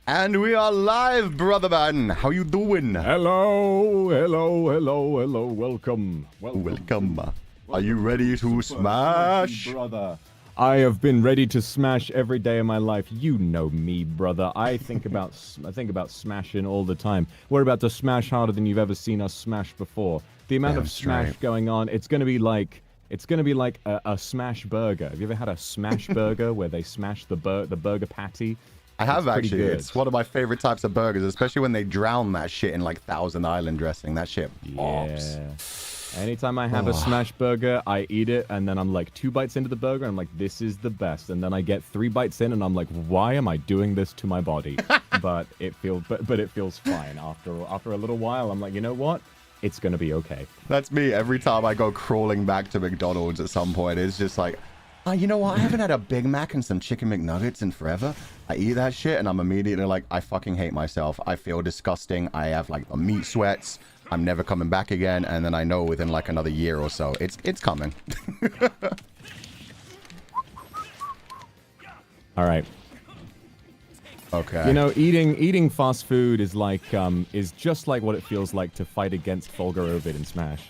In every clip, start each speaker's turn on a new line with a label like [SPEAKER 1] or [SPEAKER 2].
[SPEAKER 1] And we are live, brother man. How you doing?
[SPEAKER 2] Hello, hello, hello, hello. Welcome.
[SPEAKER 1] Welcome. Are you ready to smash?
[SPEAKER 2] Brother. I have been ready to smash every day of my life. You know me, brother. I think about smashing all the time. We're about to smash harder than you've ever seen us smash before. The amount of smash going on, it's gonna be like a smash burger. Have you ever had a smash burger where they smash the burger patty?
[SPEAKER 1] I have actually. It's one of my favorite types of burgers, especially when they drown that shit in like Thousand Island dressing. That shit pops.
[SPEAKER 2] Yeah. Anytime I have a smash burger, I eat it, and then I'm like 2 bites into the burger, and I'm like, this is the best. And then I get 3 bites in, and I'm like, why am I doing this to my body? but it feels fine. After a little while, I'm like, you know what? It's gonna be okay.
[SPEAKER 1] That's me. Every time I go crawling back to McDonald's at some point, it's just like, you know what? I haven't had a Big Mac and some chicken McNuggets in forever. I eat that shit, and I'm immediately like, I fucking hate myself. I feel disgusting. I have like the meat sweats. I'm never coming back again, and then I know within like another year or so, it's coming.
[SPEAKER 2] All right.
[SPEAKER 1] Okay.
[SPEAKER 2] You know, eating fast food is like is just like what it feels like to fight against Fulgur Ovid in Smash.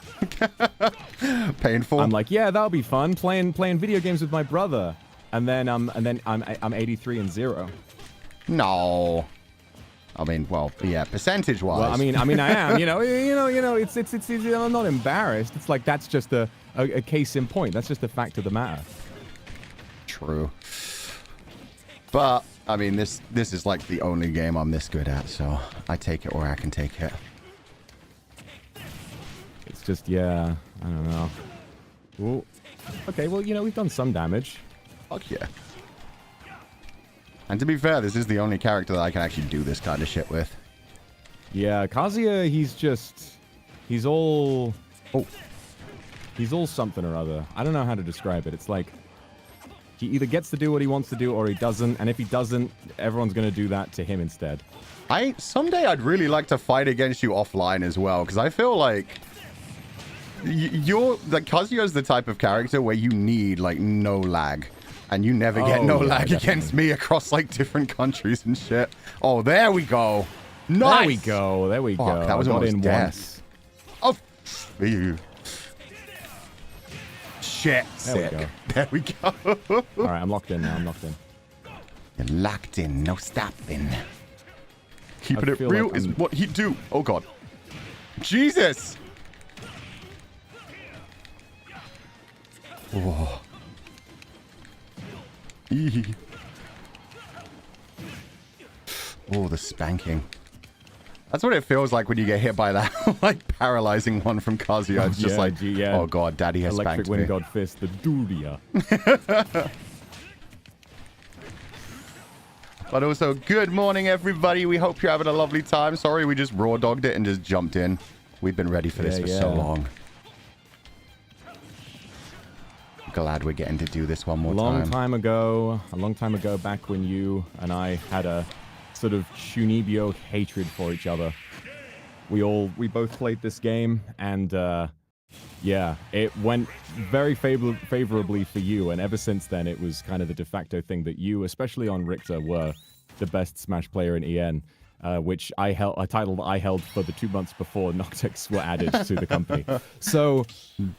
[SPEAKER 1] Painful.
[SPEAKER 2] I'm like, yeah, that'll be fun. Playing video games with my brother, and then I'm 83-0.
[SPEAKER 1] No. I mean, well, yeah, percentage-wise.
[SPEAKER 2] Well, I mean, I am. You know, it's. I'm not embarrassed. It's like that's just a case in point. That's just a fact of the matter.
[SPEAKER 1] True. But I mean, this is like the only game I'm this good at, so I take it where I can take it.
[SPEAKER 2] It's just, yeah, I don't know. Ooh. Okay, well, you know, we've done some damage.
[SPEAKER 1] Fuck yeah. And to be fair, this is the only character that I can actually do this kind of shit with.
[SPEAKER 2] Yeah, Kazuya, he's all something or other. I don't know how to describe it. It's like, he either gets to do what he wants to do or he doesn't, and if he doesn't, everyone's going to do that to him instead.
[SPEAKER 1] Someday I'd really like to fight against you offline as well, because I feel like Kazuya's the type of character where you need like no lag. And you never get no lag against me across like different countries and shit. Oh, there we go. Nice.
[SPEAKER 2] There we go. There we go.
[SPEAKER 1] That was almost
[SPEAKER 2] in
[SPEAKER 1] death.
[SPEAKER 2] once.
[SPEAKER 1] Oh, you. Shit.
[SPEAKER 2] There we go.
[SPEAKER 1] There we go.
[SPEAKER 2] All right, I'm locked in now. I'm locked in.
[SPEAKER 1] You're locked in. No stopping. Keeping it real is what he do. Oh, God. Jesus. Whoa. Oh, the spanking. That's what it feels like when you get hit by that, like, paralyzing one from Kazuya. It's just oh god, daddy has spanked me.
[SPEAKER 2] Electric Wind God Fist, the Duria.
[SPEAKER 1] But also, good morning, everybody. We hope you're having a lovely time. Sorry, we just raw dogged it and just jumped in. We've been ready for this for so long. Glad we're getting to do this one more time.
[SPEAKER 2] A long time ago, back when you and I had a sort of Shunibyo hatred for each other. We both played this game, and yeah, it went very favorably for you, and ever since then it was kind of the de facto thing that you, especially on Richter, were the best Smash player in EN. Which I held for the 2 months before Noctex were added to the company. So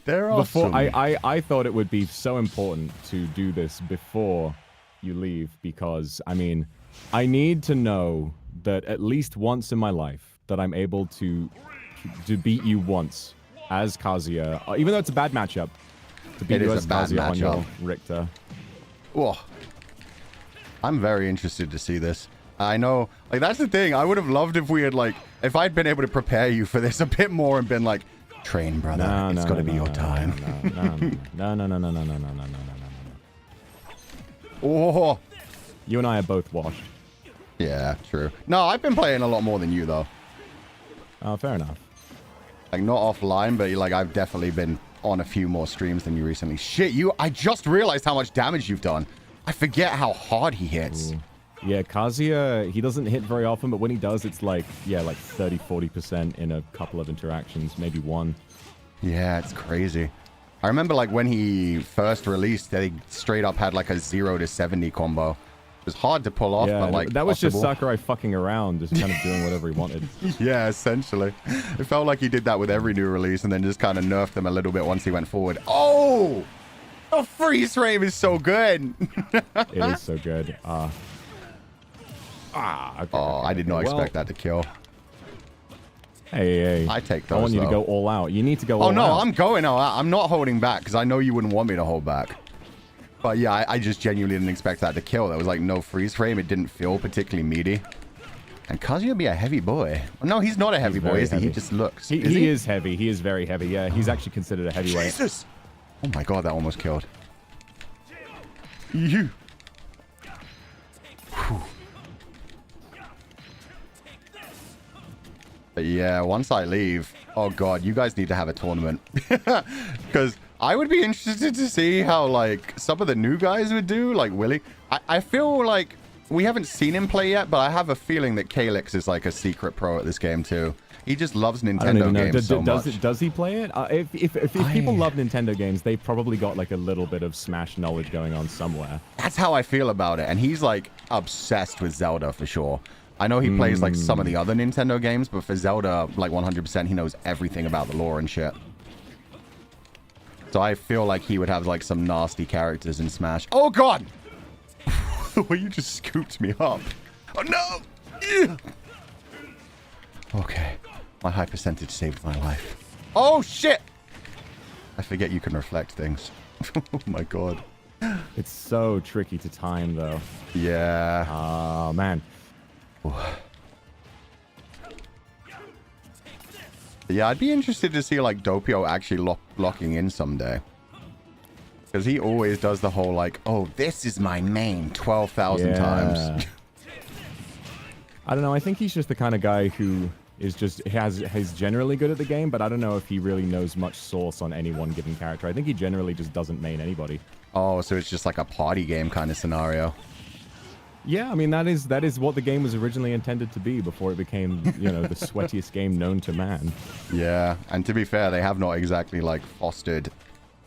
[SPEAKER 1] they're awesome.
[SPEAKER 2] I thought it would be so important to do this before you leave, because I mean, I need to know that at least once in my life that I'm able to beat you once as Kazuya, even though it's a bad matchup, to beat you as Kazuya on your Richter.
[SPEAKER 1] Whoa. I'm very interested to see this. I know, like, that's the thing. I would have loved if we had, like, if I'd been able to prepare you for this a bit more and been like, train, brother. It's gonna be your time.
[SPEAKER 2] No.
[SPEAKER 1] Oh.
[SPEAKER 2] You and I are both washed.
[SPEAKER 1] Yeah, true. No, I've been playing a lot more than you, though.
[SPEAKER 2] Oh, fair enough.
[SPEAKER 1] Like, not offline, but, like, I've definitely been on a few more streams than you recently. Shit, I just realized how much damage you've done. I forget how hard he hits.
[SPEAKER 2] Ooh. Yeah, Kazuya, he doesn't hit very often, but when he does, it's like, yeah, like 30-40% in a couple of interactions, maybe one.
[SPEAKER 1] Yeah, it's crazy. I remember, like, when he first released, they straight up had, like, a 0 to 70 combo. It was hard to pull off,
[SPEAKER 2] Yeah,
[SPEAKER 1] but like
[SPEAKER 2] that was just
[SPEAKER 1] possible.
[SPEAKER 2] Sakurai fucking around, just kind of doing whatever he wanted.
[SPEAKER 1] Yeah, essentially. It felt like he did that with every new release and then just kind of nerfed them a little bit once he went forward. Oh! The freeze frame is so good.
[SPEAKER 2] It is so good. Okay,
[SPEAKER 1] I did not expect that to kill.
[SPEAKER 2] Hey.
[SPEAKER 1] I take those,
[SPEAKER 2] I want you to
[SPEAKER 1] though.
[SPEAKER 2] go all out. You need to go all out.
[SPEAKER 1] Oh, no, I'm going all out. I'm not holding back because I know you wouldn't want me to hold back. But yeah, I just genuinely didn't expect that to kill. There was like no freeze frame. It didn't feel particularly meaty. And Kazuya be a heavy boy. Well, no, he's not a heavy boy, is he? He just looks.
[SPEAKER 2] He is heavy. He is very heavy. Yeah, he's actually considered a heavyweight.
[SPEAKER 1] Jesus! Oh my god, that almost killed. You. But yeah, once I leave, oh god, you guys need to have a tournament. Because I would be interested to see how, like, some of the new guys would do, like Willie. I feel like we haven't seen him play yet, but I have a feeling that Calyx is like a secret pro at this game too. He just loves Nintendo games so much.
[SPEAKER 2] Does he play it? If people love Nintendo games, they probably got like a little bit of Smash knowledge going on somewhere.
[SPEAKER 1] That's how I feel about it. And he's like obsessed with Zelda for sure. I know he plays like some of the other Nintendo games, but for Zelda, like 100%, he knows everything about the lore and shit. So I feel like he would have like some nasty characters in Smash. Oh god! The way you just scooped me up. Oh no! Ew. Okay. My high percentage saved my life. Oh shit! I forget you can reflect things. Oh my god.
[SPEAKER 2] It's so tricky to time though.
[SPEAKER 1] Yeah.
[SPEAKER 2] Oh man.
[SPEAKER 1] Yeah, I'd be interested to see like Doppio actually locking in someday. Because he always does the whole like, oh, this is my main 12,000 times.
[SPEAKER 2] I don't know. I think he's just the kind of guy who is just he's generally good at the game, but I don't know if he really knows much source on any one given character. I think he generally just doesn't main anybody.
[SPEAKER 1] Oh, so it's just like a party game kind of scenario.
[SPEAKER 2] Yeah, I mean that is what the game was originally intended to be before it became, you know, the sweatiest game known to man. Yeah,
[SPEAKER 1] and to be fair, they have not exactly like fostered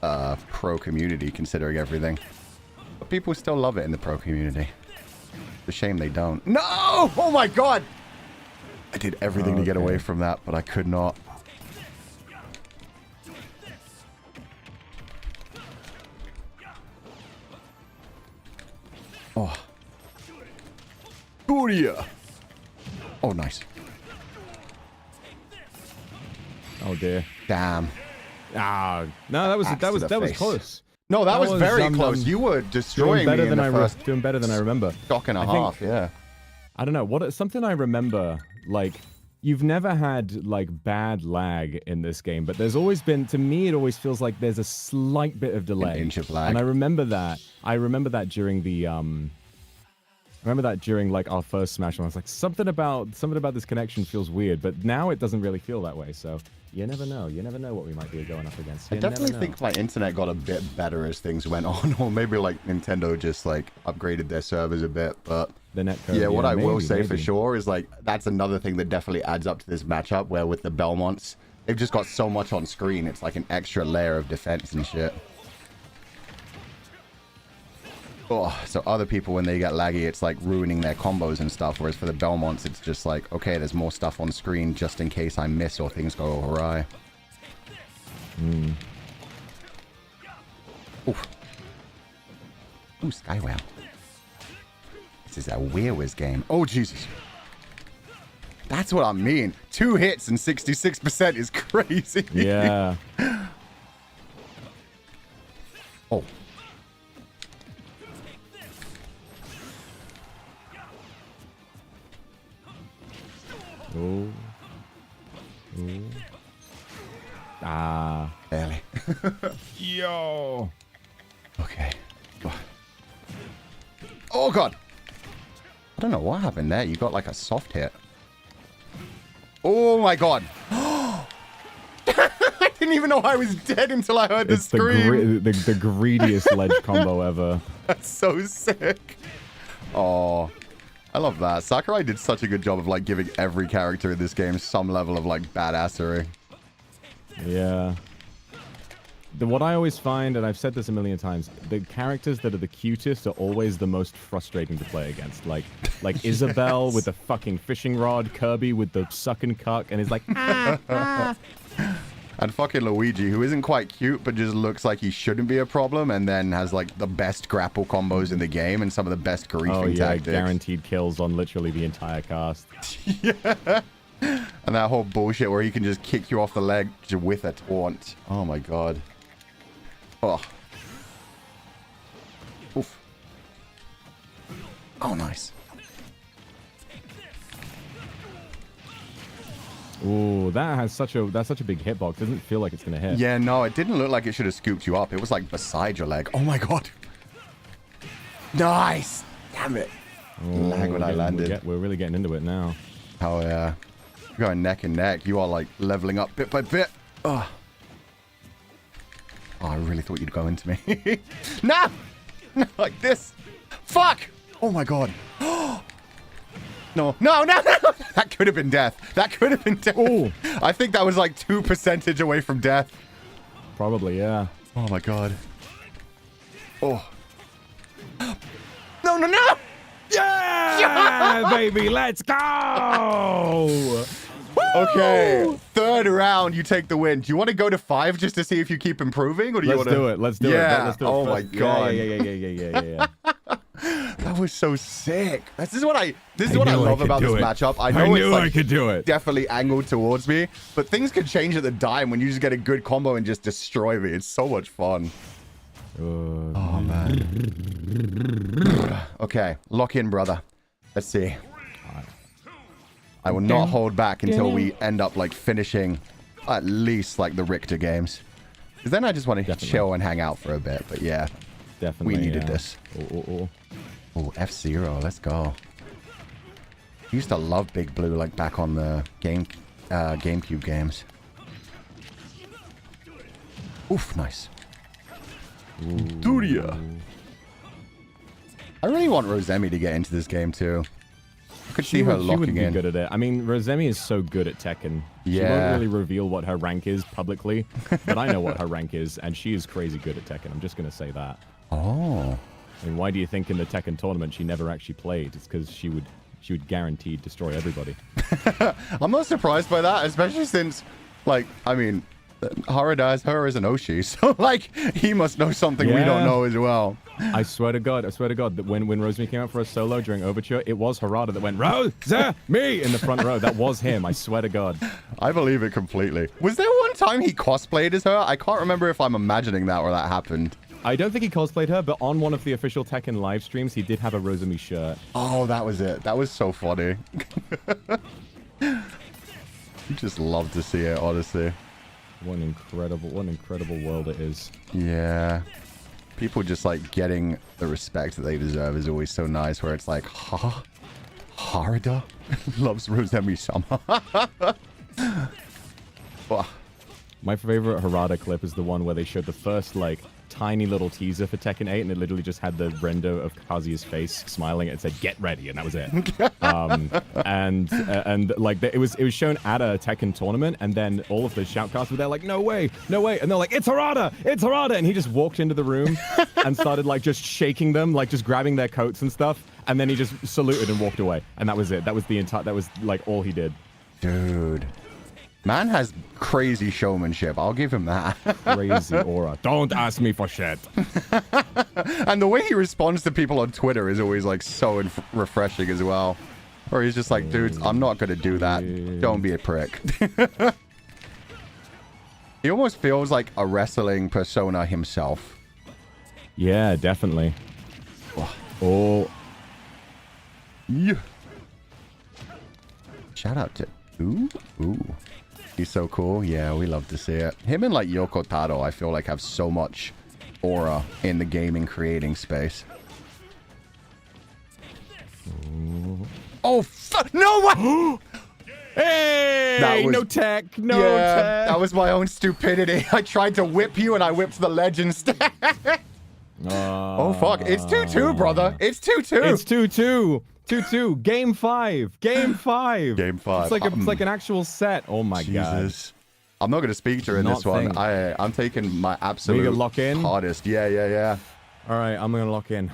[SPEAKER 1] pro community considering everything. But people still love it in the pro community. It's a shame they don't. No! Oh my god! I did everything to get away from that, but I could not. Oh. Booyah! Oh, nice.
[SPEAKER 2] Oh dear.
[SPEAKER 1] Damn.
[SPEAKER 2] Ah, no, that was close.
[SPEAKER 1] No, that was very close. You were destroying me in the first
[SPEAKER 2] doing better than I remember.
[SPEAKER 1] Stock and a half, yeah.
[SPEAKER 2] I don't know. Something I remember, like, you've never had, like, bad lag in this game, but there's always been, to me, it always feels like there's a slight bit of delay.
[SPEAKER 1] An inch of lag.
[SPEAKER 2] And I remember that. During the, like, our first Smash, and I was like, something about this connection feels weird, but now it doesn't really feel that way, so you never know. You never know what we might be going up against.
[SPEAKER 1] I definitely think my internet got a bit better as things went on, or maybe, like, Nintendo just, like, upgraded their servers a bit, but
[SPEAKER 2] the netcode,
[SPEAKER 1] yeah, what I will say for sure is, like, that's another thing that definitely adds up to this matchup, where with the Belmonts, they've just got so much on screen, it's like an extra layer of defense and shit. Oh, so other people, when they get laggy, it's like ruining their combos and stuff, whereas for the Belmonts, it's just like, okay, there's more stuff on screen just in case I miss or things go awry. Oof. Ooh, Skywell. This is a Weirwiz game. Oh, Jesus. That's what I mean. 2 hits and 66% is crazy.
[SPEAKER 2] Yeah.
[SPEAKER 1] Oh.
[SPEAKER 2] Oh. Oh. Ah.
[SPEAKER 1] Barely.
[SPEAKER 2] Yo.
[SPEAKER 1] Okay. Oh, God. I don't know what happened there. You got like a soft hit. Oh, my God. I didn't even know I was dead until I heard the scream.
[SPEAKER 2] The greediest ledge combo ever.
[SPEAKER 1] That's so sick. Oh. I love that. Sakurai did such a good job of, like, giving every character in this game some level of, like, badassery.
[SPEAKER 2] Yeah. What I always find, and I've said this a million times, the characters that are the cutest are always the most frustrating to play against. Like Isabelle with the fucking fishing rod, Kirby with the suck and cuck, and is like,
[SPEAKER 1] And fucking Luigi, who isn't quite cute, but just looks like he shouldn't be a problem, and then has like the best grapple combos in the game and some of the best griefing tactics.
[SPEAKER 2] Guaranteed kills on literally the entire cast.
[SPEAKER 1] Yeah. And that whole bullshit where he can just kick you off the ledge with a taunt. Oh my god. Oh. Oof. Oh, nice.
[SPEAKER 2] Ooh, that's such a big hitbox. Doesn't feel like it's gonna hit.
[SPEAKER 1] Yeah, no, it didn't look like it should have scooped you up. It was like beside your leg. Oh my god. Nice. Damn it. Lag when I landed.
[SPEAKER 2] We're really getting into it now.
[SPEAKER 1] Oh yeah. You're going neck and neck. You are like leveling up bit by bit. Oh, I really thought you'd go into me. No! Like this. Fuck! Oh my god. No. No, no, no! That could have been death. That could have been death.
[SPEAKER 2] Ooh.
[SPEAKER 1] I think that was like 2% away from death.
[SPEAKER 2] Probably, yeah.
[SPEAKER 1] Oh my god. Oh. No, no, no!
[SPEAKER 2] Yeah, baby, let's go!
[SPEAKER 1] Okay, third round, you take the win. Do you want to go to 5 just to see if you keep improving, or do you want to?
[SPEAKER 2] Do it. Let's do it. Let's do it.
[SPEAKER 1] Oh my god.
[SPEAKER 2] Yeah.
[SPEAKER 1] That was so sick. This is what I love about this matchup. I know it's like
[SPEAKER 2] I could do it.
[SPEAKER 1] Definitely angled towards me, but things could change at the dime when you just get a good combo and just destroy me. It's so much fun. Oh man. Okay, lock in, brother. Let's see. I will not hold back until we end up like finishing at least like the Richter games. Because then I just want to chill and hang out for a bit. But yeah,
[SPEAKER 2] definitely,
[SPEAKER 1] we needed this. Oh, F-Zero, let's go. I used to love Big Blue like back on the GameCube games. Oof, nice. Duria. I really want Rosemi to get into this game too. I could see her locking in.
[SPEAKER 2] Good at it. I mean, Rosemi is so good at Tekken.
[SPEAKER 1] Yeah.
[SPEAKER 2] She won't really reveal what her rank is publicly, but I know what her rank is, and she is crazy good at Tekken. I'm just going to say that.
[SPEAKER 1] Oh.
[SPEAKER 2] I mean, why do you think in the Tekken tournament she never actually played? It's because she would guaranteed destroy everybody.
[SPEAKER 1] I'm not surprised by that, especially since, like, I mean, Harada has her as an Oshi, so like he must know something we don't know as well.
[SPEAKER 2] I swear to God, that when Rosemi came out for a solo during Overture, it was Harada that went, Rose-me, in the front row. That was him, I swear to God.
[SPEAKER 1] I believe it completely. Was there one time he cosplayed as her? I can't remember if I'm imagining that or that happened.
[SPEAKER 2] I don't think he cosplayed her, but on one of the official Tekken live streams, he did have a Rosemi shirt.
[SPEAKER 1] Oh, that was it. That was so funny. Just love to see it, honestly.
[SPEAKER 2] What an incredible world it is.
[SPEAKER 1] Yeah. People just like getting the respect that they deserve is always so nice, where it's like, huh? Harada loves Rosemi-sama.
[SPEAKER 2] My favorite Harada clip is the one where they showed the first, like, tiny little teaser for Tekken 8, and it literally just had the render of Kazuya's face smiling, and it said, "Get ready," and that was it. And like, it was shown at a Tekken tournament, and then all of the shoutcasts were there like, no way, and they're like, it's Harada, and he just walked into the room and started, like, just shaking them, like, just grabbing their coats and stuff, and then he just saluted and walked away, and that was it. That was like, all he did.
[SPEAKER 1] Dude. Man has crazy showmanship. I'll give him that.
[SPEAKER 2] Crazy aura. Don't ask me for shit.
[SPEAKER 1] And the way he responds to people on Twitter is always like so refreshing as well. Or he's just like, dudes, I'm not going to do that. Don't be a prick. He almost feels like a wrestling persona himself.
[SPEAKER 2] Yeah, definitely. Oh.
[SPEAKER 1] Yeah. Shout out to... Ooh. He's so cool. Yeah, we love to see it. Him and like Yoko Taro, I feel like have so much aura in the gaming creating space. Oh, fuck! No way!
[SPEAKER 2] Hey! No tech! No tech!
[SPEAKER 1] That was my own stupidity. I tried to whip you and I whipped the ledge instead. Oh, fuck. It's 2-2, brother. It's 2-2.
[SPEAKER 2] It's 2-2. 2-2. Game 5. Game 5.
[SPEAKER 1] Game 5.
[SPEAKER 2] It's like an actual set. Oh my god.
[SPEAKER 1] I'm not going to speak to her in
[SPEAKER 2] Not
[SPEAKER 1] this one.
[SPEAKER 2] think.
[SPEAKER 1] I'm taking my absolute
[SPEAKER 2] lock in?
[SPEAKER 1] hardest. Yeah.
[SPEAKER 2] All right, I'm going to lock in.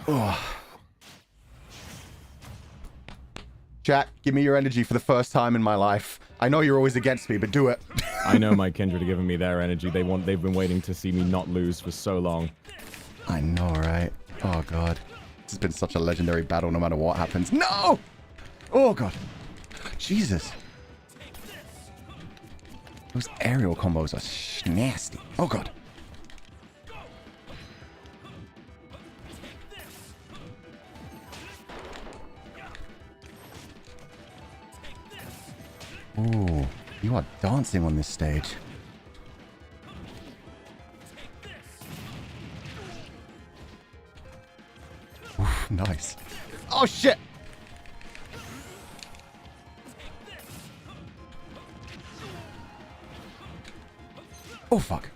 [SPEAKER 1] Jack, give me your energy for the first time in my life. I know you're always against me, but do it.
[SPEAKER 2] I know my kindred are giving me their energy. They've been waiting to see me not lose for so long.
[SPEAKER 1] I know, right? Oh, God. This has been such a legendary battle no matter what happens. No! Oh, God. Jesus. Those aerial combos are nasty. Oh, God. Ooh, you are dancing on this stage. Oof, nice. Oh, shit! Oh, fuck.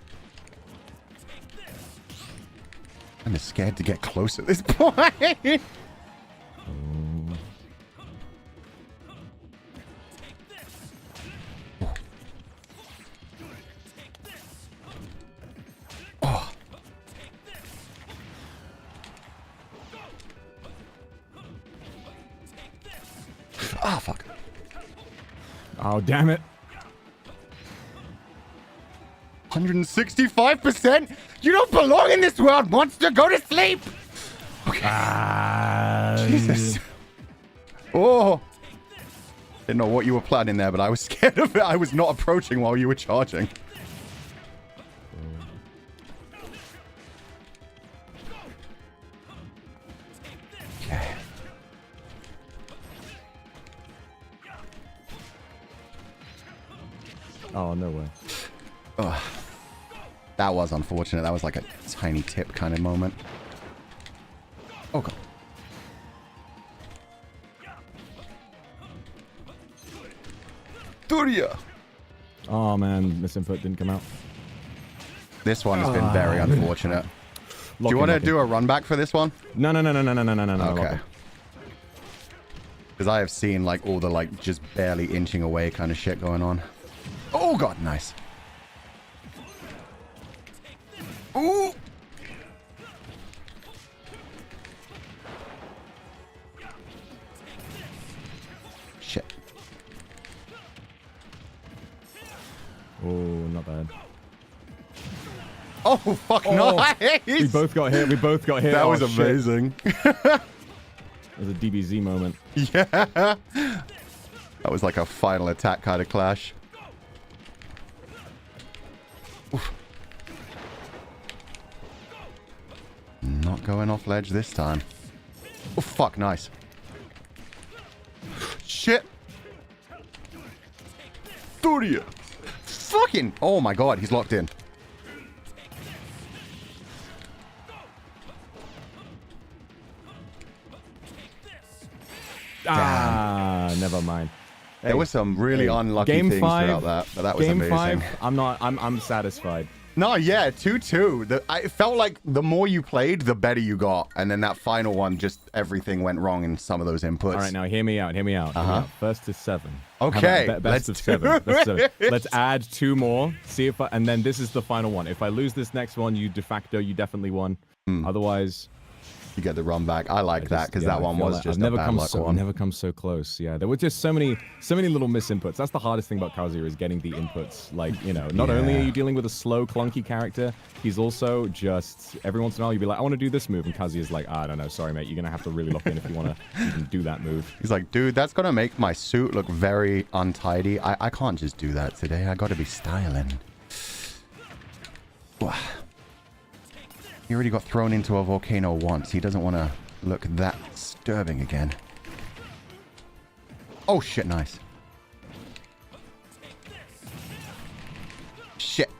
[SPEAKER 1] I'm just scared to get close at this point. Ah, fuck.
[SPEAKER 2] Oh, damn it.
[SPEAKER 1] 165%? You don't belong in this world, monster! Go to sleep!
[SPEAKER 2] Okay.
[SPEAKER 1] Jesus. Oh. Didn't know what you were planning there, but I was scared of it. I was not approaching while you were charging. Okay.
[SPEAKER 2] Oh, no way.
[SPEAKER 1] Ugh. That was unfortunate. That was like a tiny tip kind of moment. Oh, God. Duria!
[SPEAKER 2] Oh, man. This input didn't come out.
[SPEAKER 1] This one has been very unfortunate. Do you want to do a run back for this one?
[SPEAKER 2] No.
[SPEAKER 1] Okay. Because I have seen like all the like just barely inching away kind of shit going on. Oh, God, nice. Ooh! Shit.
[SPEAKER 2] Oh, not bad.
[SPEAKER 1] Oh, fuck, nice!
[SPEAKER 2] We both got hit.
[SPEAKER 1] That was amazing.
[SPEAKER 2] It was a DBZ moment.
[SPEAKER 1] Yeah. That was like a final attack kind of clash. Oof. Not going off ledge this time. Oh, fuck, nice. Shit. Duria. Fucking. Oh my God, he's locked in.
[SPEAKER 2] Ah, never mind.
[SPEAKER 1] There were some really unlucky
[SPEAKER 2] Game
[SPEAKER 1] things
[SPEAKER 2] 5,
[SPEAKER 1] throughout that, but that was
[SPEAKER 2] Game
[SPEAKER 1] amazing.
[SPEAKER 2] 5, I'm satisfied.
[SPEAKER 1] No, yeah, 2-2. It felt like the more you played, the better you got. And then that final one, just everything went wrong in some of those inputs.
[SPEAKER 2] All right, now hear me out. Hear me out. First to 7.
[SPEAKER 1] Okay,
[SPEAKER 2] Best of 7. Best of 7. Let's add 2 more. See if and then this is the final one. If I lose this next one, you de facto, you definitely won. Otherwise,
[SPEAKER 1] you get the run back. I like that because that one was just a bad luck one.
[SPEAKER 2] I've never come so close. Yeah, there were just so many little misinputs. That's the hardest thing about Kazuya is getting the inputs. Like, you know, not only are you dealing with a slow, clunky character, he's also just every once in a while you'll be like, I want to do this move, and Kazuya's like, I don't know, sorry mate, you're gonna have to really lock in if you want to even do that move.
[SPEAKER 1] He's like, dude, that's gonna make my suit look very untidy. I can't just do that today. I gotta be styling. He already got thrown into a volcano once. He doesn't want to look that disturbing again. Oh, shit, nice. Shit.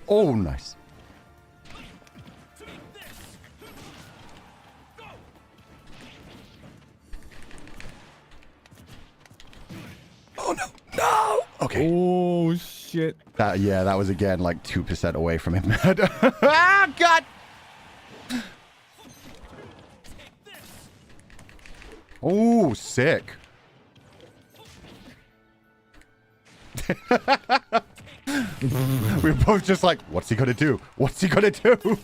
[SPEAKER 1] Oh, nice. Oh, no. No! Okay.
[SPEAKER 2] Oh, shit.
[SPEAKER 1] That was again like 2% away from him. Ah, God! Oh, sick. We were both just like, what's he gonna do? What's he gonna do?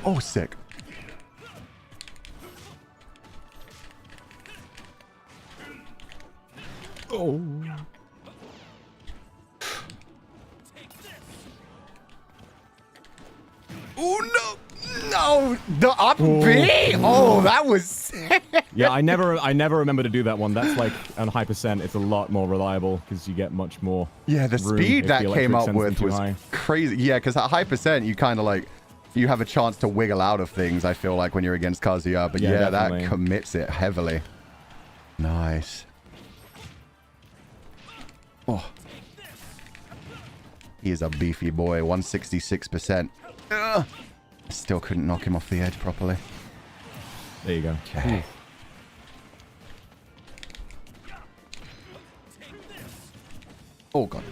[SPEAKER 1] Oh, sick.
[SPEAKER 2] Oh.
[SPEAKER 1] Oh, no. No. The up B. Oh, that was sick.
[SPEAKER 2] Yeah, I never remember to do that one. That's like on high percent, it's a lot more reliable because you get much more.
[SPEAKER 1] Yeah, the speed that came up with was
[SPEAKER 2] high.
[SPEAKER 1] crazy. Yeah, because at high percent, you kind of like, you have a chance to wiggle out of things, I feel like, when you're against Kazuya. But yeah,
[SPEAKER 2] definitely.
[SPEAKER 1] that commits it heavily. Nice. Oh. He is a beefy boy, 166%. Ugh. Still couldn't knock him off the edge properly.
[SPEAKER 2] There you go.
[SPEAKER 1] Okay. Oh, God.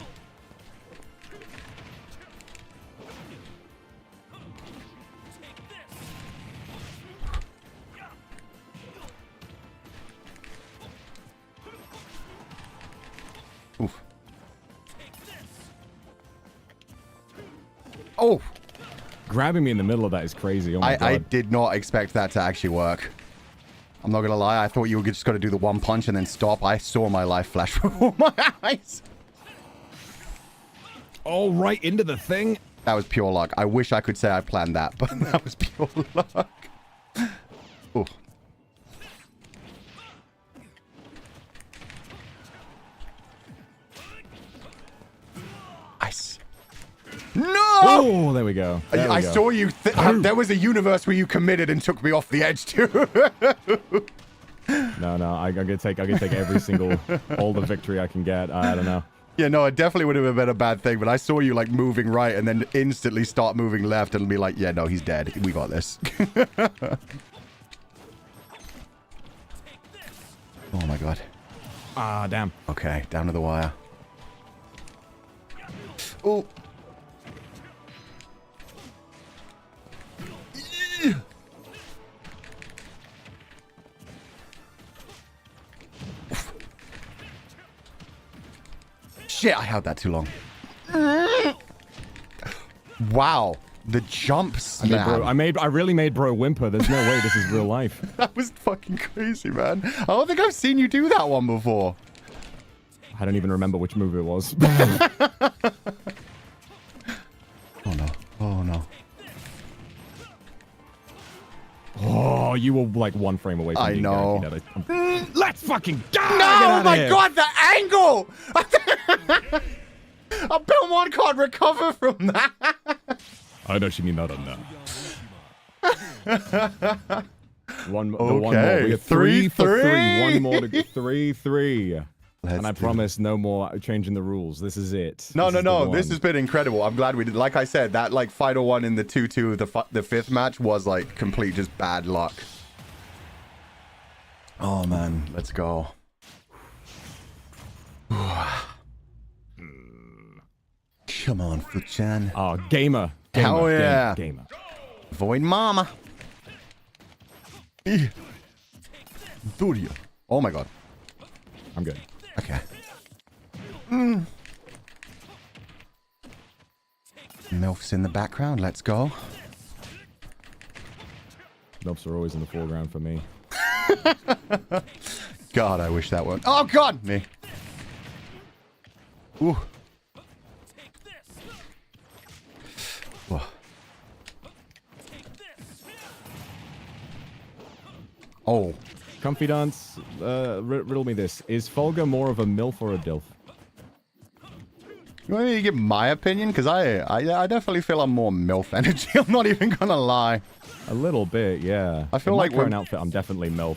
[SPEAKER 1] Oof. Oh!
[SPEAKER 2] Grabbing me in the middle of that is crazy. Oh my God.
[SPEAKER 1] I did not expect that to actually work. I'm not gonna lie, I thought you were just gonna do the one punch and then stop. I saw my life flash before my eyes.
[SPEAKER 2] Oh, right into the thing.
[SPEAKER 1] That was pure luck. I wish I could say I planned that, but that was pure luck. Oh. Nice. No!
[SPEAKER 2] Oh, there we go.
[SPEAKER 1] I saw you. There was a universe where you committed and took me off the edge too.
[SPEAKER 2] No, I'm gonna take every single all the victory I can get. I don't know.
[SPEAKER 1] Yeah, no, it definitely would have been a bad thing, but I saw you like moving right and then instantly start moving left and be like, yeah, no, he's dead. We got this. Oh my God.
[SPEAKER 2] Ah, damn.
[SPEAKER 1] Okay, down to the wire. Oh. Shit, I held that too long. Wow, the jump slam.
[SPEAKER 2] I really made bro whimper. There's no way this is real life.
[SPEAKER 1] That was fucking crazy, man. I don't think I've seen you do that one before.
[SPEAKER 2] I don't even remember which move it was.
[SPEAKER 1] Oh no. Oh no.
[SPEAKER 2] Oh, you were like one frame away from
[SPEAKER 1] I
[SPEAKER 2] being
[SPEAKER 1] know.
[SPEAKER 2] guaranteed out. Let's fucking go!
[SPEAKER 1] No, my God, the angle! A Belmont can't recover from that.
[SPEAKER 2] I know she mean that on that. One more.
[SPEAKER 1] Okay,
[SPEAKER 2] We have three for
[SPEAKER 1] 3-3.
[SPEAKER 2] three. One more to go. 3-3. And I
[SPEAKER 1] do
[SPEAKER 2] promise no more changing the rules. This is it.
[SPEAKER 1] No.
[SPEAKER 2] This
[SPEAKER 1] This
[SPEAKER 2] is
[SPEAKER 1] has been incredible. I'm glad we did. Like I said, that like final one in the 2-2, the fifth match was like complete just bad luck. Oh man, let's go. Come on, Fuchan.
[SPEAKER 2] Oh, gamer.
[SPEAKER 1] Hell yeah.
[SPEAKER 2] Gamer.
[SPEAKER 1] Void Mama. Durio. Oh my God.
[SPEAKER 2] I'm good.
[SPEAKER 1] Okay. MILFs in the background. Let's go.
[SPEAKER 2] Milfs are always in the foreground for me.
[SPEAKER 1] God, I wish that were. Oh God, me. Ooh. Whoa. Oh.
[SPEAKER 2] Comfydants, riddle me this. Is Fulgur more of a MILF or a DILF?
[SPEAKER 1] You want me to give my opinion? Because I definitely feel I'm more MILF energy. I'm not even gonna lie.
[SPEAKER 2] A little bit, yeah.
[SPEAKER 1] I feel
[SPEAKER 2] in
[SPEAKER 1] like
[SPEAKER 2] my current outfit, I'm definitely MILF.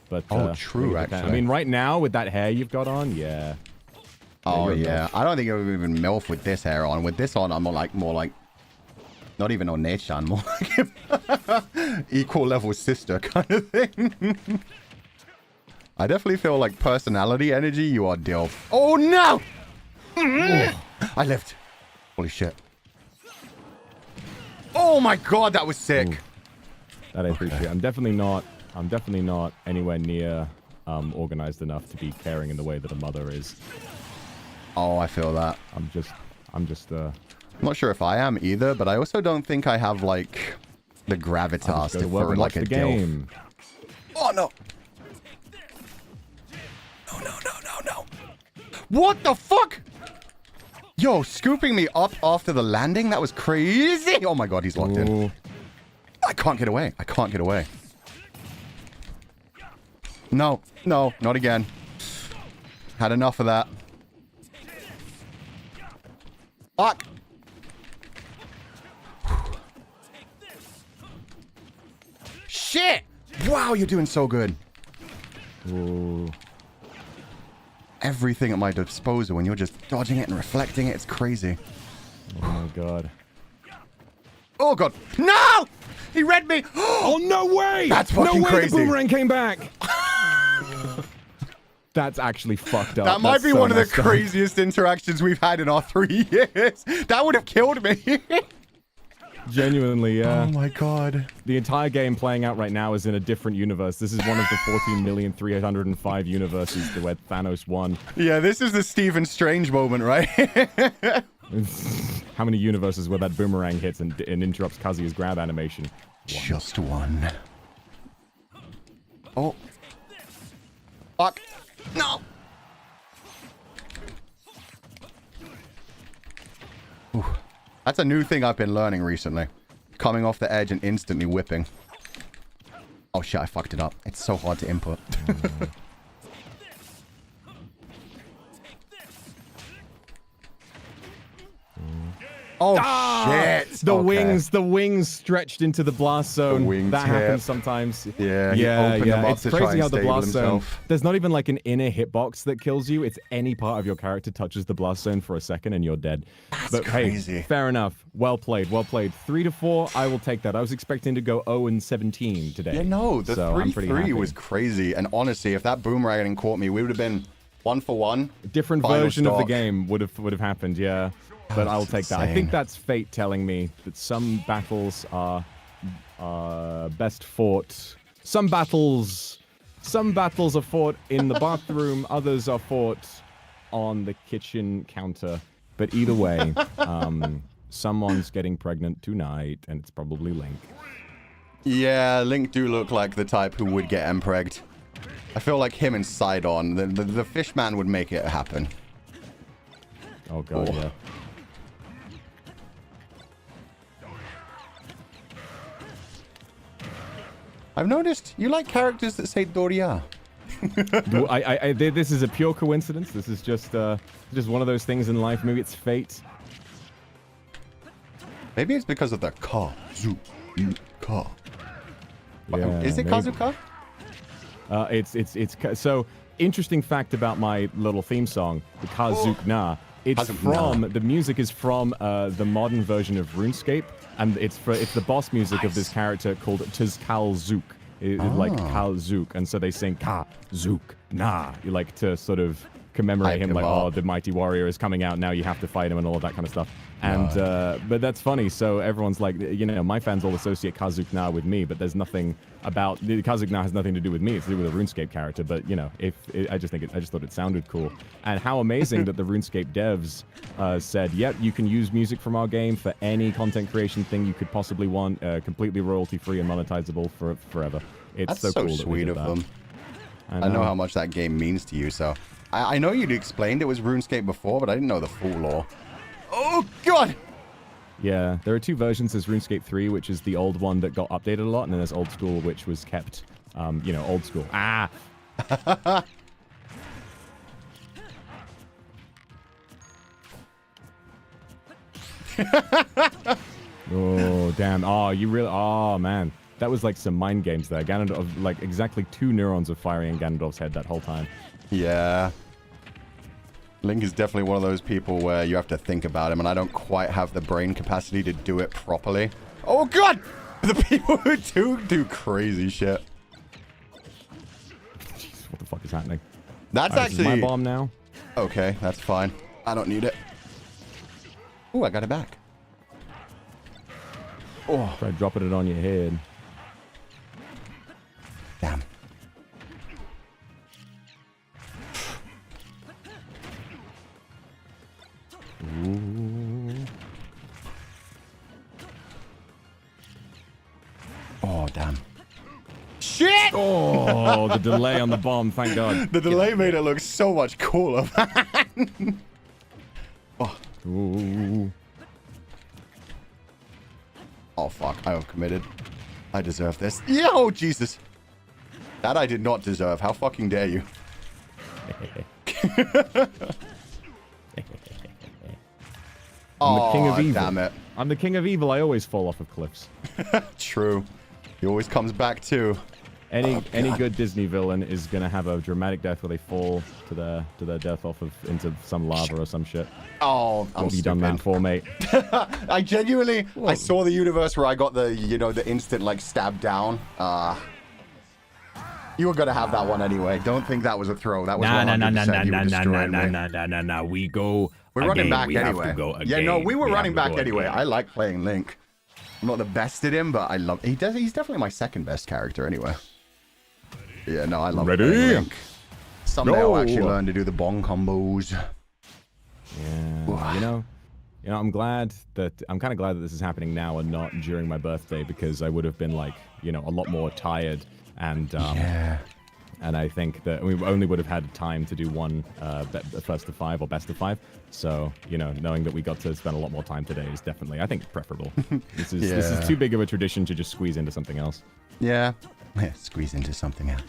[SPEAKER 2] But
[SPEAKER 1] true,
[SPEAKER 2] I
[SPEAKER 1] actually.
[SPEAKER 2] mean, right now with that hair you've got on, yeah.
[SPEAKER 1] Oh
[SPEAKER 2] you're a
[SPEAKER 1] yeah.
[SPEAKER 2] MILF.
[SPEAKER 1] I don't think it would even MILF with this hair on. With this on, I'm more like. Not even on Nechan, more like equal level sister kind of thing. I definitely feel like personality energy, you are DILF. Oh no! I lived. Holy shit. Oh my God, that was sick.
[SPEAKER 2] Ooh. That I appreciate. I'm definitely not anywhere near organized enough to be caring in the way that a mother is.
[SPEAKER 1] Oh, I feel that.
[SPEAKER 2] I'm just
[SPEAKER 1] I'm not sure if I am either, but I also don't think I have, like, the gravitas
[SPEAKER 2] go to work
[SPEAKER 1] for,
[SPEAKER 2] and
[SPEAKER 1] like,
[SPEAKER 2] watch
[SPEAKER 1] a
[SPEAKER 2] the game.
[SPEAKER 1] Oh, no. No. What the fuck? Yo, scooping me up after the landing? That was crazy. Oh, my God, he's locked in. I can't get away. No, not again. Had enough of that. Fuck. Shit! Wow, you're doing so good.
[SPEAKER 2] Ooh.
[SPEAKER 1] Everything at my disposal when you're just dodging it and reflecting it. It's crazy.
[SPEAKER 2] Oh my god.
[SPEAKER 1] Oh god. No! He read me!
[SPEAKER 2] Oh, no way!
[SPEAKER 1] That's fucking
[SPEAKER 2] no way
[SPEAKER 1] crazy.
[SPEAKER 2] The boomerang came back! That's actually fucked up.
[SPEAKER 1] That might be
[SPEAKER 2] so
[SPEAKER 1] one of the
[SPEAKER 2] messed up.
[SPEAKER 1] craziest interactions we've had in our 3 years. That would have killed me.
[SPEAKER 2] Genuinely, yeah.
[SPEAKER 1] Oh my god.
[SPEAKER 2] The entire game playing out right now is in a different universe. This is one of the 14,305 universes where Thanos won.
[SPEAKER 1] Yeah, this is the Stephen Strange moment, right?
[SPEAKER 2] How many universes where that boomerang hits and interrupts Kazuya's grab animation?
[SPEAKER 1] Just one. Oh. Fuck. No. Ooh. That's a new thing I've been learning recently. Coming off the edge and instantly whipping. Oh shit, I fucked it up. It's so hard to input. Oh shit!
[SPEAKER 2] The wings stretched into the blast zone.
[SPEAKER 1] wingtip.
[SPEAKER 2] That happens sometimes.
[SPEAKER 1] Yeah,
[SPEAKER 2] yeah.
[SPEAKER 1] them up
[SPEAKER 2] It's
[SPEAKER 1] to try
[SPEAKER 2] crazy
[SPEAKER 1] and
[SPEAKER 2] how the
[SPEAKER 1] stable
[SPEAKER 2] blast zone.
[SPEAKER 1] himself.
[SPEAKER 2] There's not even like an inner hitbox that kills you. It's any part of your character touches the blast zone for a second and you're dead. But
[SPEAKER 1] crazy.
[SPEAKER 2] Hey, fair enough. Well played. 3 to 4. I will take that. I was expecting to go 0 and 17 today.
[SPEAKER 1] Yeah, no, the
[SPEAKER 2] so I'm pretty
[SPEAKER 1] 3-3
[SPEAKER 2] happy.
[SPEAKER 1] was crazy. And honestly, if that boomerang hadn't caught me, we would have been 1 for 1.
[SPEAKER 2] A different
[SPEAKER 1] Final
[SPEAKER 2] version of the
[SPEAKER 1] stock.
[SPEAKER 2] game would have happened, yeah. But I'll take that. I
[SPEAKER 1] insane.
[SPEAKER 2] think that's fate telling me that some battles are best fought. Some battles are fought in the bathroom. Others are fought on the kitchen counter. But either way, someone's getting pregnant tonight, and it's probably Link.
[SPEAKER 1] Yeah, Link do look like the type who would get empregged. I feel like him and Sidon, the fish man would make it happen.
[SPEAKER 2] Oh god, yeah.
[SPEAKER 1] I've noticed you like characters that say Doria.
[SPEAKER 2] This is a pure coincidence. This is just one of those things in life. Maybe it's fate.
[SPEAKER 1] Maybe it's because of the Kazuka.
[SPEAKER 2] Yeah,
[SPEAKER 1] Is it
[SPEAKER 2] maybe.
[SPEAKER 1] Kazuka?
[SPEAKER 2] It's so interesting fact about my little theme song, the Kazukna. It's
[SPEAKER 1] Kazukna.
[SPEAKER 2] from the music is from the modern version of RuneScape, and it's the boss music of this character called Tizkalzuk, like Kalzuk, and so they sing Kazukna, like to sort of commemorate him, like, oh, the mighty warrior is coming out now, you have to fight him and all of that kind of stuff. And but that's funny. So everyone's like, you know, my fans all associate Kazukna with me, but there's nothing about Kazukna has nothing to do with me. It's to do with a RuneScape character. But you know, I just thought it sounded cool. And how amazing that the RuneScape devs said, yep, you can use music from our game for any content creation thing you could possibly want, completely royalty free and monetizable for forever. It's
[SPEAKER 1] That's
[SPEAKER 2] so cool.
[SPEAKER 1] sweet of them.
[SPEAKER 2] I
[SPEAKER 1] know how much that game means to you, so I know you'd explained it was RuneScape before, but I didn't know the full lore. Oh god!
[SPEAKER 2] Yeah, there are two versions. There's RuneScape 3, which is the old one that got updated a lot, and then there's Old School, which was kept, you know, old school. Ah! Oh, damn. Oh, you really... Oh, man. That was like some mind games there. Ganondorf, like exactly 2 neurons of firing in Ganondorf's head that whole time.
[SPEAKER 1] Yeah. Link is definitely one of those people where you have to think about him, and I don't quite have the brain capacity to do it properly. Oh god! The people who do crazy shit.
[SPEAKER 2] Jeez, what the fuck is happening?
[SPEAKER 1] That's
[SPEAKER 2] This is
[SPEAKER 1] actually...
[SPEAKER 2] my bomb now.
[SPEAKER 1] Okay, that's fine. I don't need it. Ooh, I got it back. Oh,
[SPEAKER 2] Try dropping it on your head.
[SPEAKER 1] damn. damn. Shit!
[SPEAKER 2] Oh, the delay on the bomb, thank God.
[SPEAKER 1] The delay made it look so much cooler. Oh.
[SPEAKER 2] Ooh.
[SPEAKER 1] Oh, fuck. I have committed. I deserve this. Yeah, oh, Jesus. That I did not deserve. How fucking dare you?
[SPEAKER 2] I'm the king of evil.
[SPEAKER 1] Damn it.
[SPEAKER 2] I'm the king of evil. I always fall off of cliffs.
[SPEAKER 1] True. He always comes back too.
[SPEAKER 2] Any good Disney villain is gonna have a dramatic death where they fall to their death off of into some lava or some shit.
[SPEAKER 1] Oh, I'm
[SPEAKER 2] what have you done then for, mate?
[SPEAKER 1] I genuinely, I saw the universe where I got the, you know, the instant like stab down. You were gonna have that one anyway. Don't think that was a throw. That was 100%
[SPEAKER 2] No. We go.
[SPEAKER 1] We're running back
[SPEAKER 2] we
[SPEAKER 1] anyway.
[SPEAKER 2] Have to go
[SPEAKER 1] yeah, no, we were running back anyway.
[SPEAKER 2] Again.
[SPEAKER 1] I like playing Link. I'm not the best at him, but I love. He's definitely my second best character anyway. Yeah, no, I love playing Link. Someday I'll actually learn to do the bong combos.
[SPEAKER 2] Yeah, you know, I'm kind of glad that this is happening now and not during my birthday, because I would have been like, you know, a lot more tired and and I think that we only would have had time to do one first to five or best of five. So, you know, knowing that we got to spend a lot more time today is definitely, I think, preferable. This is too big of a tradition to just squeeze into something else.
[SPEAKER 1] Yeah, squeeze into something else.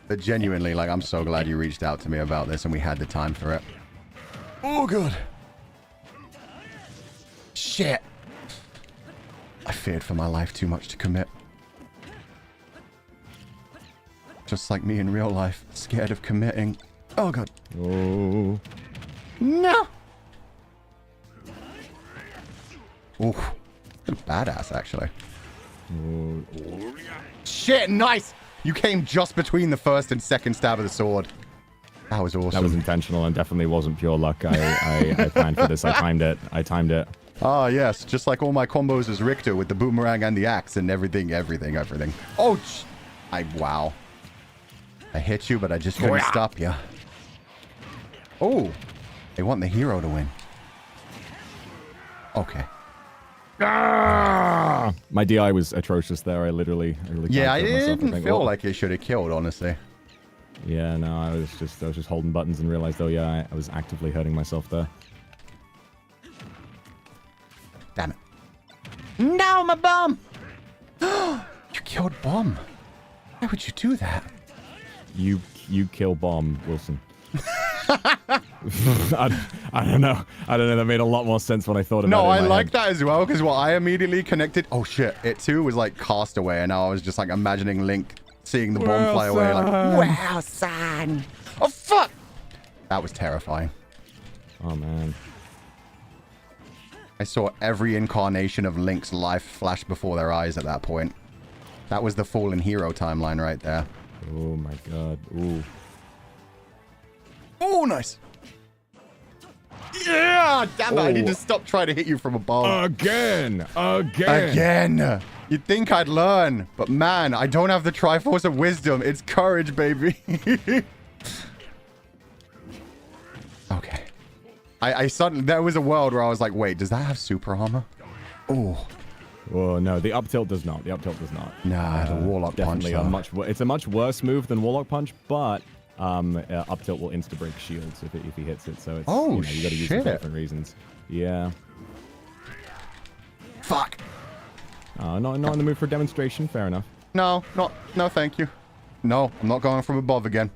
[SPEAKER 1] But genuinely, like, I'm so glad you reached out to me about this and we had the time for it. Oh, good. Shit. I feared for my life too much to commit. Just like me in real life, scared of committing. Oh, God.
[SPEAKER 2] Oh.
[SPEAKER 1] No. Ooh. Badass, actually.
[SPEAKER 2] Oh.
[SPEAKER 1] Shit, nice. You came just between the first and second stab of the sword. That was awesome.
[SPEAKER 2] That was intentional and definitely wasn't pure luck. I planned for this. I timed it.
[SPEAKER 1] Ah, yes. Just like all my combos as Richter with the boomerang and the axe and everything. Oh, wow. I hit you, but I just couldn't stop you. Oh, they want the hero to win. Okay.
[SPEAKER 2] Ah! My DI was atrocious there. I literally
[SPEAKER 1] yeah, I didn't feel like it should have killed, honestly.
[SPEAKER 2] Yeah, no, I was just holding buttons and realized, oh yeah, I was actively hurting myself there.
[SPEAKER 1] Damn it. No, my bomb! You killed Bomb. Why would you do that?
[SPEAKER 2] You kill Bomb, Wilson. I don't know. That made a lot more sense when I thought about it.
[SPEAKER 1] No, I like that as well, because I immediately connected. Oh shit! It too was like Castaway, and now I was just like imagining Link seeing the bomb fly away, like, wow, son. Oh fuck! That was terrifying.
[SPEAKER 2] Oh man.
[SPEAKER 1] I saw every incarnation of Link's life flash before their eyes at that point. That was the fallen hero timeline right there.
[SPEAKER 2] Oh my god. Ooh.
[SPEAKER 1] Oh, nice. Yeah! Damn it, I need to stop trying to hit you from above.
[SPEAKER 2] Again!
[SPEAKER 1] You'd think I'd learn, but man, I don't have the Triforce of Wisdom. It's courage, baby. Okay. I suddenly, there was a world where I was like, wait, does that have super armor? Oh.
[SPEAKER 2] Oh no, the up tilt does not.
[SPEAKER 1] Nah, the Warlock Punch.
[SPEAKER 2] Definitely it's a much worse move than Warlock Punch, but up tilt will insta break shields if he hits it. So it's you got to use it for different reasons. Yeah.
[SPEAKER 1] Fuck.
[SPEAKER 2] Not in the mood for demonstration. Fair enough.
[SPEAKER 1] No, thank you. No, I'm not going from above again.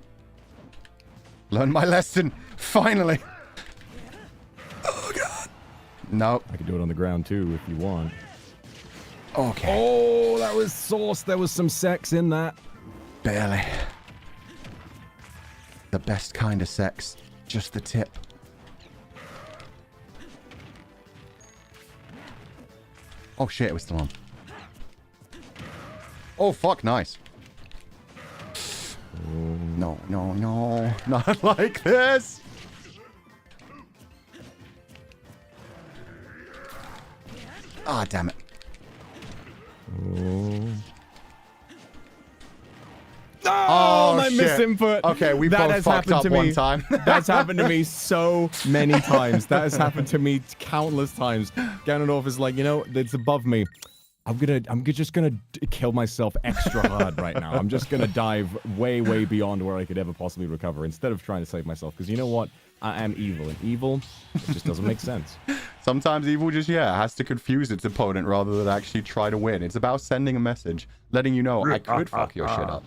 [SPEAKER 1] Learn my lesson. Finally. Oh god. No.
[SPEAKER 2] I could do it on the ground too if you want.
[SPEAKER 1] Okay.
[SPEAKER 2] Oh, that was sauce. There was some sex in that.
[SPEAKER 1] Barely. The best kind of sex. Just the tip. Oh shit, it was still on. Oh fuck, nice. No. Not like this. Ah, damn it.
[SPEAKER 2] Oh, my misinput.
[SPEAKER 1] Okay, we both fucked up one time.
[SPEAKER 2] That's happened to me so many times. That has happened to me countless times. Ganondorf is like, you know, it's above me. I'm just gonna kill myself extra hard right now. I'm just gonna dive way beyond where I could ever possibly recover instead of trying to save myself. Because you know what? I am evil, and evil, it just doesn't make sense.
[SPEAKER 1] Sometimes evil just, has to confuse its opponent rather than actually try to win. It's about sending a message, letting you know I could fuck your shit up.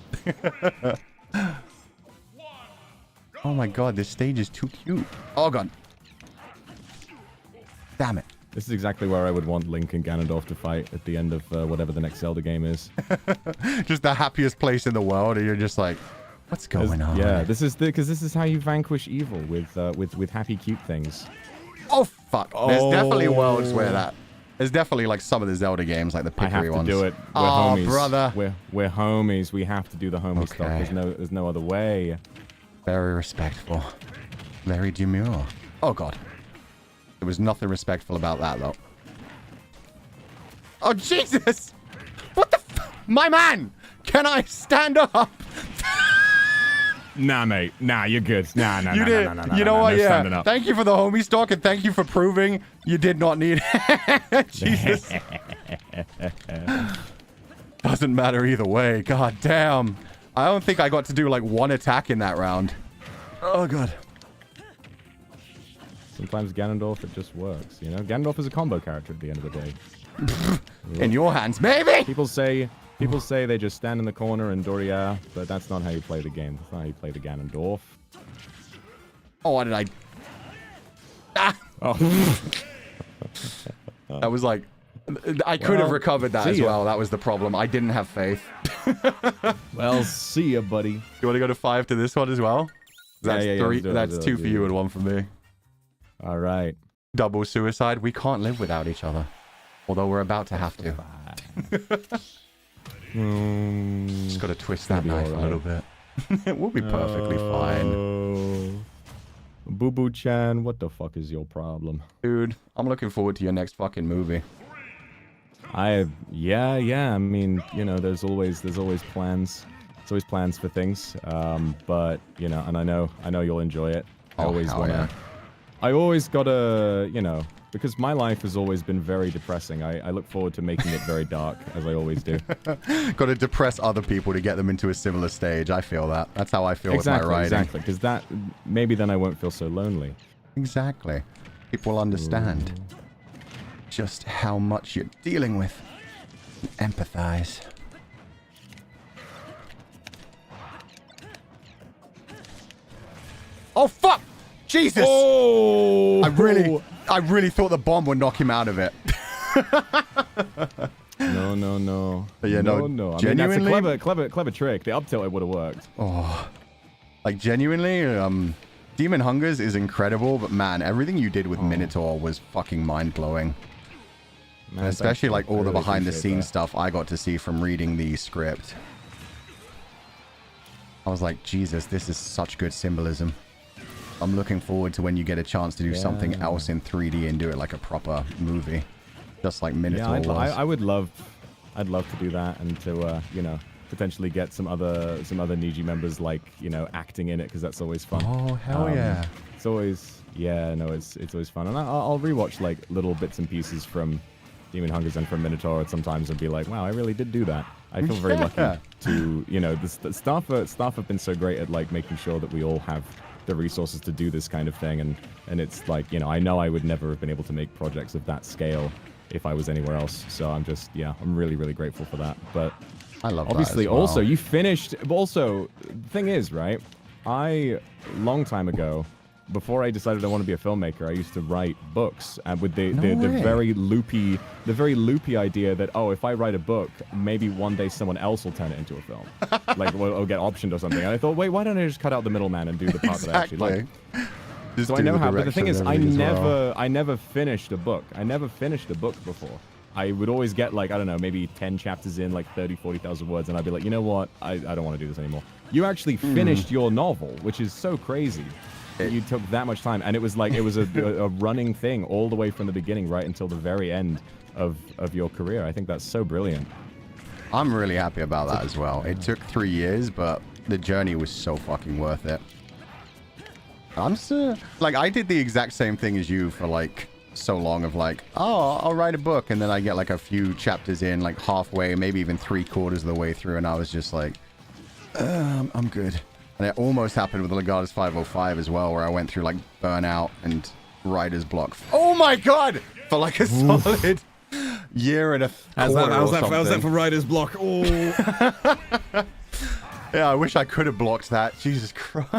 [SPEAKER 1] Oh my god, this stage is too cute. Oh god. Damn it.
[SPEAKER 2] This is exactly where I would want Link and Ganondorf to fight at the end of whatever the next Zelda game is.
[SPEAKER 1] Just the happiest place in the world, and you're just like, what's going on?
[SPEAKER 2] Yeah, because this is how you vanquish evil with happy, cute things.
[SPEAKER 1] Oh fuck! There's definitely worlds where that. There's definitely like some of the Zelda games, like the pickery ones.
[SPEAKER 2] I have to do it. We're homies. Brother. We're homies. We have to do the homie stuff. There's no other way.
[SPEAKER 1] Very respectful. Very demure. Oh god. There was nothing respectful about that, though. Oh, Jesus! What the my man! Can I stand up?
[SPEAKER 2] Nah, mate. Nah, you're good. Nah.
[SPEAKER 1] You know what? Yeah. Thank you for the homie stock, and thank you for proving you did not need it. Jesus. Doesn't matter either way. God damn. I don't think I got to do, like, one attack in that round. Oh, God.
[SPEAKER 2] Sometimes Ganondorf, it just works, you know? Ganondorf is a combo character at the end of the day.
[SPEAKER 1] In your hands, maybe!
[SPEAKER 2] People say they just stand in the corner and Doria, but that's not how you play the game. That's not how you play the Ganondorf.
[SPEAKER 1] Oh, what did I... Ah!
[SPEAKER 2] Oh.
[SPEAKER 1] That was like... I could have recovered that as well. That was the problem. I didn't have faith.
[SPEAKER 2] Well, see ya, buddy.
[SPEAKER 1] You want to go to 5 to this one as well? That's three. That's 2 for you and 1 for me.
[SPEAKER 2] All right.
[SPEAKER 1] Double suicide. We can't live without each other. Although we're about to have to. Just got to twist that knife a little bit. We'll be perfectly fine.
[SPEAKER 2] Boo Boo Chan, what the fuck is your problem?
[SPEAKER 1] Dude, I'm looking forward to your next fucking movie.
[SPEAKER 2] Yeah. I mean, you know, there's always plans. There's always plans for things. But you know, and I know you'll enjoy it. I always gotta, you know, because my life has always been very depressing. I look forward to making it very dark, as I always do.
[SPEAKER 1] Got to depress other people to get them into a similar stage. I feel that. That's how I feel with my writing.
[SPEAKER 2] Exactly, because that, maybe then I won't feel so lonely.
[SPEAKER 1] Exactly. People understand just how much you're dealing with. Empathize. Oh, fuck! Jesus!
[SPEAKER 2] Oh!
[SPEAKER 1] I really thought the bomb would knock him out of it.
[SPEAKER 2] No.
[SPEAKER 1] But yeah, no.
[SPEAKER 2] I mean,
[SPEAKER 1] genuinely,
[SPEAKER 2] that's a clever trick. The up tilt, it would have worked.
[SPEAKER 1] Oh, like genuinely, Demon Hungers is incredible, but man, everything you did with Minotaur was fucking mind blowing. Man, especially like all the behind the scenes stuff I got to see from reading the script. I was like, Jesus, this is such good symbolism. I'm looking forward to when you get a chance to do something else in 3D and do it like a proper movie, just like Minotaur was.
[SPEAKER 2] I'd love to do that and to you know, potentially get some other Niji members, like, you know, acting in it, because that's always fun.
[SPEAKER 1] Oh hell yeah!
[SPEAKER 2] It's always it's always fun, and I'll rewatch like little bits and pieces from Demon Hungers and from Minotaur sometimes and be like, wow, I really did do that. I feel very lucky to, you know, the staff have been so great at like making sure that we all have the resources to do this kind of thing, and it's like, you know I would never have been able to make projects of that scale if I was anywhere else, so I'm really grateful for that. But
[SPEAKER 1] I love
[SPEAKER 2] obviously
[SPEAKER 1] that as well.
[SPEAKER 2] Also you finished, also the thing is, right, long time ago, before I decided I want to be a filmmaker, I used to write books, and with the very loopy idea that, oh, if I write a book, maybe one day someone else will turn it into a film, like we'll get optioned or something. And I thought, wait, why don't I just cut out the middleman and do the part that I actually like? So I know how, but the thing is, I never finished a book. I never finished a book before. I would always get, like, I don't know, maybe 10 chapters in, like 40,000 words, and I'd be like, you know what, I don't want to do this anymore. You actually finished your novel, which is so crazy. You took that much time, and it was like, it was a running thing all the way from the beginning right until the very end of your career. I think that's so brilliant.
[SPEAKER 1] I'm really happy about that as well. It took 3 years, but the journey was so fucking worth it. I'm so, like, I did the exact same thing as you for like so long of like, oh, I'll write a book, and then I get like a few chapters in, like halfway, maybe even 3/4 of the way through, and I was just like, I'm good. And it almost happened with Legatus 505 as well, where I went through like burnout and writer's block. Oh my god! For like a solid year and a quarter
[SPEAKER 3] how's
[SPEAKER 1] or something.
[SPEAKER 3] that for writer's block? Oh.
[SPEAKER 1] Yeah, I wish I could have blocked that. Jesus Christ.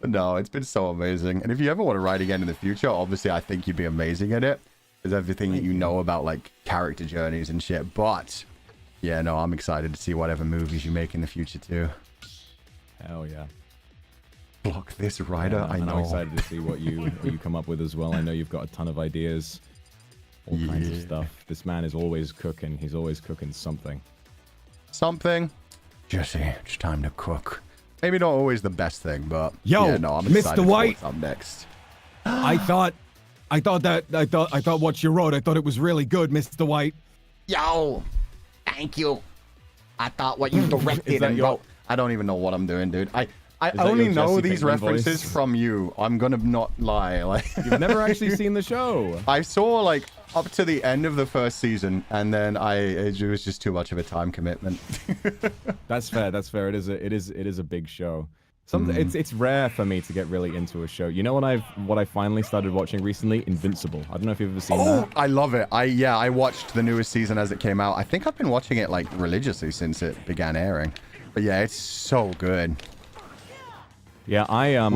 [SPEAKER 1] But no, it's been so amazing. And if you ever want to write again in the future, obviously I think you'd be amazing at it. There's everything that you know about like character journeys and shit. But yeah, no, I'm excited to see whatever movies you make in the future too.
[SPEAKER 2] Hell yeah.
[SPEAKER 1] Block this writer,
[SPEAKER 2] Yeah,
[SPEAKER 1] I know.
[SPEAKER 2] I'm excited to see what you come up with as well. I know you've got a ton of ideas, all kinds of stuff. This man is always cooking. He's always cooking something.
[SPEAKER 1] Something. Jesse, it's time to cook. Maybe not always the best thing, but
[SPEAKER 3] Yo,
[SPEAKER 1] yeah, no, I'm excited
[SPEAKER 3] Mr.
[SPEAKER 1] for
[SPEAKER 3] White.
[SPEAKER 1] what's up next.
[SPEAKER 3] I thought what you wrote, I thought it was really good, Mr. White.
[SPEAKER 1] Yo, thank you. I thought what you directed and wrote. I don't even know what I'm doing, dude. I only know these references from you. I'm gonna not lie. Like
[SPEAKER 2] You've never actually seen the show.
[SPEAKER 1] I saw like up to the end of the first season, and then it was just too much of a time commitment.
[SPEAKER 2] That's fair. That's fair. It is a big show. It's rare for me to get really into a show. You know what I finally started watching recently? Invincible. I don't know if you've ever seen that.
[SPEAKER 1] I love it. I watched the newest season as it came out. I think I've been watching it like religiously since it began airing. But yeah, it's so good.
[SPEAKER 2] Yeah, I've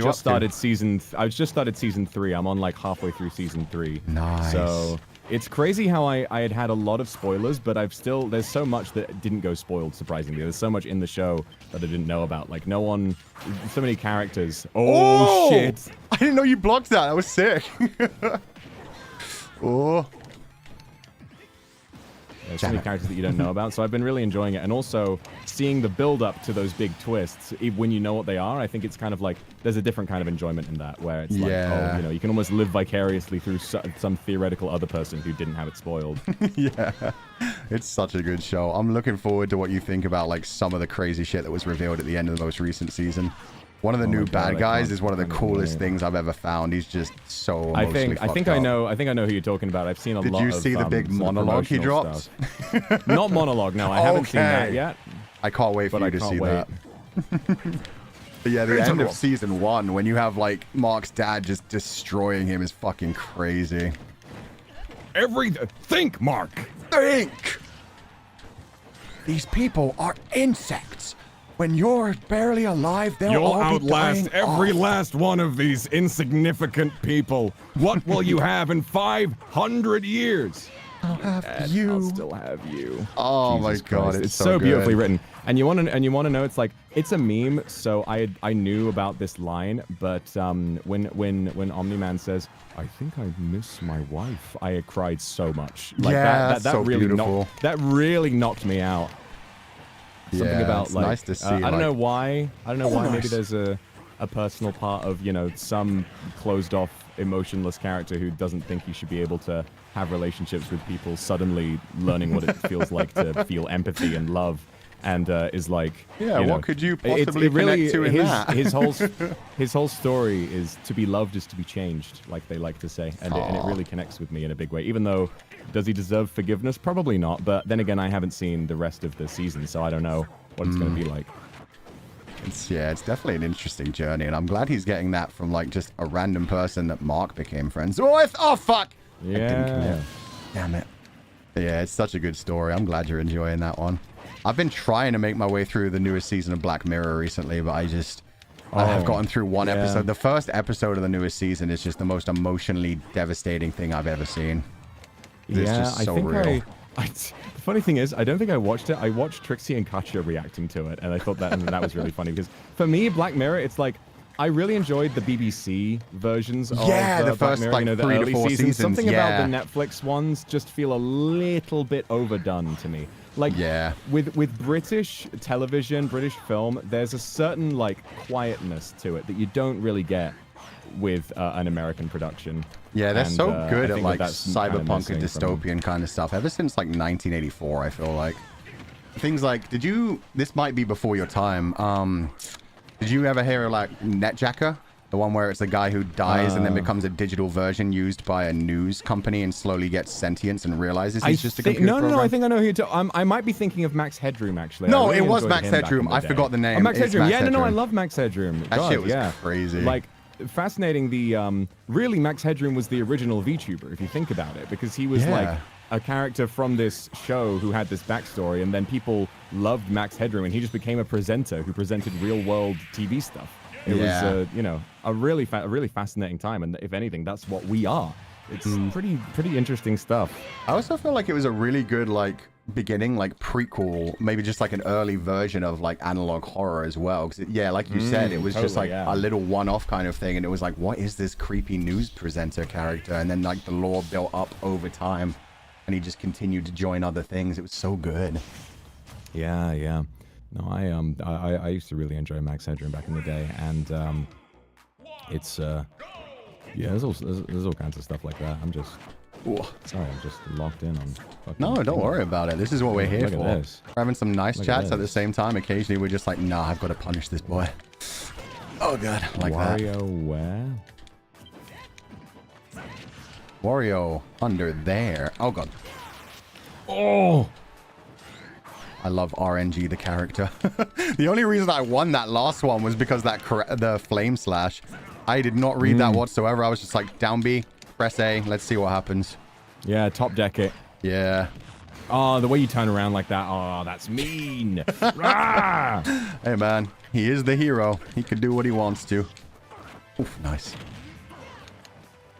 [SPEAKER 2] just started season 3. I'm on like halfway through season 3.
[SPEAKER 1] Nice.
[SPEAKER 2] So it's crazy how I had a lot of spoilers, but there's so much that didn't go spoiled, surprisingly. There's so much in the show that I didn't know about. Like so many characters. Oh shit.
[SPEAKER 1] I didn't know you blocked that. That was sick. Oh.
[SPEAKER 2] There's so many characters that you don't know about, so I've been really enjoying it. And also, seeing the build-up to those big twists, when you know what they are, I think it's kind of like, there's a different kind of enjoyment in that, where it's like, oh, you know, you can almost live vicariously through some theoretical other person who didn't have it spoiled.
[SPEAKER 1] Yeah, it's such a good show. I'm looking forward to what you think about, like, some of the crazy shit that was revealed at the end of the most recent season. One of the new bad guys is one of the coolest things I've ever found. He's just so emotionally
[SPEAKER 2] I think I know who you're talking about. I've seen a lot of
[SPEAKER 1] Did you see the big monologue he dropped?
[SPEAKER 2] Not monologue, no. I haven't seen that yet.
[SPEAKER 1] I can't wait for you to see that. But yeah, the end of season 1, when you have like Mark's dad just destroying him, is fucking crazy.
[SPEAKER 3] Think, Mark.
[SPEAKER 1] Think! These people are insects. When you're barely alive,
[SPEAKER 3] You'll
[SPEAKER 1] all
[SPEAKER 3] outlast
[SPEAKER 1] be dying
[SPEAKER 3] every
[SPEAKER 1] off.
[SPEAKER 3] last one of these insignificant people. What will you have in 500 years?
[SPEAKER 1] I'll have you.
[SPEAKER 2] I'll still have you.
[SPEAKER 1] Oh
[SPEAKER 2] Jesus
[SPEAKER 1] my god,
[SPEAKER 2] Christ.
[SPEAKER 1] it's
[SPEAKER 2] so
[SPEAKER 1] good.
[SPEAKER 2] beautifully written. And you want to know, it's like, it's a meme. So I knew about this line, but when Omni-Man says, "I think I miss my wife," I had cried so much. Like
[SPEAKER 1] yeah,
[SPEAKER 2] that
[SPEAKER 1] so
[SPEAKER 2] really
[SPEAKER 1] beautiful.
[SPEAKER 2] that really knocked me out. Something about
[SPEAKER 1] it's
[SPEAKER 2] like
[SPEAKER 1] nice to see.
[SPEAKER 2] I don't know why.
[SPEAKER 1] Nice.
[SPEAKER 2] Maybe there's a personal part of, you know, some closed off, emotionless character who doesn't think he should be able to have relationships with people, suddenly learning what it feels like to feel empathy and love, and is like,
[SPEAKER 1] yeah,
[SPEAKER 2] you know,
[SPEAKER 1] what could you possibly connect to in that?
[SPEAKER 2] his whole story is to be loved is to be changed, like they like to say, and it really connects with me in a big way. Even though, does he deserve forgiveness? Probably not. But then again, I haven't seen the rest of the season, so I don't know what it's going to be like.
[SPEAKER 1] It's definitely an interesting journey, and I'm glad he's getting that from like just a random person that Mark became friends with. Oh fuck!
[SPEAKER 2] Yeah.
[SPEAKER 1] I didn't commit. Damn it. Yeah, it's such a good story. I'm glad you're enjoying that one. I've been trying to make my way through the newest season of Black Mirror recently, but I have gotten through one episode. The first episode of the newest season is just the most emotionally devastating thing I've ever seen. It's just so real.
[SPEAKER 2] The funny thing is, I don't think I watched it. I watched Trixie and Katya reacting to it, and I thought that was really funny, because for me, Black Mirror, it's like, I really enjoyed the BBC versions of
[SPEAKER 1] the first
[SPEAKER 2] Black Mirror,
[SPEAKER 1] like
[SPEAKER 2] you know, the
[SPEAKER 1] 3 to
[SPEAKER 2] early
[SPEAKER 1] 4 seasons.
[SPEAKER 2] Something about the Netflix ones just feel a little bit overdone to me. Like, with British television, British film, there's a certain like quietness to it that you don't really get with an American production.
[SPEAKER 1] Yeah, they're so good at like
[SPEAKER 2] that's
[SPEAKER 1] cyberpunk and dystopian kind of stuff. Ever since like 1984, I feel like things like, this might be before your time. Did you ever hear of like Netjacker? The one where it's a guy who dies and then becomes a digital version used by a news company and slowly gets sentience and realizes he's just a computer program.
[SPEAKER 2] No, I think I know who you're I might be thinking of Max Headroom, actually.
[SPEAKER 1] No, it was Max Headroom. I forgot the name.
[SPEAKER 2] Oh, Max Headroom.
[SPEAKER 1] Max
[SPEAKER 2] No, I love Max Headroom.
[SPEAKER 1] That shit was crazy.
[SPEAKER 2] Like, fascinating. Really, Max Headroom was the original VTuber, if you think about it, because he was like a character from this show who had this backstory, and then people loved Max Headroom, and he just became a presenter who presented real-world TV stuff. It was, you know, a really fascinating time, and if anything, that's what we are. It's pretty interesting stuff.
[SPEAKER 1] I also feel like it was a really good, like, beginning, like, prequel, maybe just like an early version of, like, analog horror as well. Because, yeah, like you said, it was just like a little one-off kind of thing, and it was like, what is this creepy news presenter character? And then, like, the lore built up over time, and he just continued to join other things. It was so good.
[SPEAKER 2] Yeah. No, I used to really enjoy Max Headroom back in the day, and it's there's all kinds of stuff like that. I'm just sorry, I'm just locked in on.
[SPEAKER 1] No, don't worry about it. This is what we're here for. We're having some nice chats at the same time. Occasionally, we're just like, nah, I've got to punish this boy. Oh god, like
[SPEAKER 2] Wario where?
[SPEAKER 1] Wario under there. Oh god.
[SPEAKER 2] Oh.
[SPEAKER 1] I love RNG, the character. The only reason I won that last one was because the flame slash. I did not read that whatsoever. I was just like, down B, press A, let's see what happens.
[SPEAKER 2] Yeah, top deck it.
[SPEAKER 1] Yeah.
[SPEAKER 2] Oh, the way you turn around like that. Oh, that's mean.
[SPEAKER 1] Hey, man. He is the hero. He can do what he wants to. Oof, nice.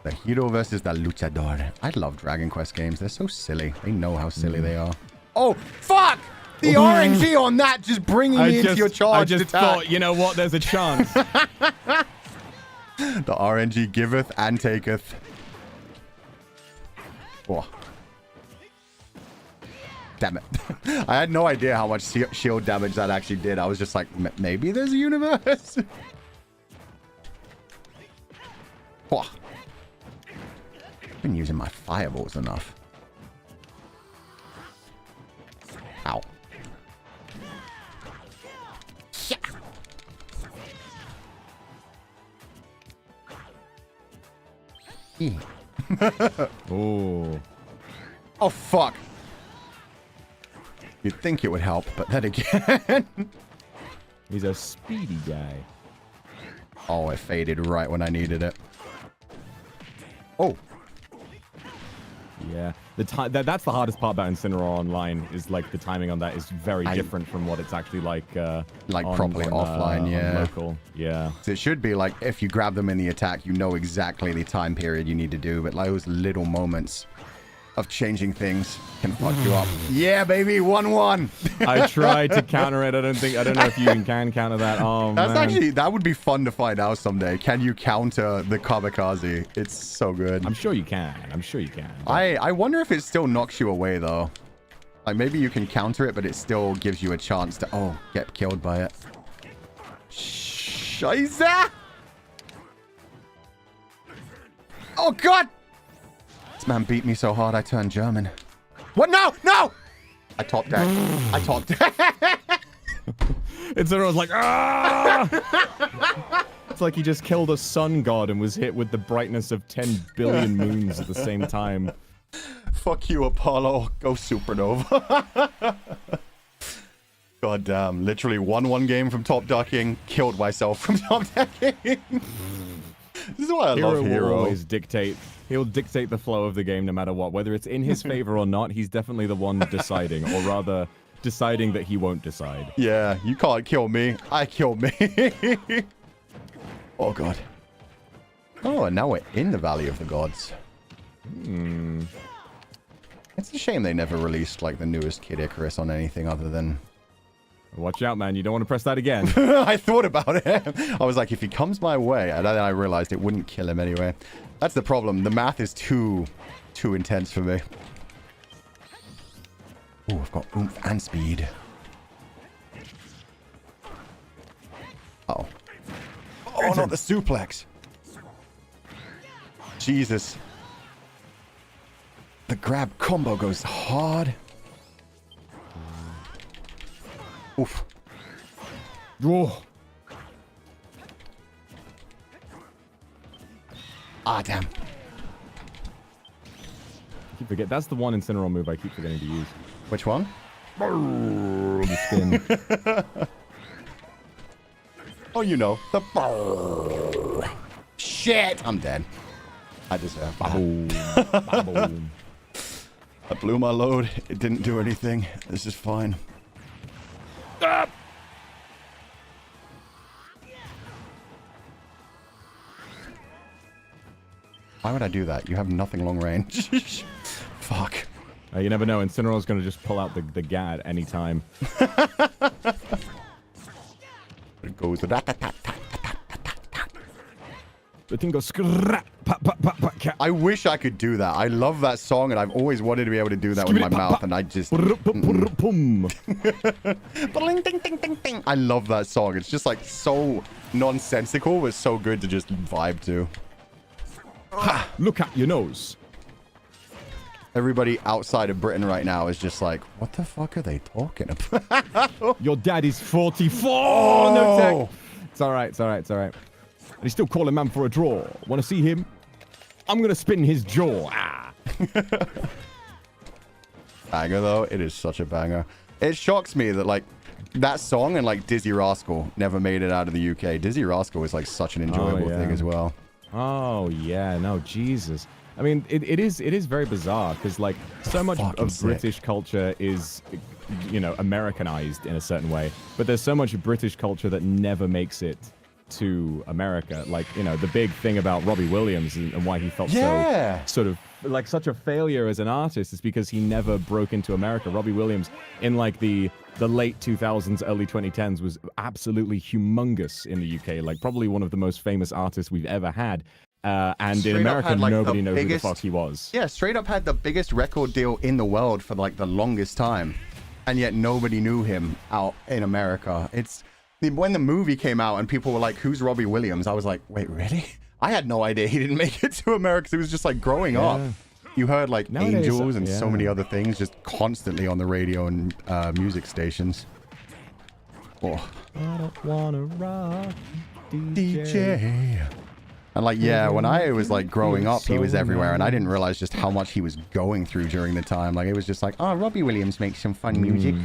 [SPEAKER 1] The hero versus the luchador. I love Dragon Quest games. They're so silly. They know how silly they are. Oh, fuck! The RNG on that just bringing me into your charged
[SPEAKER 2] attack. I just thought, you know what? There's a chance.
[SPEAKER 1] The RNG giveth and taketh. Oh. Damn it. I had no idea how much shield damage that actually did. I was just like, maybe there's a universe? Oh. I've been using my fireballs enough. Ow.
[SPEAKER 2] Oh.
[SPEAKER 1] Oh, fuck. You'd think it would help, but then again...
[SPEAKER 2] He's a speedy guy.
[SPEAKER 1] Oh, it faded right when I needed it. Oh.
[SPEAKER 2] Yeah. That's the hardest part about Incineroar Online, is like the timing on that is very different from what it's actually like
[SPEAKER 1] properly offline, yeah.
[SPEAKER 2] Local, yeah.
[SPEAKER 1] So it should be like, if you grab them in the attack, you know exactly the time period you need to do, but like those little moments of changing things can fuck you up. Yeah, baby, 1-1.
[SPEAKER 2] I tried to counter it. I don't know if you can counter that. Oh,
[SPEAKER 1] That's
[SPEAKER 2] man.
[SPEAKER 1] actually, that would be fun to find out someday. Can you counter the kamikaze? It's so good.
[SPEAKER 2] I'm sure you can.
[SPEAKER 1] I wonder if it still knocks you away though. Like maybe you can counter it, but it still gives you a chance to get killed by it. Scheiße! Oh god! This man beat me so hard I turned German. What? No! No! I top deck. I top deck.
[SPEAKER 2] Incineroar's like, ah! It's like he just killed a sun god and was hit with the brightness of 10 billion moons at the same time.
[SPEAKER 1] Fuck you, Apollo. Go supernova. God damn. Literally won one game from top decking, killed myself from top decking. This is why I love Hero.
[SPEAKER 2] He'll dictate the flow of the game no matter what. Whether it's in his favor or not, he's definitely the one deciding, or rather, deciding that he won't decide.
[SPEAKER 1] Yeah, you can't kill me. I killed me. Oh, God. Oh, and now we're in the Valley of the Gods. It's a shame they never released, like, the newest Kid Icarus on anything other than...
[SPEAKER 2] Watch out, man. You don't want to press that again.
[SPEAKER 1] I thought about it. I was like, if he comes my way, and then I realized it wouldn't kill him anyway. That's the problem. The math is too intense for me. Oh, I've got oomph and speed. Uh-oh. Oh, not the suplex. Jesus. The grab combo goes hard. Oof.
[SPEAKER 2] Oh.
[SPEAKER 1] Ah, damn.
[SPEAKER 2] I keep forget. That's the one Incineroar move I keep forgetting to use.
[SPEAKER 1] Which one?
[SPEAKER 2] The spin.
[SPEAKER 1] Oh, you know. The shit! I'm dead. I deserve that.
[SPEAKER 2] Boom. Boom.
[SPEAKER 1] I blew my load. It didn't do anything. This is fine.
[SPEAKER 2] Ah!
[SPEAKER 1] Why would I do that? You have nothing long range. Fuck.
[SPEAKER 2] You never know. Incineroar's going to just pull out the gat at any time.
[SPEAKER 1] It goes.
[SPEAKER 2] The thing goes scrap, pop, pop, pop, pop, cat.
[SPEAKER 1] I wish I could do that. I love that song, and I've always wanted to be able to do that with my mouth, and I just...
[SPEAKER 2] Boom.
[SPEAKER 1] I love that song. It's just like so nonsensical, but so good to just vibe to.
[SPEAKER 2] Ha, look at your nose.
[SPEAKER 1] Everybody outside of Britain right now is just like, what the fuck are they talking about?
[SPEAKER 2] Your daddy's 44.
[SPEAKER 1] Oh,
[SPEAKER 2] No tech. It's all right. It's all right. It's all right. And he's still calling man for a draw. Want to see him? I'm going to spin his jaw. Ah.
[SPEAKER 1] Banger, though. It is such a banger. It shocks me that, like, that song and, like, Dizzy Rascal never made it out of the UK. Dizzy Rascal is, like, such an enjoyable thing as well.
[SPEAKER 2] Oh, yeah. No, Jesus. I mean, it is very bizarre because, like, so much of British culture is, you know, Americanized in a certain way. But there's so much British culture that never makes it to America. Like, you know, the big thing about Robbie Williams and why he felt so sort of like such a failure as an artist is because he never broke into America. Robbie Williams in like the late 2000s, early 2010s was absolutely humongous in the UK. Like probably one of the most famous artists we've ever had. And straight in America, had, like, nobody knows who the fuck he was.
[SPEAKER 1] Yeah, straight up had the biggest record deal in the world for like the longest time. And yet nobody knew him out in America. It's when the movie came out and people were like, who's Robbie Williams? I was like, wait, really? I had no idea he didn't make it to America. It was just like growing up. You heard like
[SPEAKER 2] Nowadays,
[SPEAKER 1] Angels and so many other things just constantly on the radio and music stations. Oh.
[SPEAKER 2] I don't wanna rock DJ.
[SPEAKER 1] And like, yeah, when I was like growing up, he was everywhere, and I didn't realize just how much he was going through during the time. Like, it was just like, oh, Robbie Williams makes some fun music.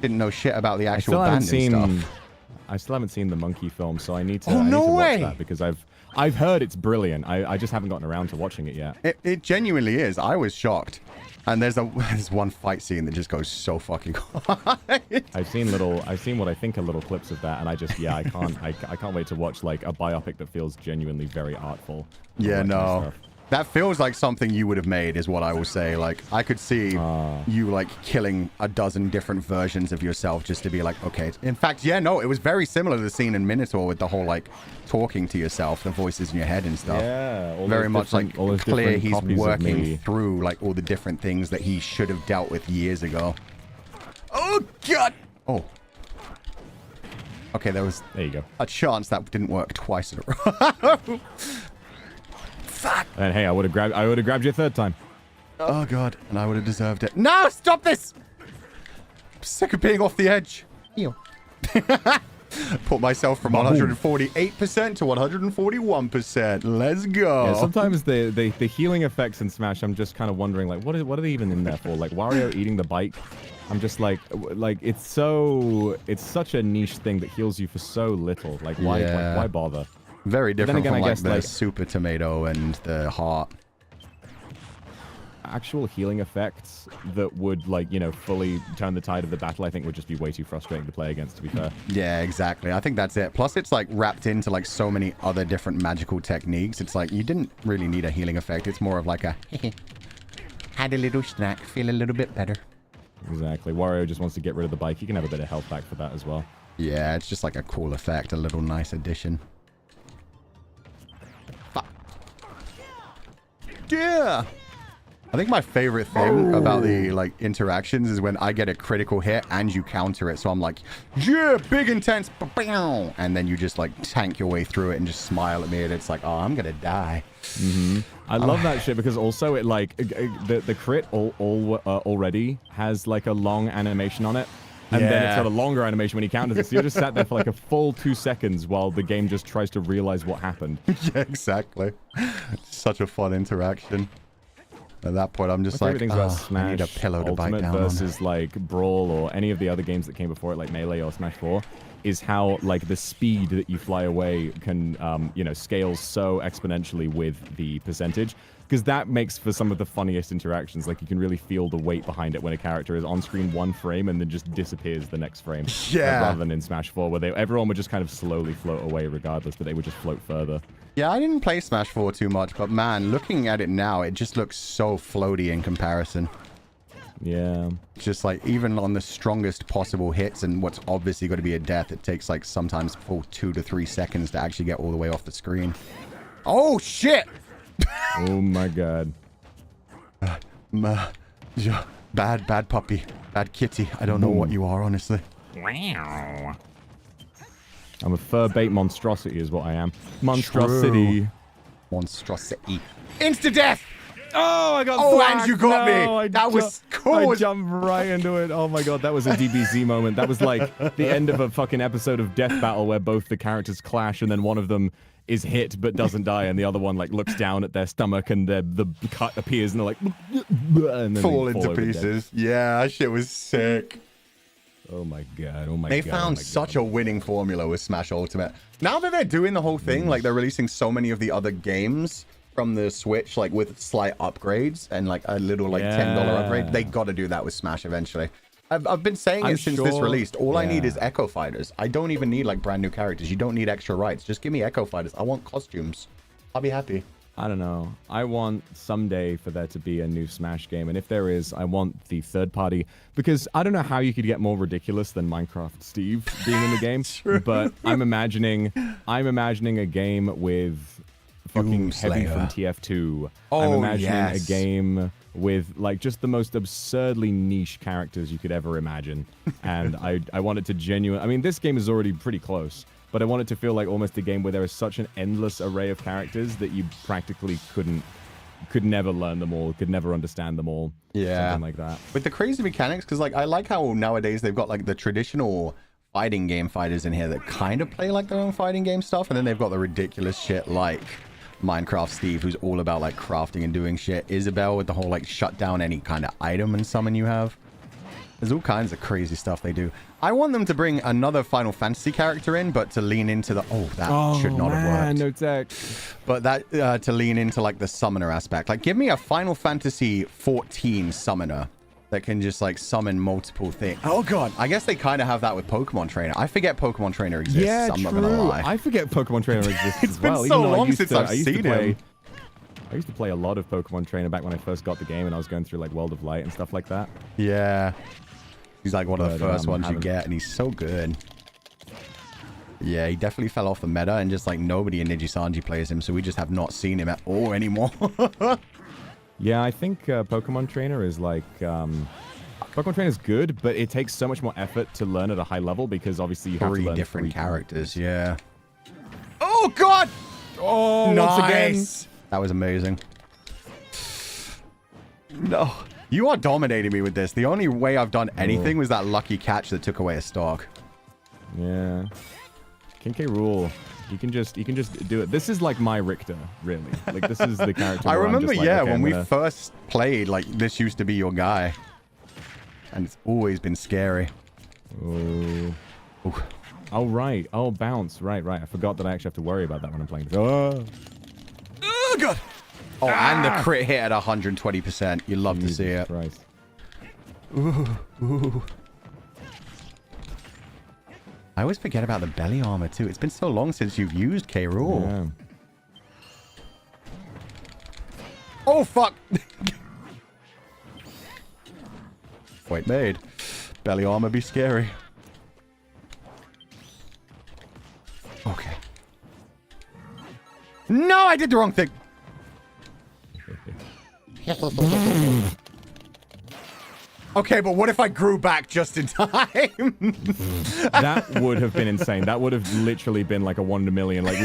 [SPEAKER 1] Didn't know shit about the actual band and stuff.
[SPEAKER 2] I still haven't seen the Monkey film, so I need to, watch that because I've heard it's brilliant. I just haven't gotten around to watching it yet.
[SPEAKER 1] It genuinely is. I was shocked. And there's one fight scene that just goes so fucking hard.
[SPEAKER 2] I've seen what I think are little clips of that, and I can't wait to watch like a biopic that feels genuinely very artful.
[SPEAKER 1] Yeah, no. That feels like something you would have made, is what I will say. Like, I could see you, like, killing a dozen different versions of yourself just to be like, okay. In fact, yeah, no, it was very similar to the scene in Minotaur with the whole, like, talking to yourself, the voices in your head and stuff.
[SPEAKER 2] Yeah.
[SPEAKER 1] Very much, like, clear he's working through, like, all the different things that he should have dealt with years ago. Oh, God! Oh. Okay, there
[SPEAKER 2] you go.
[SPEAKER 1] A chance that didn't work twice in a row. Fuck.
[SPEAKER 2] And hey, I would have grabbed you a third time.
[SPEAKER 1] Oh god, and I would have deserved it. No, stop this! I'm sick of being off the edge. Ew. Put myself from 148% to 141%. Let's go.
[SPEAKER 2] Yeah, sometimes the healing effects in Smash, I'm just kind of wondering, like, what are they even in there for? Like Wario eating the bike. I'm just like it's such a niche thing that heals you for so little. Like why bother?
[SPEAKER 1] Very different from like the super tomato and the heart.
[SPEAKER 2] Actual healing effects that would, like, you know, fully turn the tide of the battle, I think would just be way too frustrating to play against, to be fair.
[SPEAKER 1] Yeah, exactly. I think that's it. Plus, it's like wrapped into like so many other different magical techniques. It's like you didn't really need a healing effect. It's more of like a had a little snack, feel a little bit better.
[SPEAKER 2] Exactly. Wario just wants to get rid of the bike. You can have a bit of health back for that as well.
[SPEAKER 1] Yeah, it's just like a cool effect, a little nice addition. Yeah. I think my favorite thing about the like interactions is when I get a critical hit and you counter it. So I'm like, yeah, big intense, and then you just like tank your way through it and just smile at me, and it's like, oh, I'm gonna die.
[SPEAKER 2] I love that shit because also it like the crit already has like a long animation on it. And then it's got a longer animation when he counters it. So you're just sat there for like a full 2 seconds while the game just tries to realize what happened.
[SPEAKER 1] Yeah, exactly. Such a fun interaction. At that point, I'm just like,
[SPEAKER 2] Smash
[SPEAKER 1] I need a pillow to bite
[SPEAKER 2] Ultimate
[SPEAKER 1] down
[SPEAKER 2] versus like Brawl or any of the other games that came before it, like Melee or Smash 4, is how like the speed that you fly away can, scale so exponentially with the percentage. Because that makes for some of the funniest interactions. Like, you can really feel the weight behind it when a character is on screen one frame and then just disappears the next frame.
[SPEAKER 1] Yeah.
[SPEAKER 2] Rather than in Smash 4, where everyone would just kind of slowly float away regardless, but they would just float further.
[SPEAKER 1] Yeah, I didn't play Smash 4 too much, but man, looking at it now, it just looks so floaty in comparison.
[SPEAKER 2] Yeah.
[SPEAKER 1] Just like, even on the strongest possible hits and what's obviously going to be a death, it takes like sometimes full 2 to 3 seconds to actually get all the way off the screen. Oh, shit!
[SPEAKER 2] Oh my god.
[SPEAKER 1] Bad puppy. Bad kitty. I don't know what you are, honestly.
[SPEAKER 2] Wow. I'm a fur bait monstrosity is what I am. Monstrosity.
[SPEAKER 1] True. Monstrosity. Insta-death!
[SPEAKER 2] Oh, I got
[SPEAKER 1] and you got me! That was cool!
[SPEAKER 2] I jumped right into it. Oh my god, that was a DBZ moment. That was like the end of a fucking episode of Death Battle where both the characters clash and then one of them is hit but doesn't die and the other one like looks down at their stomach and the cut appears and they're like and then
[SPEAKER 1] fall into pieces. Dead. Yeah, that shit was sick.
[SPEAKER 2] Oh my god, oh my god.
[SPEAKER 1] They found such a winning formula with Smash Ultimate. Now that they're doing the whole thing, like they're releasing so many of the other games from the Switch, like with slight upgrades and like a little like $10 upgrade, they got to do that with Smash eventually. I've been saying it since this released. All I need is Echo Fighters. I don't even need like brand new characters. You don't need extra rights. Just give me Echo Fighters. I want costumes. I'll be happy.
[SPEAKER 2] I don't know. I want someday for there to be a new Smash game, and if there is, I want the third party, because I don't know how you could get more ridiculous than Minecraft Steve being in the game. But I'm imagining a game with fucking Heavy from TF2. I'm imagining a game with like just the most absurdly niche characters you could ever imagine. And I want it to genuinely... I mean, this game is already pretty close, but I want it to feel like almost a game where there is such an endless array of characters that you practically could never learn them all, could never understand them all.
[SPEAKER 1] Yeah.
[SPEAKER 2] Something like that.
[SPEAKER 1] With the crazy mechanics, because like I like how nowadays they've got like the traditional fighting game fighters in here that kind of play like their own fighting game stuff, and then they've got the ridiculous shit like Minecraft Steve, who's all about like crafting and doing shit. Isabel with the whole like shut down any kind of item and summon you have. There's all kinds of crazy stuff they do. I want them to bring another Final Fantasy character in, but to lean into the... that should not have worked.
[SPEAKER 2] No tech.
[SPEAKER 1] But that to lean into like the summoner aspect. Like, give me a Final Fantasy 14 summoner that can just like summon multiple things. Oh god, I guess they kind of have that with Pokemon Trainer. I forget Pokemon Trainer exists.
[SPEAKER 2] Yeah,
[SPEAKER 1] I'm
[SPEAKER 2] true.
[SPEAKER 1] not gonna lie.
[SPEAKER 2] I forget Pokemon Trainer exists
[SPEAKER 1] It's
[SPEAKER 2] as
[SPEAKER 1] been
[SPEAKER 2] well.
[SPEAKER 1] so long since I've seen him.
[SPEAKER 2] I used to play a lot of Pokemon Trainer back when I first got the game, and I was going through like World of Light and stuff like that.
[SPEAKER 1] Yeah. He's like one of the first ones you get, and he's so good. Yeah, he definitely fell off the meta, and just like nobody in Nijisanji plays him, so we just have not seen him at all anymore.
[SPEAKER 2] Yeah, I think Pokemon Trainer is like... Pokemon Trainer is good, but it takes so much more effort to learn at a high level because obviously you have to learn
[SPEAKER 1] three different characters, yeah. Oh god!
[SPEAKER 2] Oh,
[SPEAKER 1] nice.
[SPEAKER 2] Once again.
[SPEAKER 1] That was amazing. No. You are dominating me with this. The only way I've done anything was that lucky catch that took away a stock.
[SPEAKER 2] Yeah. King K. Rool. You can just do it. This is like my Richter, really. Like this is the character.
[SPEAKER 1] I remember,
[SPEAKER 2] like,
[SPEAKER 1] yeah,
[SPEAKER 2] okay,
[SPEAKER 1] when we first played, like this used to be your guy. And it's always been scary.
[SPEAKER 2] Oh. Ooh. Oh, right. Oh, bounce. Right. I forgot that I actually have to worry about that when I'm playing. Oh,
[SPEAKER 1] God. Oh, and the crit hit at 120%. You love to see it.
[SPEAKER 2] Christ.
[SPEAKER 1] Ooh. I always forget about the belly armor, too. It's been so long since you've used K. Rool.
[SPEAKER 2] Yeah.
[SPEAKER 1] Oh, fuck. Point made. Belly armor be scary. Okay. No, I did the wrong thing. Okay, but what if I grew back just in time?
[SPEAKER 2] That would have been insane. That would have literally been like a 1 in a million. Like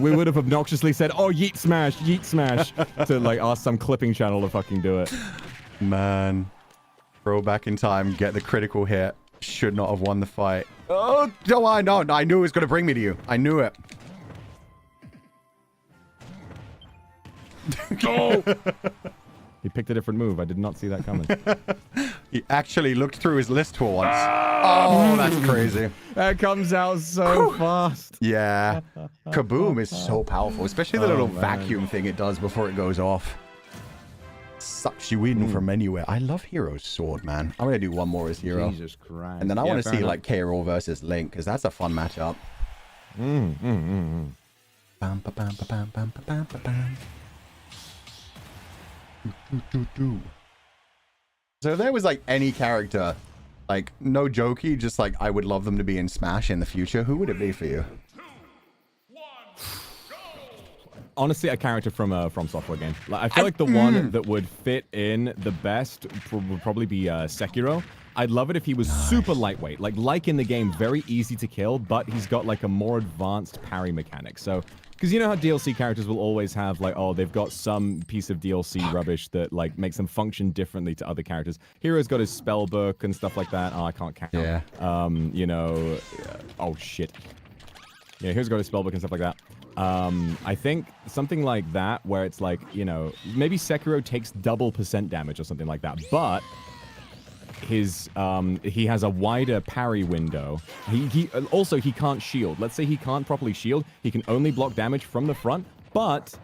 [SPEAKER 2] we would have obnoxiously said, "Oh, yeet smash," to like ask some clipping channel to fucking do it.
[SPEAKER 1] Man, throw back in time, get the critical hit, Should not have won the fight. Oh, no, I know. I knew it was going to bring me to you. I knew it.
[SPEAKER 2] Oh! He picked a different move. I did not see that coming.
[SPEAKER 1] He actually looked through his list for once. Oh, that's crazy.
[SPEAKER 2] That comes out so fast.
[SPEAKER 1] Yeah. Kaboom is so powerful, especially the little
[SPEAKER 2] man.
[SPEAKER 1] vacuum thing it does before it goes off. Sucks you in from anywhere. I love Hero's sword, man. I'm going to do one more as Hero.
[SPEAKER 2] Jesus Christ.
[SPEAKER 1] And then I want to
[SPEAKER 2] fair
[SPEAKER 1] see,
[SPEAKER 2] enough.
[SPEAKER 1] like, K-Rool versus Link, because that's a fun matchup. Bam, ba, bam, ba, bam, bam, ba, bam, ba, bam. So if there was, like, any character, like, no jokey, just, like, I would love them to be in Smash in the future, who would it be for you?
[SPEAKER 2] Honestly, a character from a From Software game. Like, I feel like the one that would fit in the best would probably be Sekiro. I'd love it if he was super lightweight, like in the game, very easy to kill, but he's got like a more advanced parry mechanic. So, because you know how DLC characters will always have like, oh, they've got some piece of DLC rubbish that like makes them function differently to other characters. Hero's got his spell book and stuff like that. Oh, I can't count.
[SPEAKER 1] Yeah.
[SPEAKER 2] You know, oh shit. Yeah, Hero's got his spell book and stuff like that. I think something like that, where it's like, you know, maybe Sekiro takes double % damage or something like that, but his he has a wider parry window. He also he can't shield. Let's say he can't properly shield. He can only block damage from the front, but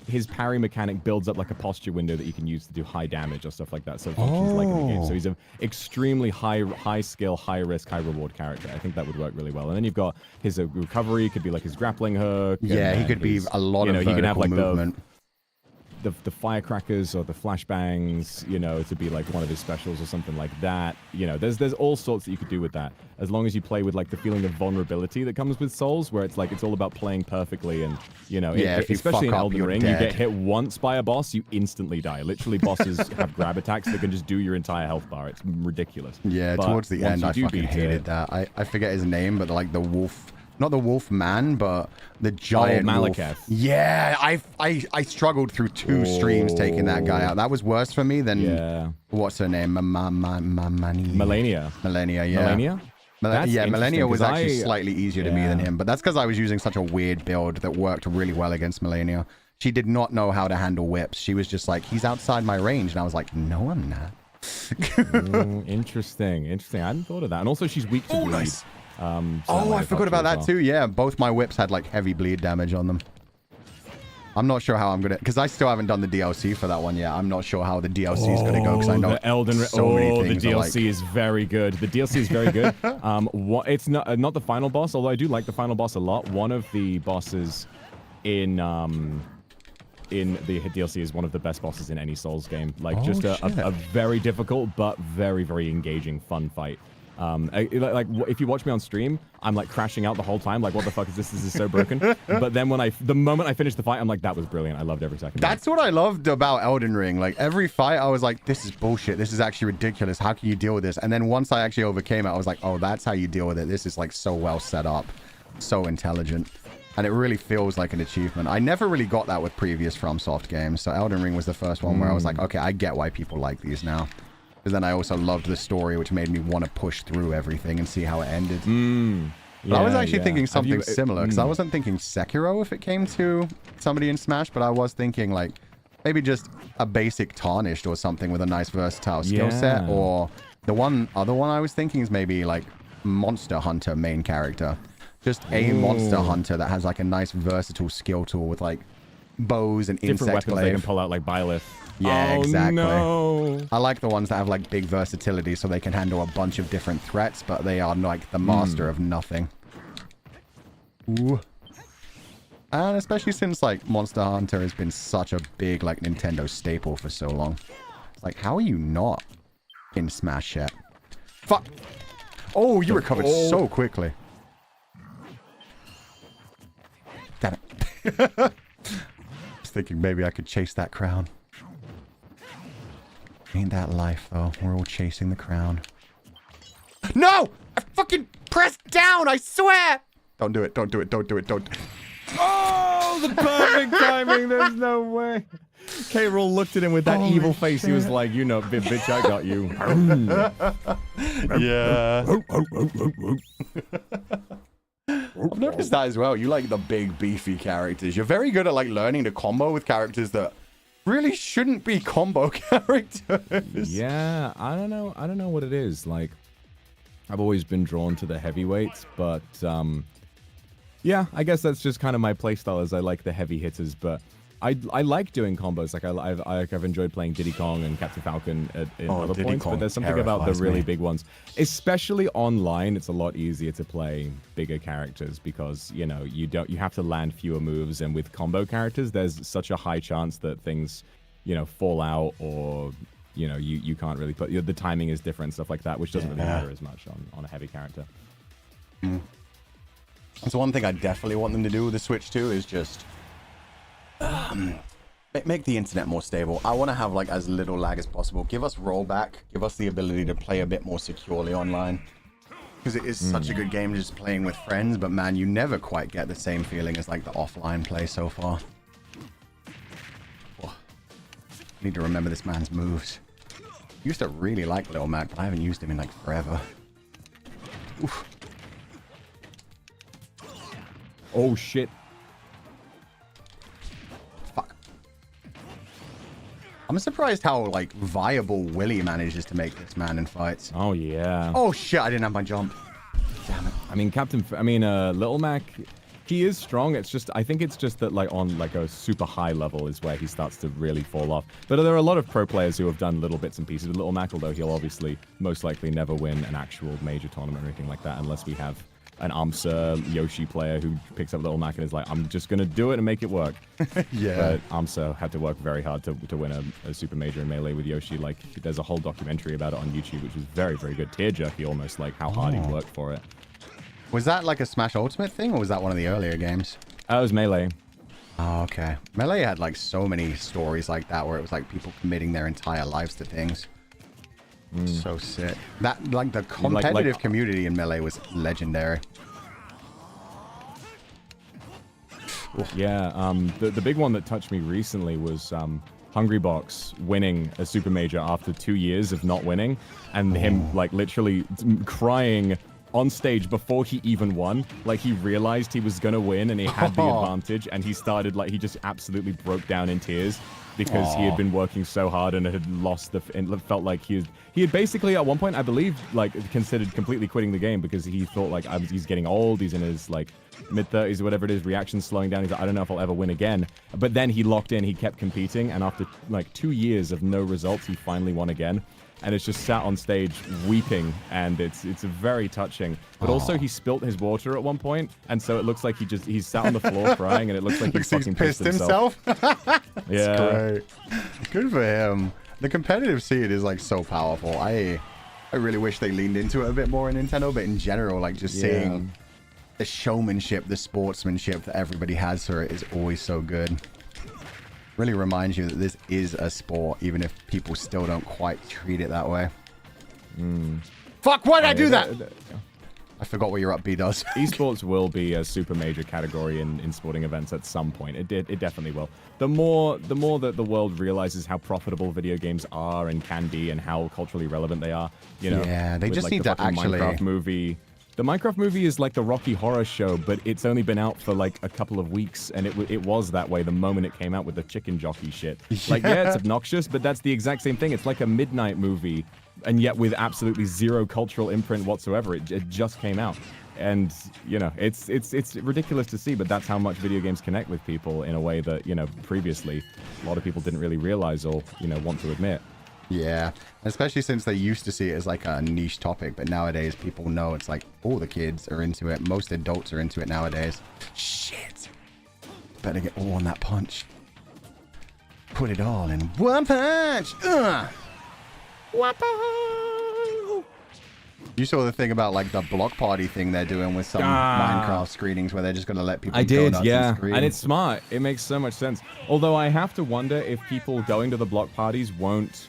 [SPEAKER 2] his parry mechanic builds up like a posture window that you can use to do high damage or stuff like that. So it functions like in the game. So he's an extremely high skill, high risk, high reward character. I think that would work really well. And then you've got his recovery, could be like his grappling hook.
[SPEAKER 1] Yeah, he could be a lot of
[SPEAKER 2] he can have like
[SPEAKER 1] movement.
[SPEAKER 2] the firecrackers or the flashbangs, you know, to be like one of his specials or something like that. You know, there's all sorts that you could do with that, as long as you play with like the feeling of vulnerability that comes with Souls, where it's like it's all about playing perfectly, and you know,
[SPEAKER 1] Yeah, if you
[SPEAKER 2] especially in
[SPEAKER 1] fuck up,
[SPEAKER 2] Elden
[SPEAKER 1] you're
[SPEAKER 2] Ring,
[SPEAKER 1] dead.
[SPEAKER 2] you get hit once by a boss, you instantly die. Literally, bosses have grab attacks that can just do your entire health bar. It's ridiculous.
[SPEAKER 1] Yeah,
[SPEAKER 2] But
[SPEAKER 1] towards the
[SPEAKER 2] once
[SPEAKER 1] end,
[SPEAKER 2] you
[SPEAKER 1] I
[SPEAKER 2] do
[SPEAKER 1] fucking
[SPEAKER 2] beat
[SPEAKER 1] hated
[SPEAKER 2] it-
[SPEAKER 1] that. I forget his name, but like the wolf, not the wolf man, but the giant wolf.
[SPEAKER 2] Malekith.
[SPEAKER 1] Yeah, I struggled through 2 streams taking that guy out. That was worse for me than
[SPEAKER 2] Yeah.
[SPEAKER 1] what's her name?
[SPEAKER 2] Melania.
[SPEAKER 1] Melania, yeah.
[SPEAKER 2] Melania? That's
[SPEAKER 1] Yeah, Melania
[SPEAKER 2] interesting,
[SPEAKER 1] was
[SPEAKER 2] 'cause
[SPEAKER 1] actually
[SPEAKER 2] I-
[SPEAKER 1] slightly easier to me than
[SPEAKER 2] yeah.
[SPEAKER 1] him, but that's because I was using such a weird build that worked really well against Melania. She did not know how to handle whips. She was just like, he's outside my range, and I was like, no, I'm not.
[SPEAKER 2] Interesting. I hadn't thought of that. And also, she's weak to bleed.
[SPEAKER 1] Nice.
[SPEAKER 2] So that
[SPEAKER 1] Oh,
[SPEAKER 2] might
[SPEAKER 1] I
[SPEAKER 2] have
[SPEAKER 1] forgot
[SPEAKER 2] helped
[SPEAKER 1] about
[SPEAKER 2] as
[SPEAKER 1] that
[SPEAKER 2] well.
[SPEAKER 1] too. Yeah, both my whips had like heavy bleed damage on them. I'm not sure how I'm gonna, because I still haven't done the DLC for that one yet. I'm not sure how the DLC is gonna go, because I know
[SPEAKER 2] the Elden Ring.
[SPEAKER 1] so many
[SPEAKER 2] The
[SPEAKER 1] things are like,
[SPEAKER 2] DLC is very good. The DLC is very good. It's not the final boss, although I do like the final boss a lot. One of the bosses in the DLC is one of the best bosses in any Souls game. Like, just
[SPEAKER 1] shit.
[SPEAKER 2] a very difficult but very, very engaging, fun fight. If you watch me on stream, I'm like crashing out the whole time. Like, what the fuck is this? This is so broken. But then the moment I finished the fight, I'm like, that was brilliant. I loved every second. of it.
[SPEAKER 1] That's what I loved about Elden Ring. Like, every fight, I was like, this is bullshit. This is actually ridiculous. How can you deal with this? And then once I actually overcame it, I was like, oh, that's how you deal with it. This is like so well set up, so intelligent. And it really feels like an achievement. I never really got that with previous FromSoft games. So Elden Ring was the first one where I was like, okay, I get why people like these now. Because then I also loved the story, which made me want to push through everything and see how it ended. But I was actually thinking something similar, because I wasn't thinking Sekiro if it came to somebody in Smash, but I was thinking like maybe just a basic Tarnished or something with a nice versatile skill set.
[SPEAKER 2] Yeah.
[SPEAKER 1] Or the other one I was thinking is maybe like Monster Hunter main character. Just a Monster Hunter that has like a nice versatile skill tool with like bows and
[SPEAKER 2] different
[SPEAKER 1] insect
[SPEAKER 2] weapons they
[SPEAKER 1] glaive.
[SPEAKER 2] can pull out, like Byleth.
[SPEAKER 1] Yeah,
[SPEAKER 2] oh,
[SPEAKER 1] exactly.
[SPEAKER 2] No.
[SPEAKER 1] I like the ones that have like big versatility so they can handle a bunch of different threats, but they are like the master of nothing. Ooh. And especially since like Monster Hunter has been such a big like Nintendo staple for so long. It's like, how are you not in Smash yet? Fuck. Oh, you recovered so quickly. Damn it. I was thinking maybe I could chase that crown. Ain't that life, though? We're all chasing the crown. No! I fucking pressed down, I swear! Don't do it, don't do it, don't do it, don't.
[SPEAKER 2] Oh, the perfect timing. There's no way. K-Rool looked at him with that evil face. He was like, you know, bitch, I got you.
[SPEAKER 1] Yeah. I've noticed that as well. You like the big, beefy characters. You're very good at like learning to combo with characters that really shouldn't be combo characters.
[SPEAKER 2] Yeah, I don't know what it is. Like, I've always been drawn to the heavyweights, but yeah, I guess that's just kind of my playstyle. Is I like the heavy hitters, but I like doing combos. Like I've enjoyed playing Diddy Kong and Captain Falcon in other
[SPEAKER 1] Diddy
[SPEAKER 2] points,
[SPEAKER 1] Kong
[SPEAKER 2] but there's something about the
[SPEAKER 1] terrifies
[SPEAKER 2] really
[SPEAKER 1] me.
[SPEAKER 2] big ones, especially online. It's a lot easier to play bigger characters because you know you have to land fewer moves, and with combo characters, there's such a high chance that things, you know, fall out or you know you can't really put the timing is different, stuff like that, which doesn't really matter as much on a heavy character.
[SPEAKER 1] That's one thing I definitely want them to do with the Switch too, is just make the internet more stable. I want to have like as little lag as possible. Give us rollback. Give us the ability to play a bit more securely online. Because it is such a good game just playing with friends, but man, you never quite get the same feeling as like the offline play so far. Oh, need to remember this man's moves. Used to really like Little Mac, but I haven't used him in like forever. Oof.
[SPEAKER 2] Oh shit.
[SPEAKER 1] Fuck. I'm surprised how like viable Willy manages to make this man in fights.
[SPEAKER 2] Oh yeah.
[SPEAKER 1] Oh shit, I didn't have my jump. Damn it.
[SPEAKER 2] I mean, Little Mac, he is strong. It's just, I think it's just that like on like a super high level is where he starts to really fall off. But there are a lot of pro players who have done little bits and pieces with Little Mac, although he'll obviously most likely never win an actual major tournament or anything like that unless we have an AMSA Yoshi player who picks up Little Mac and is like, I'm just going to do it and make it work.
[SPEAKER 1] Yeah.
[SPEAKER 2] But AMSA had to work very hard to win a super major in Melee with Yoshi. Like, there's a whole documentary about it on YouTube, which was very, very good. Tear-jerky almost, like how hard he worked for it.
[SPEAKER 1] Was that like a Smash Ultimate thing, or was that one of the earlier games?
[SPEAKER 2] It was Melee.
[SPEAKER 1] Oh, okay. Melee had like so many stories like that where it was like people committing their entire lives to things. So sick. That like the competitive community in Melee was legendary.
[SPEAKER 2] Yeah, the big one that touched me recently was Hungrybox winning a super major after 2 years of not winning, and him like literally crying on stage before he even won. Like, he realized he was gonna win and he had the advantage, and he started like, he just absolutely broke down in tears because he had been working so hard and had lost and felt like he had basically at one point, I believe, like considered completely quitting the game because he thought like he's getting old, he's in his like mid-30s or whatever it is, reactions slowing down, he's like, I don't know if I'll ever win again. But then he locked in, he kept competing, and after like 2 years of no results, he finally won again. And it's just sat on stage weeping, and it's very touching. But also he spilt his water at one point, and so it looks like he's sat on the floor crying, and it looks like he's fucking pissed himself. Yeah,
[SPEAKER 1] great. Good for him. The competitive scene is like so powerful. I really wish they leaned into it a bit more in Nintendo, but in general, like just seeing the showmanship, the sportsmanship that everybody has for it is always so good. Really reminds you that this is a sport, even if people still don't quite treat it that way. Fuck, why did I do that? I forgot what your up B does.
[SPEAKER 2] Esports will be a super major category in sporting events at some point. It definitely will. The more that the world realizes how profitable video games are and can be, and how culturally relevant they are, you know.
[SPEAKER 1] Yeah, they
[SPEAKER 2] with,
[SPEAKER 1] just
[SPEAKER 2] like,
[SPEAKER 1] need
[SPEAKER 2] the
[SPEAKER 1] to actually.
[SPEAKER 2] Minecraft movie. The Minecraft movie is like the Rocky Horror Show, but it's only been out for like a couple of weeks, and it was that way the moment it came out with the chicken jockey shit. Like, yeah, it's obnoxious, but that's the exact same thing. It's like a midnight movie, and yet with absolutely zero cultural imprint whatsoever. It just came out. And, you know, it's ridiculous to see, but that's how much video games connect with people in a way that, you know, previously a lot of people didn't really realize or, you know, want to admit.
[SPEAKER 1] Yeah, especially since they used to see it as like a niche topic, but nowadays people know it's like all the kids are into it. Most adults are into it nowadays. Shit. Better get all on that punch. Put it all in one punch. You saw the thing about like the block party thing they're doing with some Minecraft screenings where they're just going to let people go nuts and scream.
[SPEAKER 2] And it's smart. It makes so much sense. Although I have to wonder if people going to the block parties won't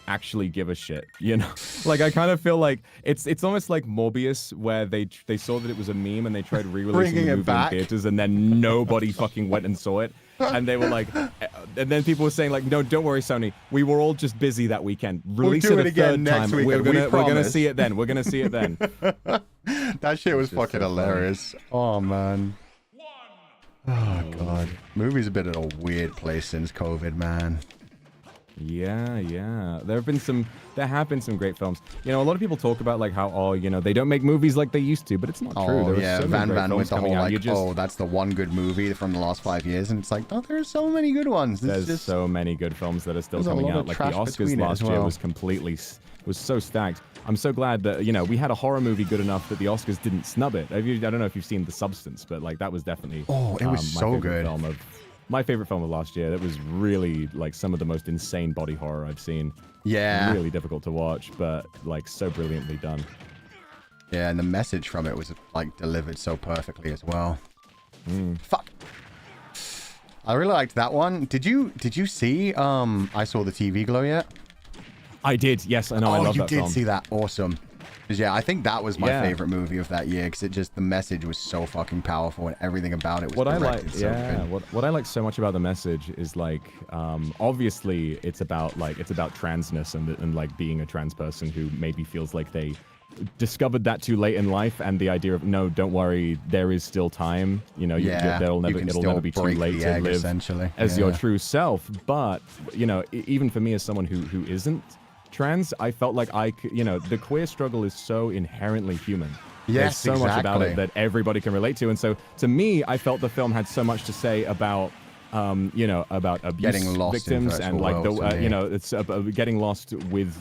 [SPEAKER 2] actually give a shit, you know? Like, I kind of feel like it's almost like Morbius, where they saw that it was a meme and they tried re-releasing the movie in theaters, and then nobody fucking went and saw it. And they were like, and then people were saying like, no, don't worry, Sony. We were all just busy that weekend. Release
[SPEAKER 1] do
[SPEAKER 2] it
[SPEAKER 1] it
[SPEAKER 2] a
[SPEAKER 1] again
[SPEAKER 2] third
[SPEAKER 1] next
[SPEAKER 2] time.
[SPEAKER 1] weekend,
[SPEAKER 2] We're gonna
[SPEAKER 1] promise.
[SPEAKER 2] see it then. We're gonna see it then.
[SPEAKER 1] That shit was
[SPEAKER 2] It's just
[SPEAKER 1] fucking
[SPEAKER 2] so funny.
[SPEAKER 1] hilarious. Oh man. Oh god. Movies have been in a weird place since COVID, man.
[SPEAKER 2] Yeah. There have been some great films. You know, a lot of people talk about like how, oh, you know, they don't make movies like they used to, but it's not true.
[SPEAKER 1] Oh
[SPEAKER 2] There were
[SPEAKER 1] yeah,
[SPEAKER 2] so
[SPEAKER 1] Van
[SPEAKER 2] many great
[SPEAKER 1] Van
[SPEAKER 2] films
[SPEAKER 1] with the
[SPEAKER 2] coming
[SPEAKER 1] whole
[SPEAKER 2] out. You
[SPEAKER 1] like,
[SPEAKER 2] just,
[SPEAKER 1] oh, that's the one good movie from the last 5 years, and it's like, oh, there's so many good ones. It's
[SPEAKER 2] there's
[SPEAKER 1] just,
[SPEAKER 2] so many good films that are still
[SPEAKER 1] there's a
[SPEAKER 2] coming
[SPEAKER 1] lot
[SPEAKER 2] out.
[SPEAKER 1] of
[SPEAKER 2] Like the
[SPEAKER 1] trash
[SPEAKER 2] Oscars
[SPEAKER 1] between it
[SPEAKER 2] last
[SPEAKER 1] as
[SPEAKER 2] year
[SPEAKER 1] well.
[SPEAKER 2] was so stacked. I'm so glad that, you know, we had a horror movie good enough that the Oscars didn't snub it. I don't know if you've seen The Substance, but like that was definitely
[SPEAKER 1] Oh, it was
[SPEAKER 2] my
[SPEAKER 1] so
[SPEAKER 2] favorite
[SPEAKER 1] good.
[SPEAKER 2] my favorite film of last year. That was really like some of the most insane body horror I've seen.
[SPEAKER 1] Yeah.
[SPEAKER 2] Really difficult to watch, but like so brilliantly done.
[SPEAKER 1] Yeah, and the message from it was like delivered so perfectly as well. Fuck. I really liked that one. Did you see I Saw the TV Glow yet?
[SPEAKER 2] I did, yes, I know. I love
[SPEAKER 1] you
[SPEAKER 2] that
[SPEAKER 1] did
[SPEAKER 2] film.
[SPEAKER 1] see that. Awesome. 'Cause, yeah, I think that was my
[SPEAKER 2] Yeah.
[SPEAKER 1] favorite movie of that year because it just, the message was so fucking powerful and everything about it was
[SPEAKER 2] What I like,
[SPEAKER 1] directed so good.
[SPEAKER 2] what I like so much about the message is like, obviously it's about transness and like being a trans person who maybe feels like they discovered that too late in life, and the idea of no, don't worry, there is still time. You know,
[SPEAKER 1] Yeah,
[SPEAKER 2] it'll
[SPEAKER 1] you can
[SPEAKER 2] never
[SPEAKER 1] still
[SPEAKER 2] be too
[SPEAKER 1] break
[SPEAKER 2] late
[SPEAKER 1] the
[SPEAKER 2] to
[SPEAKER 1] egg,
[SPEAKER 2] live
[SPEAKER 1] essentially.
[SPEAKER 2] as your
[SPEAKER 1] Yeah.
[SPEAKER 2] true self. But you know, even for me as someone who isn't trans, I felt like the queer struggle is so inherently human.
[SPEAKER 1] Yes,
[SPEAKER 2] There's so much about
[SPEAKER 1] exactly.
[SPEAKER 2] it that everybody can relate to, and so to me, I felt the film had so much to say about about abuse
[SPEAKER 1] Getting lost in
[SPEAKER 2] victims
[SPEAKER 1] virtual
[SPEAKER 2] and like the
[SPEAKER 1] worlds, to me.
[SPEAKER 2] it's getting lost with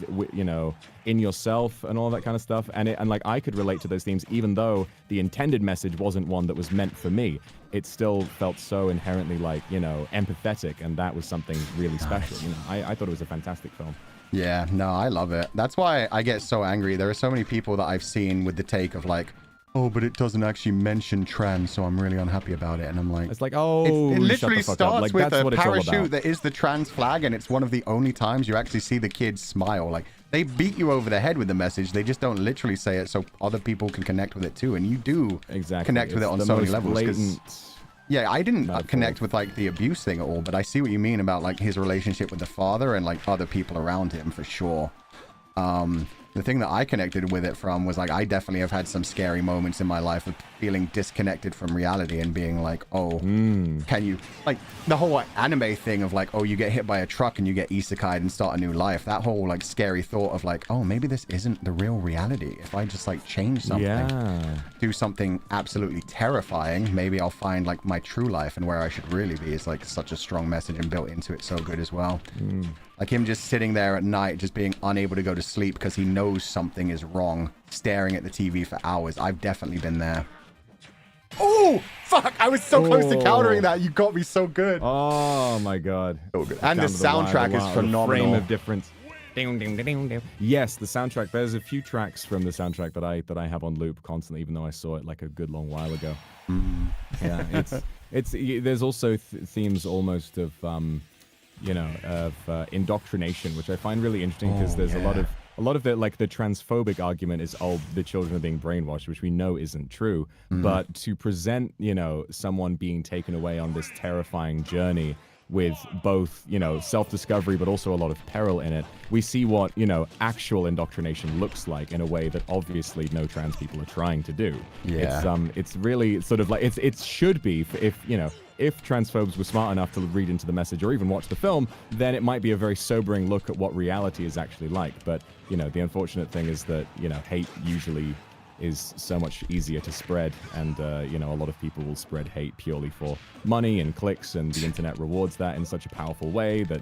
[SPEAKER 2] in yourself and all that kind of stuff, and like I could relate to those themes even though the intended message wasn't one that was meant for me. It still felt so inherently like empathetic, and that was something really special. I thought it was a fantastic film.
[SPEAKER 1] Yeah, no, I love it. That's why I get so angry. There are so many people that I've seen with the take of like, oh, but it doesn't actually mention trans, so I'm really unhappy about it. And I'm like,
[SPEAKER 2] It's like, oh,
[SPEAKER 1] it literally
[SPEAKER 2] shut the fuck up.
[SPEAKER 1] starts
[SPEAKER 2] Like,
[SPEAKER 1] with
[SPEAKER 2] that's
[SPEAKER 1] a
[SPEAKER 2] what it's all
[SPEAKER 1] parachute
[SPEAKER 2] about.
[SPEAKER 1] that is the trans flag, and it's one of the only times you actually see the kids smile. Like, they beat you over the head with the message. They just don't literally say it so other people can connect with it too. And you do
[SPEAKER 2] Exactly.
[SPEAKER 1] connect with it
[SPEAKER 2] It's
[SPEAKER 1] on
[SPEAKER 2] the
[SPEAKER 1] so many
[SPEAKER 2] most
[SPEAKER 1] levels. 'Cause,
[SPEAKER 2] blatant
[SPEAKER 1] yeah, I didn't
[SPEAKER 2] metaphor.
[SPEAKER 1] connect with like the abuse thing at all, but I see what you mean about like his relationship with the father and like other people around him for sure. The thing that I connected with it from was like, I definitely have had some scary moments in my life of feeling disconnected from reality and being like, oh, can you, like the whole anime thing of like, oh, you get hit by a truck and you get isekai'd and start a new life. That whole like scary thought of like, oh, maybe this isn't the real reality. If I just like change something,
[SPEAKER 2] Yeah.
[SPEAKER 1] do something absolutely terrifying, maybe I'll find like my true life and where I should really be. Is like such a strong message and built into it so good as well. Like him just sitting there at night, just being unable to go to sleep because he knows something is wrong, staring at the TV for hours. I've definitely been there. Oh, fuck. I was so close to countering that. You got me so good.
[SPEAKER 2] Oh my god.
[SPEAKER 1] So good. And the soundtrack is
[SPEAKER 2] The
[SPEAKER 1] phenomenal.
[SPEAKER 2] frame of difference. Yes, the soundtrack. There's a few tracks from the soundtrack that I have on loop constantly, even though I saw it like a good long while ago. Yeah, there's also themes almost of indoctrination, which I find really interesting because there's a lot of the like the transphobic argument is, oh, the children are being brainwashed, which we know isn't true. But to present, someone being taken away on this terrifying journey with both, self-discovery, but also a lot of peril in it, we see what, actual indoctrination looks like in a way that obviously no trans people are trying to do.
[SPEAKER 1] Yeah.
[SPEAKER 2] It's really sort of like, it should be, if transphobes were smart enough to read into the message or even watch the film, then it might be a very sobering look at what reality is actually like. But, the unfortunate thing is that, hate usually is so much easier to spread, and a lot of people will spread hate purely for money and clicks, and the internet rewards that in such a powerful way that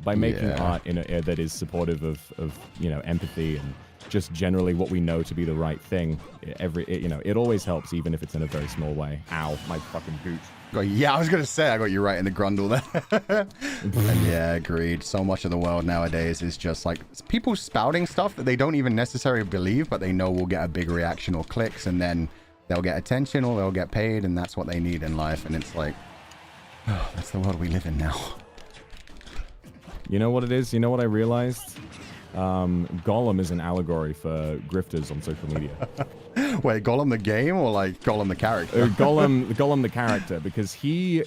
[SPEAKER 2] by making art that is supportive of empathy and just generally what we know to be the right thing, it always helps, even if it's in a very small way. Ow, my fucking boot.
[SPEAKER 1] Yeah, I was going to say, I got you right in the grundle there. And yeah, agreed. So much of the world nowadays is just like people spouting stuff that they don't even necessarily believe, but they know will get a big reaction or clicks, and then they'll get attention or they'll get paid, and that's what they need in life. And it's like, oh, that's the world we live in now.
[SPEAKER 2] You know what it is? You know what I realized? Gollum is an allegory for grifters on social media.
[SPEAKER 1] Wait, Gollum the game or like Gollum the character?
[SPEAKER 2] Gollum the character, because he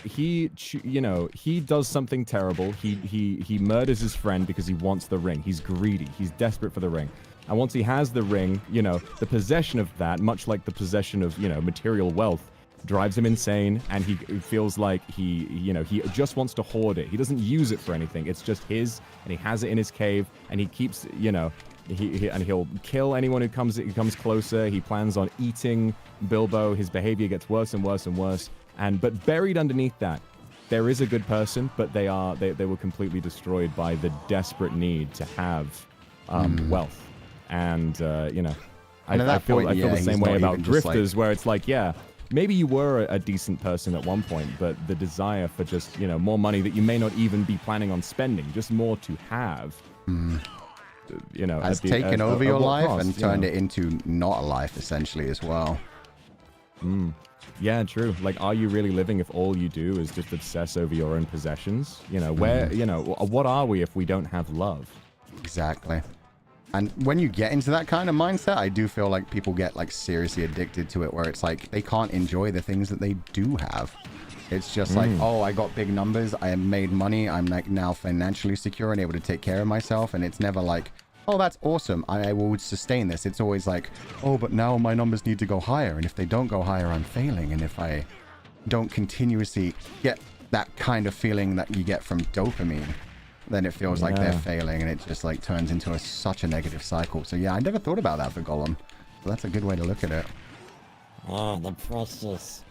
[SPEAKER 2] does something terrible. He murders his friend because he wants the ring. He's greedy. He's desperate for the ring. And once he has the ring, the possession of that, much like the possession of, material wealth, drives him insane, and he feels like he just wants to hoard it. He doesn't use it for anything. It's just his, and he has it in his cave, and he keeps, he'll kill anyone who comes closer. He plans on eating Bilbo. His behavior gets worse and worse and worse. But buried underneath that, there is a good person, but they were completely destroyed by the desperate need to have wealth. And I feel the same way about grifters, where it's like, yeah, maybe you were a decent person at one point, but the desire for just, more money that you may not even be planning on spending, just more to have,
[SPEAKER 1] has taken over your life and turned it into not a life, essentially, as well.
[SPEAKER 2] Yeah, true. Like, are you really living if all you do is just obsess over your own possessions? What are we if we don't have love?
[SPEAKER 1] Exactly. And when you get into that kind of mindset, I do feel like people get like seriously addicted to it, where it's like they can't enjoy the things that they do have. It's just like, oh, I got big numbers, I made money, I'm like now financially secure and able to take care of myself. And it's never like, oh, that's awesome, I will sustain this. It's always like, oh, but now my numbers need to go higher, and if they don't go higher, I'm failing. And if I don't continuously get that kind of feeling that you get from dopamine, then it feels like they're failing, and it just like turns into such a negative cycle. So yeah, I never thought about that for Gollum. So that's a good way to look at it.
[SPEAKER 4] Oh, the precious.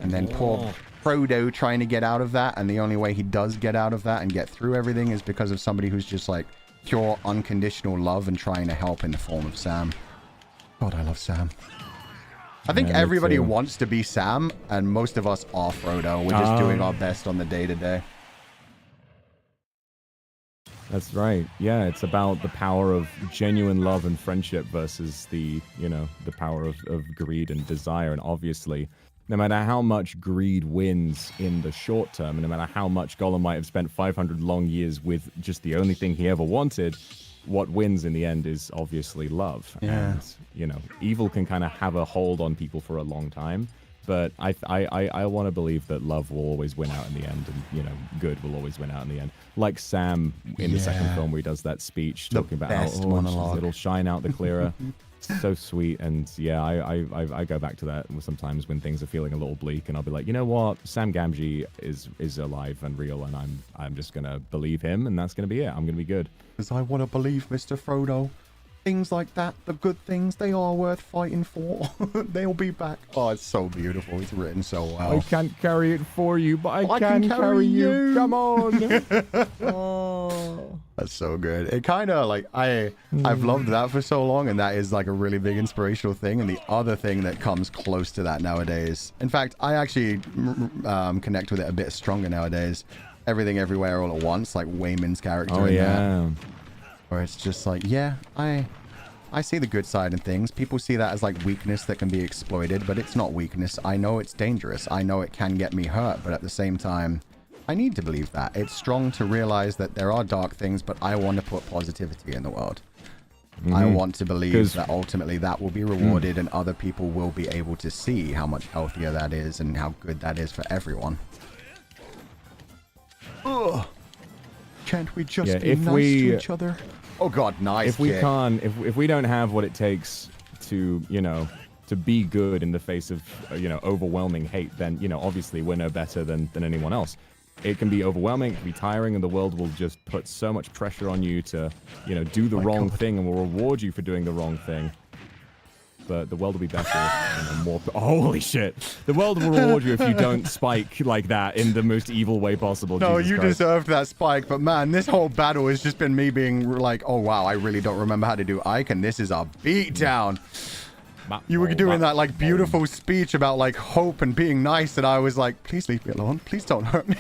[SPEAKER 1] And then poor Frodo trying to get out of that, and the only way he does get out of that and get through everything is because of somebody who's just like pure unconditional love and trying to help in the form of Sam. God, I love Sam. I think everybody wants to be Sam, and most of us are Frodo. We're just doing our best on the day-to-day.
[SPEAKER 2] That's right. Yeah, it's about the power of genuine love and friendship versus the power of greed and desire. And obviously, no matter how much greed wins in the short term, and no matter how much Gollum might have spent 500 long years with just the only thing he ever wanted, what wins in the end is obviously love.
[SPEAKER 1] Yeah.
[SPEAKER 2] And, evil can kind of have a hold on people for a long time. But I want to believe that love will always win out in the end, and good will always win out in the end. Like Sam in the second film, where he does that speech talking about how it'll shine out the clearer. So sweet. And yeah, I go back to that sometimes when things are feeling a little bleak, and I'll be like, you know what, Sam Gamgee is alive and real, and I'm just gonna believe him, and that's gonna be it. I'm gonna be good.
[SPEAKER 1] Because I want to believe, Mr. Frodo. Things like that, the good things, they are worth fighting for. They'll be back. Oh, it's so beautiful. It's written so well.
[SPEAKER 2] I can't carry it for you, but I can carry you. Come on.
[SPEAKER 1] Oh. That's so good. It kind of like, I've loved that for so long, and that is like a really big inspirational thing. And the other thing that comes close to that nowadays, in fact, I actually connect with it a bit stronger nowadays. Everything Everywhere All at Once, like Wayman's character in that. Where it's just like, yeah, I see the good side in things. People see that as like weakness that can be exploited, but it's not weakness. I know it's dangerous. I know it can get me hurt, but at the same time, I need to believe that. It's strong to realize that there are dark things, but I want to put positivity in the world. I want to believe that ultimately that will be rewarded, and other people will be able to see how much healthier that is and how good that is for everyone. Ugh. Can't we just be nice to each other? Oh God, nice.
[SPEAKER 2] If we can't, if we don't have what it takes to, to be good in the face of, overwhelming hate, then, obviously we're no better than anyone else. It can be overwhelming, it can be tiring, and the world will just put so much pressure on you to, do the wrong thing, and will reward you for doing the wrong thing. But the world will be better if more... Holy shit! The world will reward you if you don't spike like that in the most evil way possible.
[SPEAKER 1] No,
[SPEAKER 2] Jesus
[SPEAKER 1] you
[SPEAKER 2] Christ.
[SPEAKER 1] deserved that spike, but man, this whole battle has just been me being like, oh wow, I really don't remember how to do Ike, and this is a beatdown. You were doing that like beautiful speech about like hope and being nice, and I was like, please leave me alone. Please don't hurt me.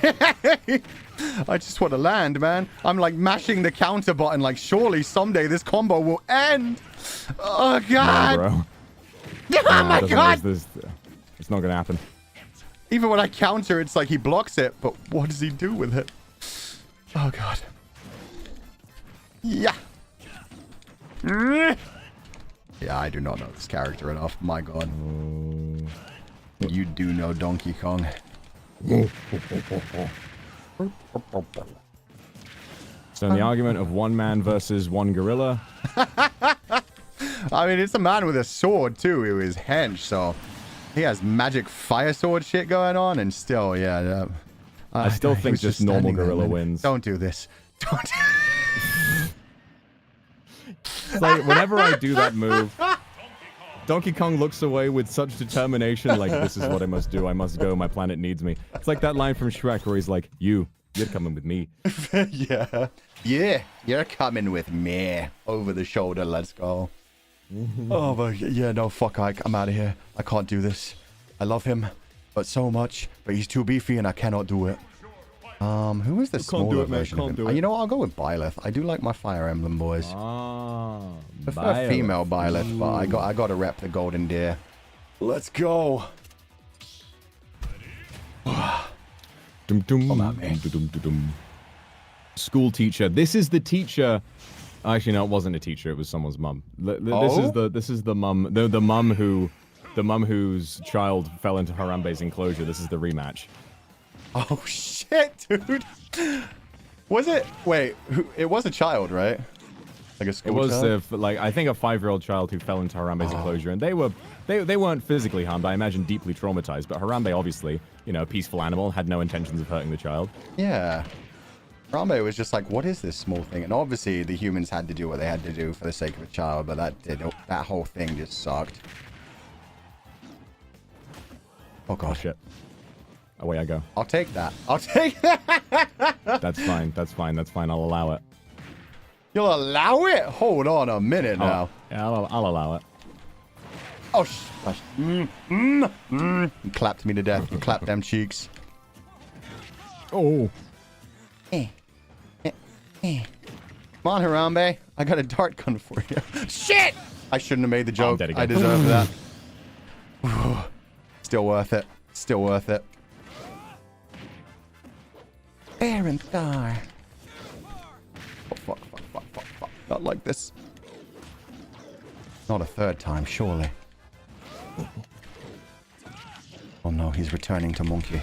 [SPEAKER 1] I just want to land, man. I'm like mashing the counter button like, surely someday this combo will end. Oh God.
[SPEAKER 2] No, bro.
[SPEAKER 1] Oh my God!
[SPEAKER 2] It's not gonna happen.
[SPEAKER 1] Even when I counter, it's like he blocks it, but what does he do with it? Oh God. Yeah. Yeah, I do not know this character enough. My God. You do know Donkey Kong.
[SPEAKER 2] So in the argument of one man versus one gorilla.
[SPEAKER 1] I mean, it's a man with a sword too. It was hench, so he has magic fire sword shit going on, and still, yeah.
[SPEAKER 2] I still
[SPEAKER 1] he
[SPEAKER 2] think
[SPEAKER 1] was
[SPEAKER 2] just normal
[SPEAKER 1] standing there,
[SPEAKER 2] gorilla
[SPEAKER 1] man.
[SPEAKER 2] wins.
[SPEAKER 1] Don't do this. Don't.
[SPEAKER 2] It's like whenever I do that move, Donkey Kong looks away with such determination, like, this is what I must do. I must go. My planet needs me. It's like that line from Shrek where he's like, you're coming with me.
[SPEAKER 1] Yeah. Yeah, you're coming with me. Over the shoulder, let's go. Oh, but yeah, no, fuck, I'm out of here. I can't do this. I love him, but so much. But he's too beefy and I cannot do it. Who is the smaller version of him? You know what, I'll go with Byleth. I do like my Fire Emblem boys.
[SPEAKER 2] Ah,
[SPEAKER 1] Prefer female Byleth, but I gotta rep the golden deer. Let's go.
[SPEAKER 2] Dum, dum,
[SPEAKER 1] Come at me.
[SPEAKER 2] dum, dum, dum, dum. School teacher. This is the teacher. Actually, no, it wasn't a teacher. It was someone's mum. This is the mum. The mum whose child fell into Harambe's enclosure. This is the rematch.
[SPEAKER 1] Oh shit, dude. Was it? Wait, it was a child, right? Like a school
[SPEAKER 2] It was
[SPEAKER 1] child?
[SPEAKER 2] like I think a 5-year-old child who fell into Harambe's enclosure, and they weren't physically harmed. I imagine deeply traumatized. But Harambe, obviously, you know, a peaceful animal, had no intentions of hurting the child.
[SPEAKER 1] Yeah. Harambe was just like, what is this small thing? And obviously the humans had to do what they had to do for the sake of a child, but that whole thing just sucked. Oh
[SPEAKER 2] Oh
[SPEAKER 1] god.
[SPEAKER 2] shit. Away I go.
[SPEAKER 1] I'll take that. I'll take that.
[SPEAKER 2] That's fine. That's fine. That's fine. I'll allow it.
[SPEAKER 1] You'll allow it? Hold on a minute now.
[SPEAKER 2] Yeah, I'll allow it.
[SPEAKER 1] Oh, You clapped me to death. You clapped them cheeks.
[SPEAKER 2] Oh.
[SPEAKER 1] Come on, Harambe. I got a dart gun for you. Shit! I shouldn't have made the joke.
[SPEAKER 2] dead again.
[SPEAKER 1] I deserve that. Still worth it. Still worth it. Baron Thar. Oh, fuck. Not like this. Not a third time, surely. Oh no, he's returning to monkey.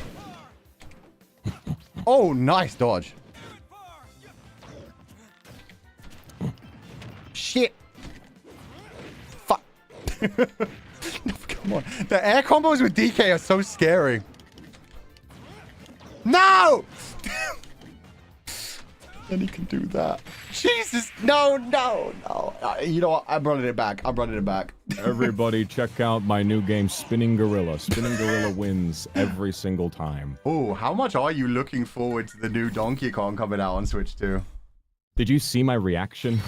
[SPEAKER 1] Oh, nice dodge. Shit. Fuck. No, come on. The air combos with DK are so scary. No! Then he can do that. Jesus, no. You know what? I'm running it back.
[SPEAKER 2] Everybody check out my new game, Spinning Gorilla. Spinning Gorilla wins every single time.
[SPEAKER 1] Oh, how much are you looking forward to the new Donkey Kong coming out on Switch 2?
[SPEAKER 2] Did you see my reaction?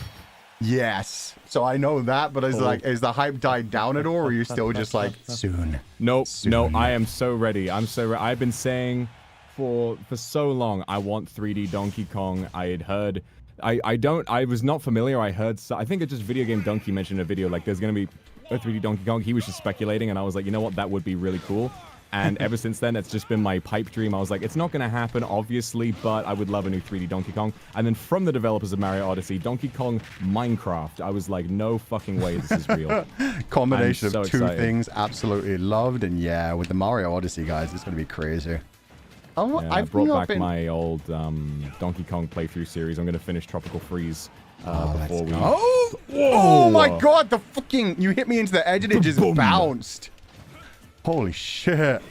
[SPEAKER 1] Yes. So I know that, but is the hype died down at all, or are you still just like, soon?
[SPEAKER 2] Nope.
[SPEAKER 1] Soon.
[SPEAKER 2] No, I am so ready. I've been saying for so long I want 3D Donkey Kong. I had heard I was not familiar. I think it just Video Game Donkey mentioned in a video like there's gonna be a 3D Donkey Kong. He was just speculating, and I was like, you know what, that would be really cool. And ever since then, it's just been my pipe dream. I was like, it's not going to happen, obviously, but I would love a new 3D Donkey Kong. And then from the developers of Mario Odyssey, Donkey Kong Minecraft, I was like, no fucking way this is real.
[SPEAKER 1] Combination
[SPEAKER 2] I'm
[SPEAKER 1] of
[SPEAKER 2] so
[SPEAKER 1] two
[SPEAKER 2] excited.
[SPEAKER 1] things absolutely loved, and yeah, with the Mario Odyssey guys, it's going to be crazy.
[SPEAKER 2] Yeah, I brought back my old Donkey Kong playthrough series. I'm going to finish Tropical Freeze before we...
[SPEAKER 1] Oh my god, the fucking... You hit me into the edge and it just
[SPEAKER 2] Boom.
[SPEAKER 1] bounced. Holy shit.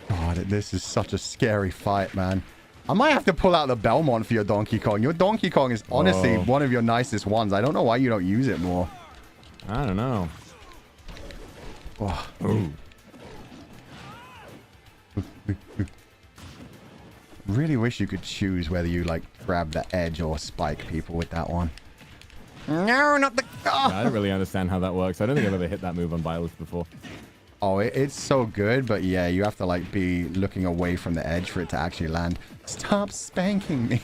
[SPEAKER 1] God, this is such a scary fight, man. I might have to pull out the Belmont for your Donkey Kong. Your Donkey Kong is honestly one of your nicest ones. I don't know why you don't use it more.
[SPEAKER 2] I don't know.
[SPEAKER 1] Oh.
[SPEAKER 2] Ooh.
[SPEAKER 1] Really wish you could choose whether you like grab the edge or spike people with that one. No, not the...
[SPEAKER 2] I don't really understand how that works. I don't think I've ever hit that move on Byleth before.
[SPEAKER 1] Oh, it's so good, but yeah, you have to like be looking away from the edge for it to actually land. Stop spanking me.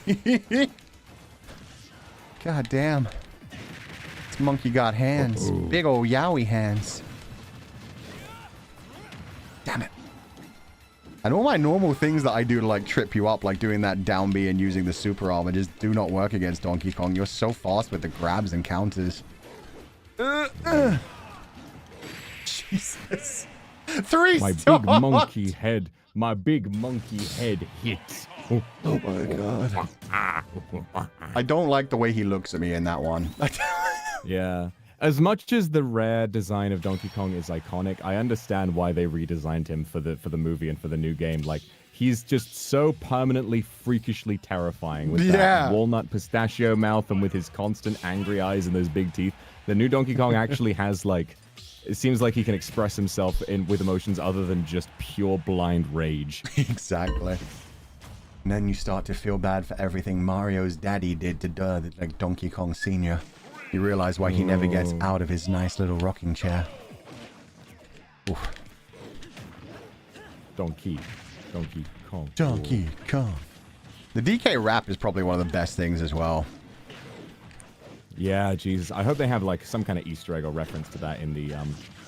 [SPEAKER 1] God damn. This monkey got hands.
[SPEAKER 2] Uh-oh.
[SPEAKER 1] Big old yowie hands. Damn it. And all my normal things that I do to like trip you up, like doing that down B and using the super armor, just do not work against Donkey Kong. You're so fast with the grabs and counters. Jesus. 3
[SPEAKER 2] My
[SPEAKER 1] stars.
[SPEAKER 2] big monkey head. My big monkey head hits.
[SPEAKER 1] Oh my god. I don't like the way he looks at me in that one.
[SPEAKER 2] Yeah. As much as the rare design of Donkey Kong is iconic, I understand why they redesigned him for the movie and for the new game. Like, he's just so permanently freakishly terrifying with that walnut pistachio mouth and with his constant angry eyes and those big teeth. The new Donkey Kong actually has like, it seems like he can express himself with emotions other than just pure blind rage.
[SPEAKER 1] Exactly. And then you start to feel bad for everything Mario's daddy did to like Donkey Kong Sr. You realize why he never gets out of his nice little rocking chair. Oof.
[SPEAKER 2] Donkey Kong.
[SPEAKER 1] Donkey Kong. The DK rap is probably one of the best things as well.
[SPEAKER 2] Yeah, Jesus. I hope they have like some kind of Easter egg or reference to that in the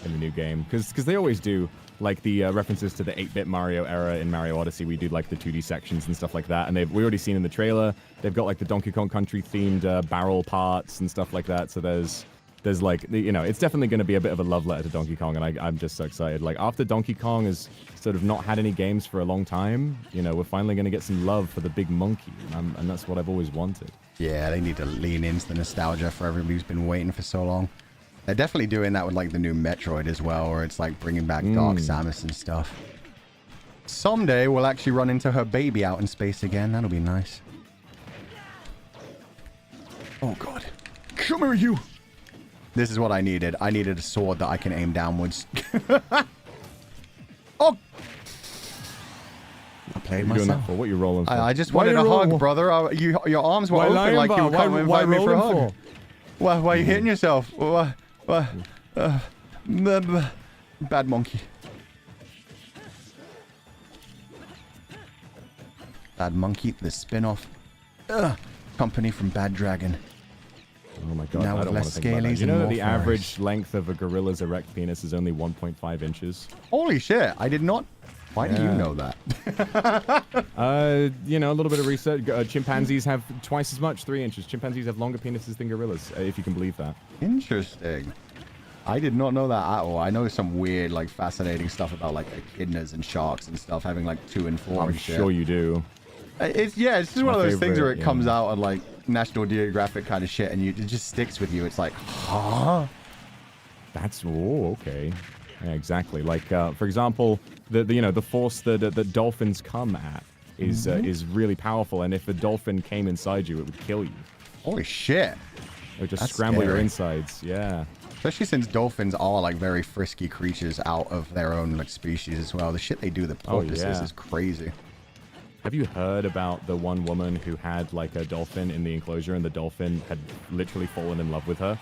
[SPEAKER 2] new game, because they always do. Like the references to the 8-bit Mario era in Mario Odyssey, we do like the 2D sections and stuff like that. And we already seen in the trailer, they've got like the Donkey Kong Country themed barrel parts and stuff like that. So there's like, you know, it's definitely going to be a bit of a love letter to Donkey Kong, and I'm just so excited. Like, after Donkey Kong has sort of not had any games for a long time, you know, we're finally going to get some love for the big monkey, and that's what I've always wanted.
[SPEAKER 1] Yeah, they need to lean into the nostalgia for everybody who's been waiting for so long. They're definitely doing that with like the new Metroid as well, where it's like bringing back Dark Samus and stuff. Someday we'll actually run into her baby out in space again. That'll be nice. Oh god. Come here, you! This is what I needed. I needed a sword that I can aim downwards. Oh! I played
[SPEAKER 2] What are you doing
[SPEAKER 1] myself.
[SPEAKER 2] that for? What are you rolling for?
[SPEAKER 1] I just wanted a hug, brother. Your arms were open like you were coming to invite me for a hug. Why are you hitting yourself? Bad monkey. Bad Monkey, the spin-off. Company from Bad Dragon.
[SPEAKER 2] Oh my god,
[SPEAKER 1] Now
[SPEAKER 2] I
[SPEAKER 1] with
[SPEAKER 2] don't want
[SPEAKER 1] less
[SPEAKER 2] to think about that.
[SPEAKER 1] scalies
[SPEAKER 2] You know
[SPEAKER 1] and
[SPEAKER 2] that
[SPEAKER 1] more
[SPEAKER 2] the
[SPEAKER 1] furs.
[SPEAKER 2] average length of a gorilla's erect penis is only 1.5 inches?
[SPEAKER 1] Holy shit, I did not... Why do you
[SPEAKER 2] Yeah.
[SPEAKER 1] know that?
[SPEAKER 2] You know, a little bit of research. Chimpanzees have twice as much, 3 inches. Chimpanzees have longer penises than gorillas, if you can believe that.
[SPEAKER 1] Interesting. I did not know that at all. I know some weird, like, fascinating stuff about, like, echidnas and sharks and stuff having, like, 2 and 4
[SPEAKER 2] I'm
[SPEAKER 1] and shit.
[SPEAKER 2] sure you do.
[SPEAKER 1] It's just one
[SPEAKER 2] My
[SPEAKER 1] of those things where it
[SPEAKER 2] favorite,
[SPEAKER 1] comes
[SPEAKER 2] yeah.
[SPEAKER 1] out on, like, National Geographic kind of shit, and it just sticks with you. It's like, huh?
[SPEAKER 2] That's okay. Yeah, exactly. Like, for example, the force that dolphins come at is really powerful, and if a dolphin came inside you, it would kill you.
[SPEAKER 1] Holy shit.
[SPEAKER 2] It would just
[SPEAKER 1] That's
[SPEAKER 2] scramble your
[SPEAKER 1] scary.
[SPEAKER 2] insides. Yeah.
[SPEAKER 1] Especially since dolphins are, like, very frisky creatures out of their own, like, species as well. The shit they do to porpoises
[SPEAKER 2] yeah.
[SPEAKER 1] is crazy.
[SPEAKER 2] Have you heard about the one woman who had like a dolphin in the enclosure, and the dolphin had literally fallen in love with her?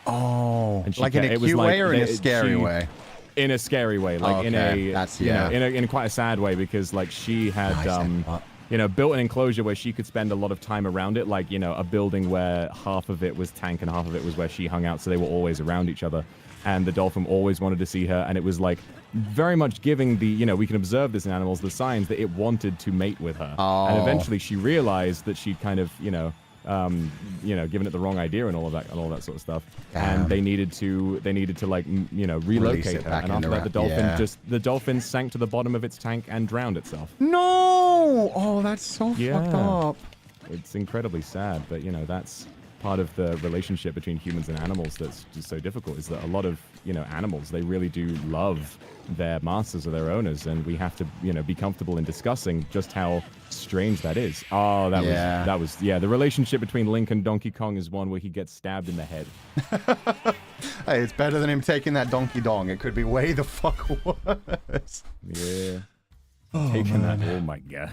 [SPEAKER 1] Oh,
[SPEAKER 2] And she
[SPEAKER 1] like in
[SPEAKER 2] it
[SPEAKER 1] a
[SPEAKER 2] was
[SPEAKER 1] cute
[SPEAKER 2] like-
[SPEAKER 1] way or in a
[SPEAKER 2] they-
[SPEAKER 1] scary
[SPEAKER 2] she-
[SPEAKER 1] way?
[SPEAKER 2] In a scary way, like in
[SPEAKER 1] Okay,
[SPEAKER 2] a
[SPEAKER 1] that's-
[SPEAKER 2] you know,
[SPEAKER 1] yeah.
[SPEAKER 2] in quite a sad way, because like she had
[SPEAKER 1] Nice, that-
[SPEAKER 2] you know, built an enclosure where she could spend a lot of time around it, like, you know, a building where half of it was tank and half of it was where she hung out, so they were always around each other. And the dolphin always wanted to see her, and it was like very much giving the, you know, we can observe this in animals, the signs that it wanted to mate with her.
[SPEAKER 1] Oh.
[SPEAKER 2] And eventually she realized that she'd kind of, given it the wrong idea and all of that sort of stuff.
[SPEAKER 1] Damn.
[SPEAKER 2] And they needed to like,
[SPEAKER 1] Release
[SPEAKER 2] relocate
[SPEAKER 1] it
[SPEAKER 2] her.
[SPEAKER 1] back
[SPEAKER 2] And
[SPEAKER 1] in
[SPEAKER 2] after
[SPEAKER 1] the
[SPEAKER 2] that, the dolphin sank to the bottom of its tank and drowned itself.
[SPEAKER 1] No! Oh, that's so
[SPEAKER 2] Yeah.
[SPEAKER 1] fucked up.
[SPEAKER 2] It's incredibly sad, but you know, that's part of the relationship between humans and animals that's just so difficult, is that a lot of, you know, animals, they really do love their masters or their owners, and we have to, you know, be comfortable in discussing just how strange that is. Oh, that was the relationship between Link and Donkey Kong is one where he gets stabbed in the head.
[SPEAKER 1] Hey, it's better than him taking that donkey dong. It could be way the fuck worse.
[SPEAKER 2] Yeah. Taking that, oh my god.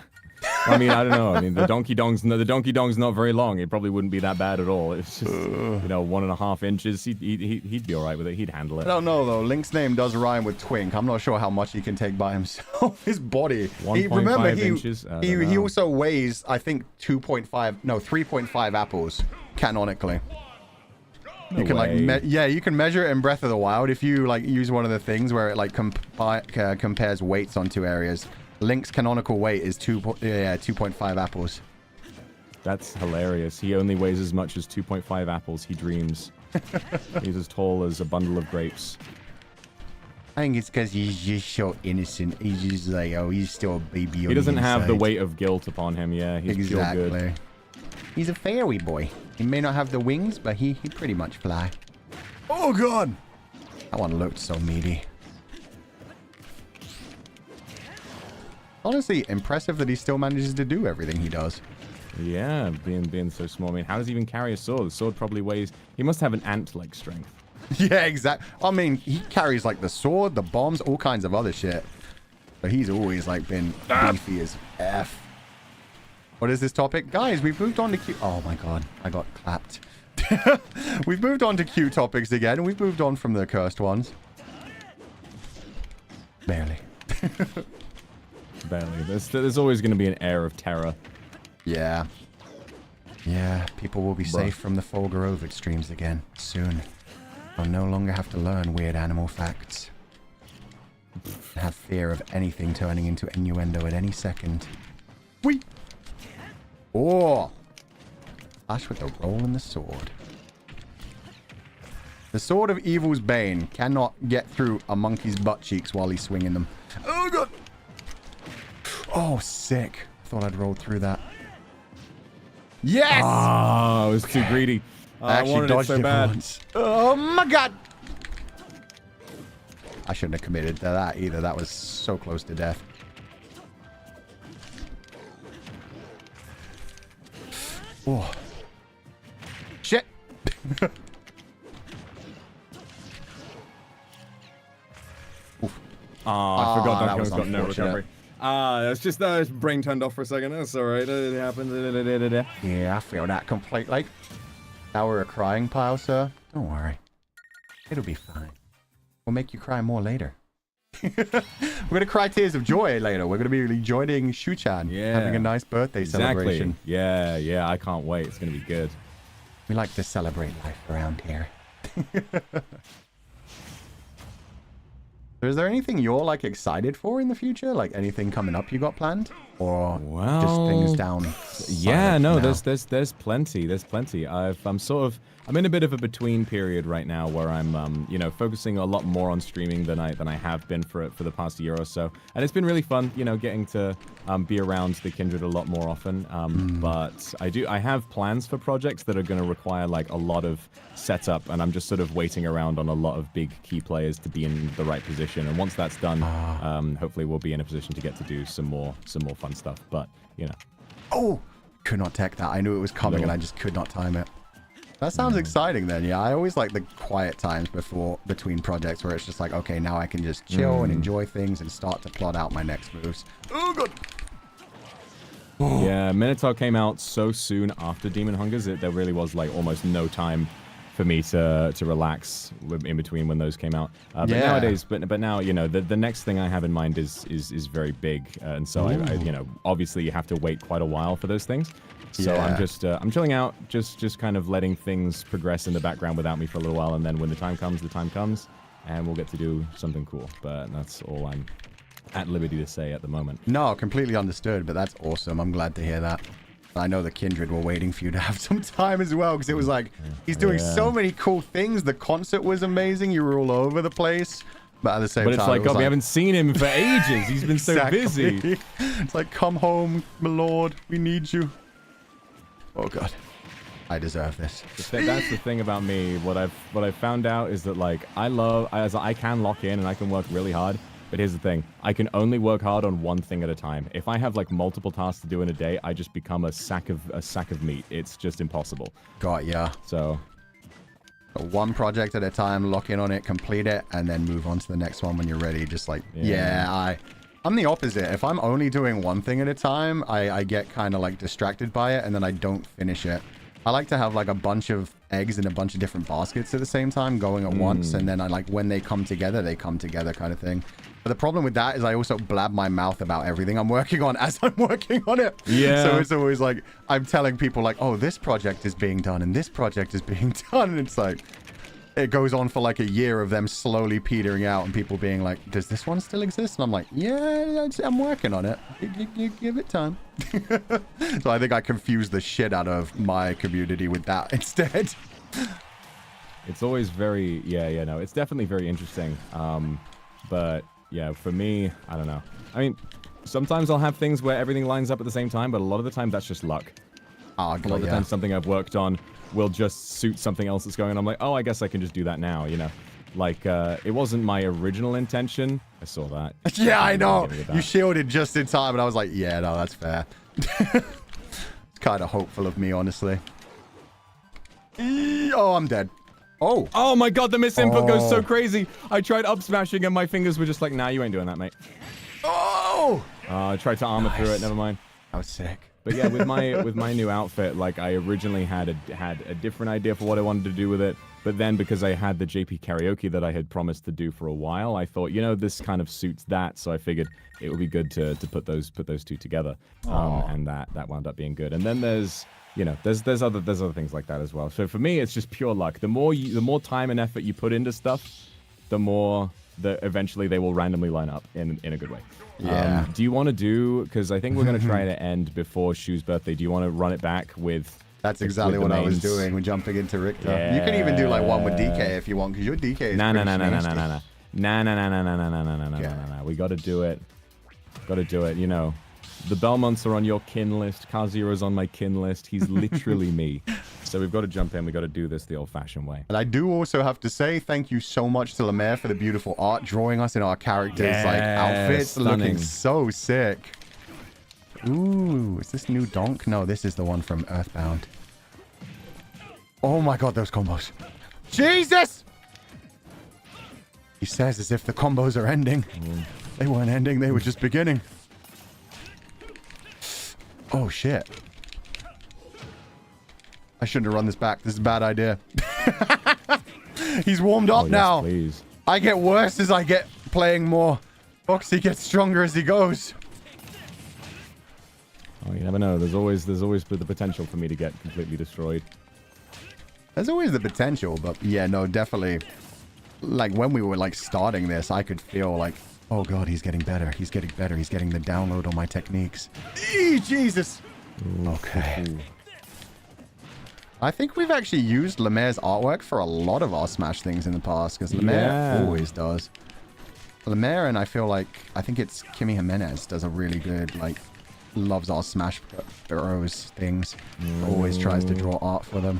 [SPEAKER 2] I mean, I don't know. I mean, the donkey dong's not very long. It probably wouldn't be that bad at all. It's just, 1.5 inches. He'd be all right with it. He'd handle
[SPEAKER 1] I
[SPEAKER 2] it.
[SPEAKER 1] don't know, though. Link's name does rhyme with twink. I'm not sure how much he can take by himself. His body.
[SPEAKER 2] 1.5 inches? I don't
[SPEAKER 1] He
[SPEAKER 2] know.
[SPEAKER 1] also weighs, I think, 3.5 apples, canonically.
[SPEAKER 2] No
[SPEAKER 1] You can
[SPEAKER 2] way.
[SPEAKER 1] you can measure it in Breath of the Wild if you like use one of the things where it like compares weights on 2 areas. Link's canonical weight is 2.5 apples.
[SPEAKER 2] That's hilarious. He only weighs as much as 2.5 apples. He dreams. He's as tall as a bundle of grapes.
[SPEAKER 1] I think it's because he's just so innocent. He's just like, oh, he's still a baby.
[SPEAKER 2] He doesn't have the weight of guilt upon him. Yeah, he's pure good.
[SPEAKER 1] He's a fairy boy. He may not have the wings, but he pretty much fly. Oh, God. That one looked so meaty. Honestly, impressive that he still manages to do everything he does.
[SPEAKER 2] Yeah, being so small. I mean, how does he even carry a sword? The sword probably weighs... He must have an ant-like strength.
[SPEAKER 1] Yeah, exactly. I mean, he carries like the sword, the bombs, all kinds of other shit. But he's always like been beefy as F. What is this topic? Guys, we've moved on to Q... Oh my God, I got clapped. We've moved on to Q topics again, and we've moved on from the cursed ones. Barely.
[SPEAKER 2] Barely. There's always going to be an air of terror.
[SPEAKER 1] Yeah. Yeah, people will be safe from the Fulgur Ovid streams again, soon. I'll no longer have to learn weird animal facts. Have fear of anything turning into innuendo at any second. Whee! Oh! Clash with the roll and the sword. The sword of evil's bane cannot get through a monkey's butt cheeks while he's swinging them. Oh, God! Oh, sick. Thought I'd rolled through that. Yes!
[SPEAKER 2] Oh, I was too greedy. I wanted it so bad.
[SPEAKER 1] Once. Oh my God! I shouldn't have committed to that either. That was so close to death. Oh. Shit!
[SPEAKER 2] I forgot
[SPEAKER 1] that
[SPEAKER 2] Donkey
[SPEAKER 1] was
[SPEAKER 2] Kong's got no
[SPEAKER 1] unfortunate.
[SPEAKER 2] recovery. It's just his brain turned off for a second. That's alright. It happens.
[SPEAKER 1] Yeah, I feel that completely. Now we're a crying pile, sir. Don't worry. It'll be fine. We'll make you cry more later. We're going to cry tears of joy later. We're going to be joining Shu-chan.
[SPEAKER 2] Yeah.
[SPEAKER 1] Having a nice birthday celebration.
[SPEAKER 2] Yeah. I can't wait. It's going to be good.
[SPEAKER 1] We like to celebrate life around here. So is there anything you're like excited for in the future? Like anything coming up you got planned? Or just things down?
[SPEAKER 2] Yeah, no,
[SPEAKER 1] now?
[SPEAKER 2] there's plenty. There's plenty. I'm in a bit of a between period right now where I'm focusing a lot more on streaming than I have been for the past year or so. And it's been really fun, getting to be around the Kindred a lot more often. But I have plans for projects that are going to require like a lot of setup, and I'm just sort of waiting around on a lot of big key players to be in the right position. And once that's done, hopefully we'll be in a position to get to do some more fun stuff. But
[SPEAKER 1] Oh, could not tech that. I knew it was coming and I just could not time it. That sounds exciting then. Yeah, I always like the quiet times between projects where it's just like, okay, now I can just chill and enjoy things and start to plot out my next moves. Oh, God.
[SPEAKER 2] Yeah, Minotaur came out so soon after Demon Hungers, there really was like almost no time for me to relax in between when those came out. But nowadays, but now the next thing I have in mind is very big, and so I obviously you have to wait quite a while for those things. So I'm chilling out, just kind of letting things progress in the background without me for a little while, and then when the time comes, and we'll get to do something cool. But that's all I'm at liberty to say at the moment.
[SPEAKER 1] No, completely understood, but that's awesome. I'm glad to hear that. I know the Kindred were waiting for you to have some time as well, because it was like, he's doing so many cool things. The concert was amazing. You were all over the place. But at the same time,
[SPEAKER 2] it's like, God, we haven't seen him for ages. He's been so busy.
[SPEAKER 1] It's like, come home, my lord. We need you. Oh, God. I deserve this.
[SPEAKER 2] That's the thing about me. What I've found out is that, like, I can lock in and I can work really hard. But here's the thing. I can only work hard on one thing at a time. If I have, like, multiple tasks to do in a day, I just become a sack of meat. It's just impossible.
[SPEAKER 1] Got ya.
[SPEAKER 2] So
[SPEAKER 1] one project at a time, lock in on it, complete it, and then move on to the next one when you're ready. Just like, I'm the opposite. If I'm only doing one thing at a time, I get kind of like distracted by it, and then I don't finish it. I like to have like a bunch of eggs in a bunch of different baskets at the same time going at once, and then I like when they come together kind of thing. But the problem with that is I also blab my mouth about everything I'm working on as I'm working on it.
[SPEAKER 2] Yeah.
[SPEAKER 1] So it's always like I'm telling people like, oh, this project is being done and this project is being done, and it's like, it goes on for like a year of them slowly petering out and people being like, does this one still exist? And I'm like, yeah, I'm working on it. You give it time. So I think I confused the shit out of my community with that instead.
[SPEAKER 2] It's always very, no, it's definitely very interesting. But yeah, for me, I don't know. I mean, sometimes I'll have things where everything lines up at the same time, but a lot of the time that's just luck. A lot of the time something I've worked on will just suit something else that's going on. I'm like, oh, I guess I can just do that now, you know? Like, it wasn't my original intention. I saw that.
[SPEAKER 1] Yeah, I know. You shielded just in time, and I was like, yeah, no, that's fair. It's kind of hopeful of me, honestly. Oh, I'm dead. Oh.
[SPEAKER 2] Oh my god, the miss input goes so crazy. I tried up smashing and my fingers were just like, nah, you ain't doing that, mate.
[SPEAKER 1] Oh.
[SPEAKER 2] I tried to armor through it, never mind.
[SPEAKER 1] I was sick.
[SPEAKER 2] But yeah, with my new outfit, like I originally had a different idea for what I wanted to do with it, but then because I had the JP karaoke that I had promised to do for a while, I thought, you know, this kind of suits that, so I figured it would be good to put those two together, and that wound up being good. And then there's other things like that as well. So for me, it's just pure luck. The more time and effort you put into stuff, the more that eventually they will randomly line up in a good way.
[SPEAKER 1] Yeah.
[SPEAKER 2] Do you want to do, because I think we're going to try to end before Shu's birthday, do you want to run it back with...
[SPEAKER 1] That's exactly what I was doing when jumping into Richter. Yeah. You can even do like one with DK if you want, because your DK is
[SPEAKER 2] No. We got to do it. You know, the Belmonts are on your kin list. Kazuro's on my kin list. He's literally me. So we've got to jump in. We've got to do this the old-fashioned way.
[SPEAKER 1] And I do also have to say thank you so much to Lemaire for the beautiful art, drawing us in our characters' like outfits.
[SPEAKER 2] Stunning.
[SPEAKER 1] Looking so sick. Ooh, is this new donk? No, this is the one from Earthbound. Oh my god, those combos. Jesus! He says as if the combos are ending. They weren't ending, they were just beginning. Oh shit. I shouldn't have run this back. This is a bad idea. He's warmed up now.
[SPEAKER 2] Please.
[SPEAKER 1] I get worse as I get playing more. Voxxy gets stronger as he goes.
[SPEAKER 2] Oh, you never know. There's always the potential for me to get completely destroyed.
[SPEAKER 1] There's always the potential, but yeah, no, definitely. Like when we were like starting this, I could feel like, oh god, he's getting better. He's getting better. He's getting the download on my techniques. Eee, Jesus. Okay. I think we've actually used Lemaire's artwork for a lot of our Smash things in the past, because Lemaire always does. Lemaire, and I think it's Kimi Jimenez does a really good, like, loves our Smash Bros things. Always tries to draw art for them.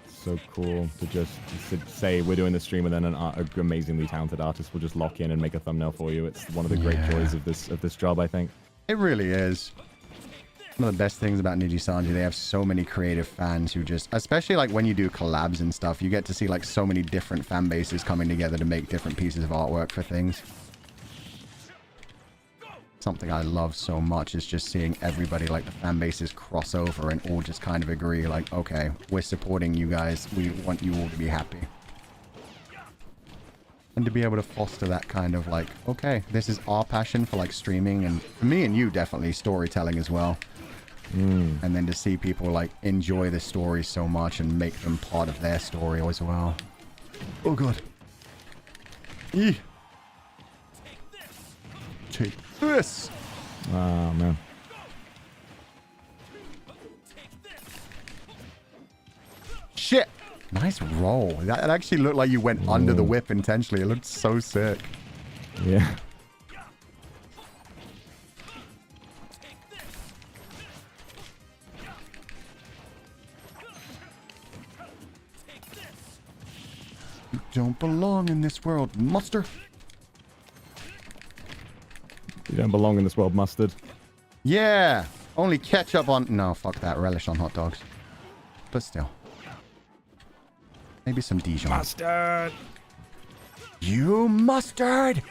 [SPEAKER 2] So cool to just say we're doing the stream and then an amazingly talented artist will just lock in and make a thumbnail for you. It's one of the great joys of this job, I think.
[SPEAKER 1] It really is. One of the best things about Nijisanji, they have so many creative fans who just, especially like when you do collabs and stuff, you get to see like so many different fan bases coming together to make different pieces of artwork for things. Something I love so much is just seeing everybody, like the fan bases, cross over and all just kind of agree like, okay, we're supporting you guys. We want you all to be happy. And to be able to foster that kind of like, okay, this is our passion for like streaming, and for me and you definitely storytelling as well. And then to see people like enjoy the story so much and make them part of their story as well. Oh god. Eee. Take this.
[SPEAKER 2] Oh man.
[SPEAKER 1] Shit. Nice roll. That actually looked like you went under the whip intentionally. It looked so sick.
[SPEAKER 2] Yeah.
[SPEAKER 1] You don't belong in this world, Mustard.
[SPEAKER 2] You don't belong in this world, Mustard.
[SPEAKER 1] Yeah. Only ketchup on... No, fuck that. Relish on hot dogs. But still. Maybe some Dijon.
[SPEAKER 3] Mustard!
[SPEAKER 1] You mustard!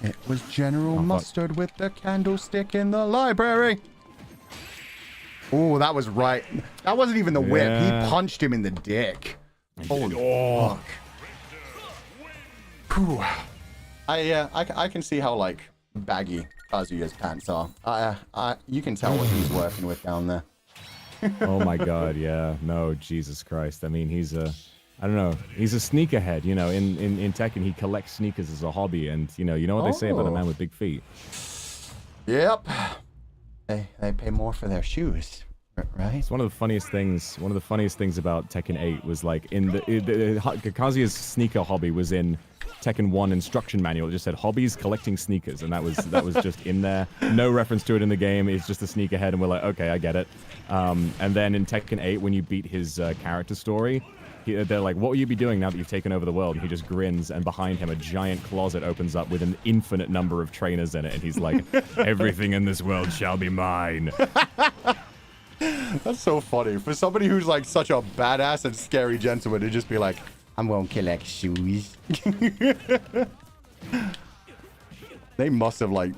[SPEAKER 1] It was General Mustard with the candlestick in the library. Oh, that was right. That wasn't even the whip. He punched him in the dick. Holy fuck. Whew. I can see how, like, baggy Kazuya's pants are. You can tell what he's working with down there.
[SPEAKER 2] Oh my god, yeah. No, Jesus Christ. I mean, he's a, I don't know, he's a sneakerhead, you know. In Tekken, he collects sneakers as a hobby, and you know what they say about a man with big feet.
[SPEAKER 1] Yep. They pay more for their shoes, right?
[SPEAKER 2] It's one of the funniest things. One of the funniest things about Tekken 8 was like Kazuya's sneaker hobby was in Tekken 1 instruction manual. It just said hobbies collecting sneakers, and that was just in there. No reference to it in the game. It's just a sneakerhead, and we're like, okay, I get it. And then in Tekken 8, when you beat his character story, they're like, what will you be doing now that you've taken over the world? And he just grins, and behind him a giant closet opens up with an infinite number of trainers in it, and he's like, everything in this world shall be mine.
[SPEAKER 1] That's so funny. For somebody who's like such a badass and scary gentleman to just be like, I'm gonna collect shoes. They must have like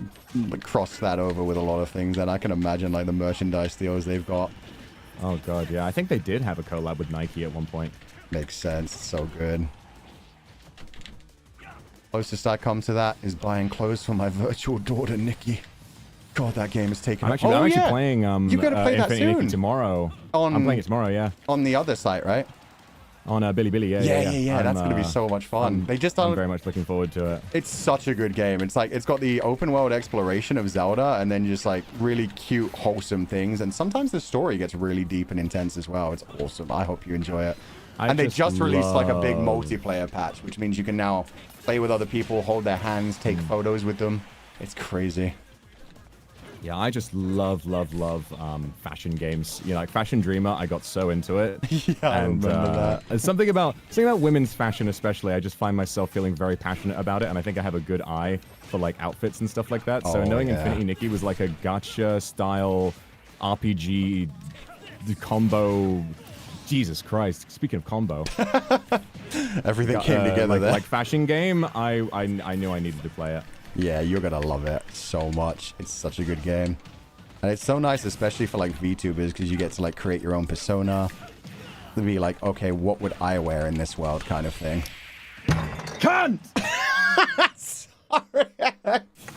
[SPEAKER 1] crossed that over with a lot of things, and I can imagine like the merchandise deals they've got.
[SPEAKER 2] Oh god, yeah. I think they did have a collab with Nike at one point.
[SPEAKER 1] Makes sense. So good. Closest I come to that is buying clothes for my virtual daughter, Nikki. God, that game is taking.
[SPEAKER 2] I'm actually playing.
[SPEAKER 1] You gotta play that
[SPEAKER 2] Infinite Nikki
[SPEAKER 1] soon.
[SPEAKER 2] tomorrow. I'm playing it tomorrow. Yeah.
[SPEAKER 1] On the other site, right?
[SPEAKER 2] On Billy. Yeah.
[SPEAKER 1] That's gonna be so much fun. I'm
[SPEAKER 2] very much looking forward to it.
[SPEAKER 1] It's such a good game. It's like it's got the open world exploration of Zelda, and then just like really cute, wholesome things. And sometimes the story gets really deep and intense as well. It's awesome. I hope you enjoy it. And they just released like a big multiplayer patch, which means you can now play with other people, hold their hands, take photos with them. It's crazy.
[SPEAKER 2] Yeah, I just love fashion games. You know, like Fashion Dreamer, I got so into it.
[SPEAKER 1] Yeah, I remember that.
[SPEAKER 2] Something about women's fashion especially, I just find myself feeling very passionate about it, and I think I have a good eye for like outfits and stuff like that. So knowing Infinity Nikki was like a gacha style RPG combo. Jesus Christ! Speaking of combo,
[SPEAKER 1] everything came together there.
[SPEAKER 2] Like fashion game, I knew I needed to play it.
[SPEAKER 1] Yeah, you're gonna love it so much. It's such a good game. And it's so nice, especially for like VTubers, because you get to like create your own persona. To be like, okay, what would I wear in this world kind of thing.
[SPEAKER 3] Cunt!
[SPEAKER 1] Sorry.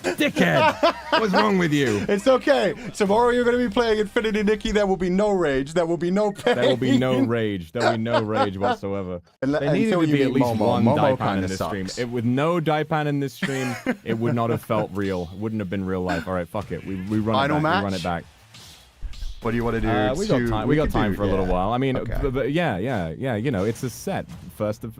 [SPEAKER 3] Dickhead! What's wrong with you?
[SPEAKER 1] It's okay. Tomorrow you're going to be playing Infinity Nikki. There will be no rage. There will be no pain.
[SPEAKER 2] There will be no rage. There will be no rage whatsoever. There needed to be at least one Daipan in this stream. With no Daipan in this stream, it would not have felt real. It wouldn't have been real life. All right, fuck it. We run it back. We run it back.
[SPEAKER 1] What do you want to do?
[SPEAKER 2] We got time for a little while. I mean, okay. but yeah. You know, it's a set. Best of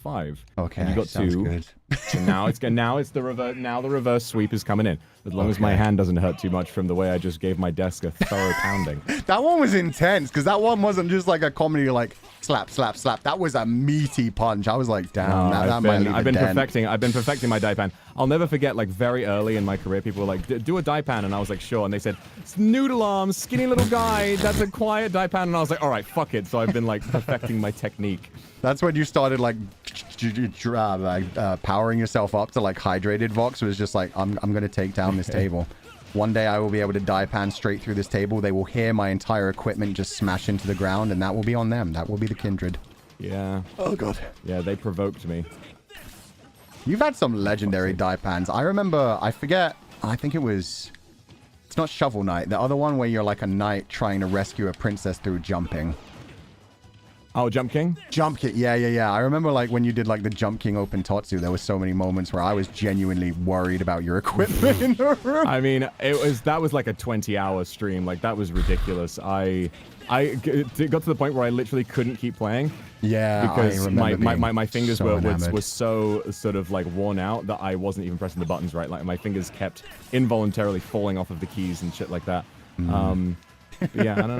[SPEAKER 2] 5.
[SPEAKER 1] Okay.
[SPEAKER 2] And you got
[SPEAKER 1] sounds
[SPEAKER 2] 2.
[SPEAKER 1] Good.
[SPEAKER 2] And now it's the reverse. Now the reverse sweep is coming in. As long as my hand doesn't hurt too much from the way I just gave my desk a thorough pounding.
[SPEAKER 1] That one was intense because that one wasn't just like a comedy like slap, slap, slap. That was a meaty punch. I was like, damn, I've been perfecting
[SPEAKER 2] my Daipan. I'll never forget, like very early in my career, people were like, do a Daipan, and I was like, sure. And they said, noodle arm, skinny little guy, that's a quiet Daipan. And I was like, all right, fuck it. So I've been like perfecting my technique.
[SPEAKER 1] That's when you started like powering yourself up to like hydrated Vox. It was just like, I'm gonna take down this table. One day I will be able to Daipan straight through this table. They will hear my entire equipment just smash into the ground, and that will be on them. That will be the kindred.
[SPEAKER 2] Yeah.
[SPEAKER 1] Oh god.
[SPEAKER 2] Yeah, they provoked me.
[SPEAKER 1] You've had some legendary Daipans. I remember, I forget, I think it's not Shovel Knight. The other one where you're like a knight trying to rescue a princess through jumping.
[SPEAKER 2] Oh, Jump King?
[SPEAKER 1] Jump King, yeah. I remember like when you did like the Jump King Open Totsu, there were so many moments where I was genuinely worried about your equipment in the room.
[SPEAKER 2] I mean, that was like a 20-hour stream. Like, that was ridiculous. I got to the point where I literally couldn't keep playing.
[SPEAKER 1] Yeah,
[SPEAKER 2] because my fingers were so sort of like worn out that I wasn't even pressing the buttons right. Like, my fingers kept involuntarily falling off of the keys and shit like that. Yeah, I don't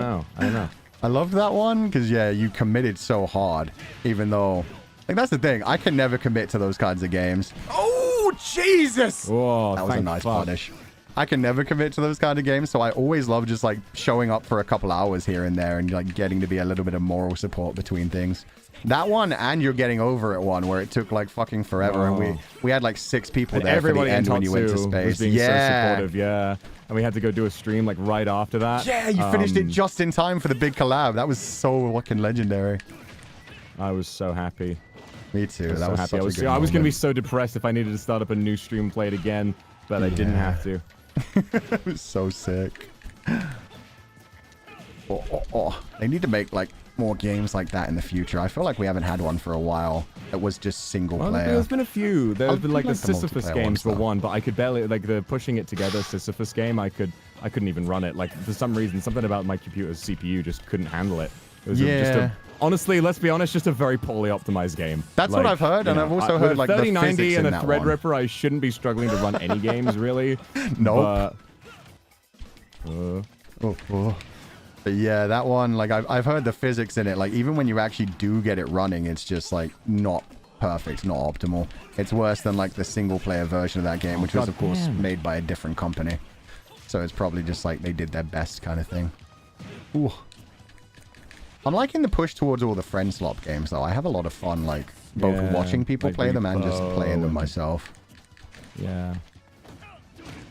[SPEAKER 2] know.
[SPEAKER 1] I loved that one because, yeah, you committed so hard, even though, like, that's the thing. I can never commit to those kinds of games. Oh, Jesus!
[SPEAKER 2] Whoa,
[SPEAKER 1] that was a nice punish. I can never commit to those kind of games, so I always love just, like, showing up for a couple hours here and there and, like, getting to be a little bit of moral support between things. That one, and You're Getting Over It one, where it took, like, fucking forever, and we had, like, 6 people there for the end when you went to space.
[SPEAKER 2] Was being so supportive, yeah. And we had to go do a stream, like, right after that.
[SPEAKER 1] Yeah, you finished it just in time for the big collab. That was so fucking legendary.
[SPEAKER 2] I was so happy.
[SPEAKER 1] Me too.
[SPEAKER 2] That was such a good moment. I was going to be so depressed if I needed to start up a new stream, play it again, but I didn't have to.
[SPEAKER 1] It was so sick. They need to make like more games like that in the future. I feel like we haven't had one for a while that was just single player.
[SPEAKER 2] There's been a few. There's been like the
[SPEAKER 1] like the
[SPEAKER 2] Sisyphus
[SPEAKER 1] multiplayer
[SPEAKER 2] games
[SPEAKER 1] ones,
[SPEAKER 2] were one, but I could barely, like the pushing it together Sisyphus game, I couldn't even run it. Like for some reason, something about my computer's CPU just couldn't handle it. It was honestly, let's be honest, just a very poorly optimized game.
[SPEAKER 1] That's what I've heard, and I've also heard like the
[SPEAKER 2] 3090
[SPEAKER 1] physics
[SPEAKER 2] and
[SPEAKER 1] in
[SPEAKER 2] a
[SPEAKER 1] that
[SPEAKER 2] Threadripper, I shouldn't be struggling to run any games really.
[SPEAKER 1] Nope. But yeah, that one, like I've heard the physics in it, like even when you actually do get it running, it's just like not perfect, not optimal. It's worse than like the single player version of that game, which was of course made by a different company. So it's probably just like they did their best kind of thing. Ooh. I'm liking the push towards all the friend slop games though. I have a lot of fun like both watching people like play them and just playing them myself.
[SPEAKER 2] Yeah.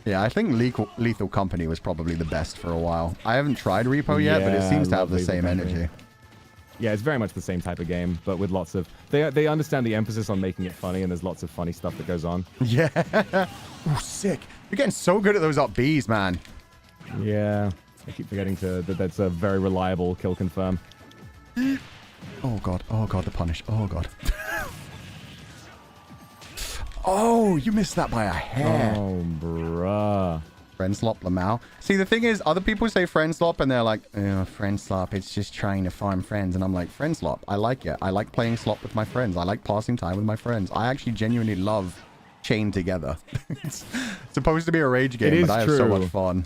[SPEAKER 1] Yeah, I think Lethal Company was probably the best for a while. I haven't tried Repo yet, but it seems to have the same energy.
[SPEAKER 2] Yeah, it's very much the same type of game, but with lots of... They understand the emphasis on making it funny, and there's lots of funny stuff that goes on.
[SPEAKER 1] Yeah. Oh, sick. You're getting so good at those up Bs, man.
[SPEAKER 2] Yeah. I keep forgetting that's a very reliable kill confirm.
[SPEAKER 1] Oh, God. Oh, God, the punish. Oh, God. Oh, you missed that by a hair.
[SPEAKER 2] Oh, bruh.
[SPEAKER 1] Friend slop Lamau. See, the thing is, other people say friend slop and they're like, oh, friend slop, it's just trying to farm friends. And I'm like, friend slop, I like it. I like playing slop with my friends. I like passing time with my friends. I actually genuinely love Chained Together. It's supposed to be a rage game, but I have so much fun.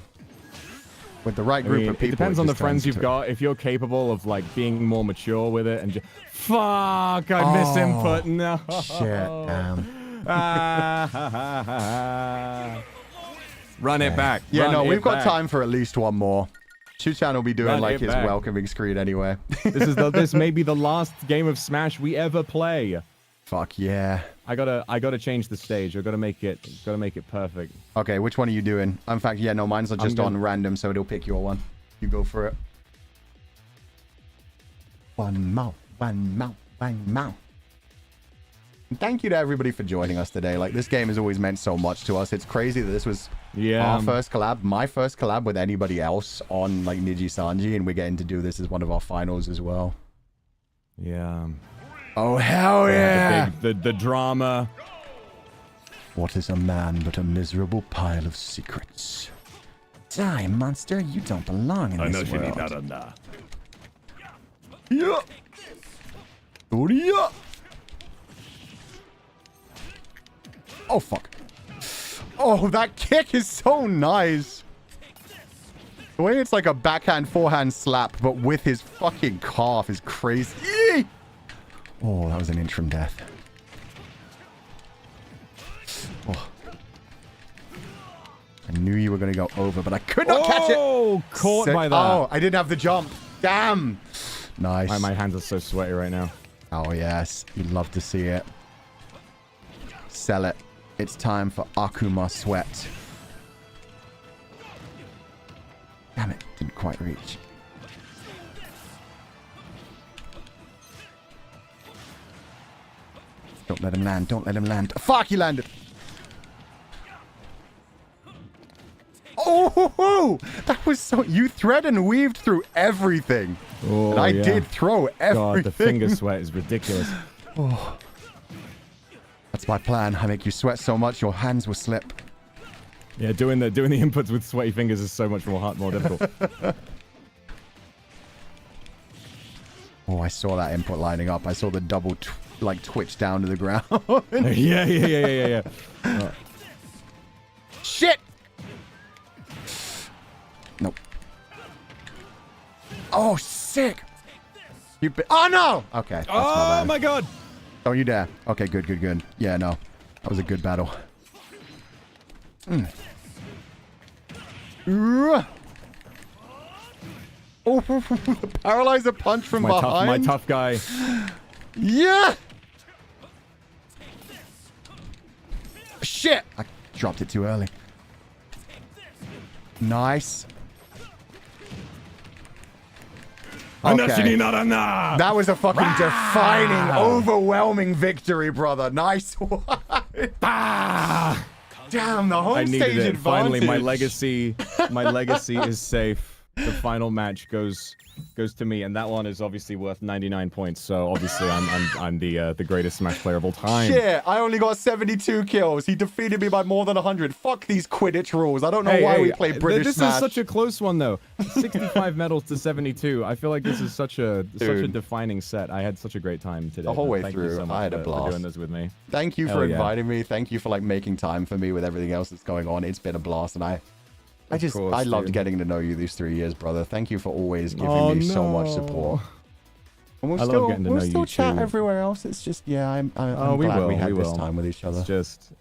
[SPEAKER 1] With the right group of people.
[SPEAKER 2] It depends on the friends you've got. If you're capable of like being more mature with it and just, fuck, I miss input. No.
[SPEAKER 1] Shit, damn.
[SPEAKER 2] Run it back.
[SPEAKER 1] Yeah, no, we've got time for at least one more. Shu-chan will be doing like his welcoming screen anyway.
[SPEAKER 2] This may be the last game of Smash we ever play.
[SPEAKER 1] Fuck yeah.
[SPEAKER 2] I gotta change the stage. I gotta make it perfect.
[SPEAKER 1] Okay, which one are you doing? In fact, yeah, no, mine's just on random, so it'll pick your one. You go for it. One mouth, one mouth, one mouth. Thank you to everybody for joining us today. Like, this game has always meant so much to us. It's crazy that this was our first collab, my first collab with anybody else on like Nijisanji, and we're getting to do this as one of our finals as well.
[SPEAKER 2] Yeah.
[SPEAKER 1] Oh hell yeah!
[SPEAKER 2] The drama.
[SPEAKER 1] What is a man but a miserable pile of secrets? Die, monster! You don't belong in this world. Yeah. Yeah. Oh fuck! Oh, that kick is so nice. The way it's like a backhand, forehand slap, but with his fucking calf is crazy. Eee! Oh, that was an inch from death. Oh. I knew you were going to go over, but I could not catch it.
[SPEAKER 2] Oh, caught by that.
[SPEAKER 1] Oh, I didn't have the jump. Damn. Nice.
[SPEAKER 2] My hands are so sweaty right now.
[SPEAKER 1] Oh, yes. You'd love to see it. Sell it. It's time for Akuma Sweat. Damn it. Didn't quite reach. Don't let him land. Don't let him land. Fuck, he landed. Oh, that was so... You thread and weaved through everything.
[SPEAKER 2] Oh,
[SPEAKER 1] and I did throw everything.
[SPEAKER 2] God, the finger sweat is ridiculous.
[SPEAKER 1] Oh. That's my plan. I make you sweat so much your hands will slip.
[SPEAKER 2] Yeah, doing the inputs with sweaty fingers is so much more difficult.
[SPEAKER 1] Oh, I saw that input lining up. I saw the double like twitch down to the ground.
[SPEAKER 2] yeah.
[SPEAKER 1] Shit! Nope. Oh, sick! Oh no! Okay. That's
[SPEAKER 2] oh my god!
[SPEAKER 1] Don't you dare. Okay, good. Yeah, no. That was a good battle. Oh, paralyzer punch from behind.
[SPEAKER 2] My tough guy.
[SPEAKER 1] Yeah! Shit! I dropped it too early. Nice. Okay. That was a fucking defining, overwhelming victory, brother. Nice one. Damn, the home
[SPEAKER 2] I needed
[SPEAKER 1] stage
[SPEAKER 2] it.
[SPEAKER 1] advantage.
[SPEAKER 2] Finally, my legacy is safe. The final match goes to me, and that one is obviously worth 99 points. So obviously, I'm the greatest Smash player of all time.
[SPEAKER 1] Shit, I only got 72 kills. He defeated me by more than 100. Fuck these Quidditch rules. I don't know why we play British
[SPEAKER 2] This
[SPEAKER 1] Smash.
[SPEAKER 2] is such a close one, though. 65 medals to 72. I feel like this is such a defining set. I had such a great time today.
[SPEAKER 1] The whole way
[SPEAKER 2] Thank you
[SPEAKER 1] through,
[SPEAKER 2] so much
[SPEAKER 1] I had a
[SPEAKER 2] for
[SPEAKER 1] blast.
[SPEAKER 2] doing this with me.
[SPEAKER 1] Thank you
[SPEAKER 2] Hell
[SPEAKER 1] for
[SPEAKER 2] yeah.
[SPEAKER 1] inviting me. Thank you for like making time for me with everything else that's going on. It's been a blast, and I
[SPEAKER 2] course,
[SPEAKER 1] loved
[SPEAKER 2] dude.
[SPEAKER 1] getting to know you these 3 years, brother. Thank you for always giving me so much support. And
[SPEAKER 2] I love getting to know you
[SPEAKER 1] chat
[SPEAKER 2] too.
[SPEAKER 1] everywhere else. It's just, yeah, I'm
[SPEAKER 2] we
[SPEAKER 1] glad
[SPEAKER 2] will,
[SPEAKER 1] we had
[SPEAKER 2] we
[SPEAKER 1] this
[SPEAKER 2] will.
[SPEAKER 1] time with each other.
[SPEAKER 2] It's just,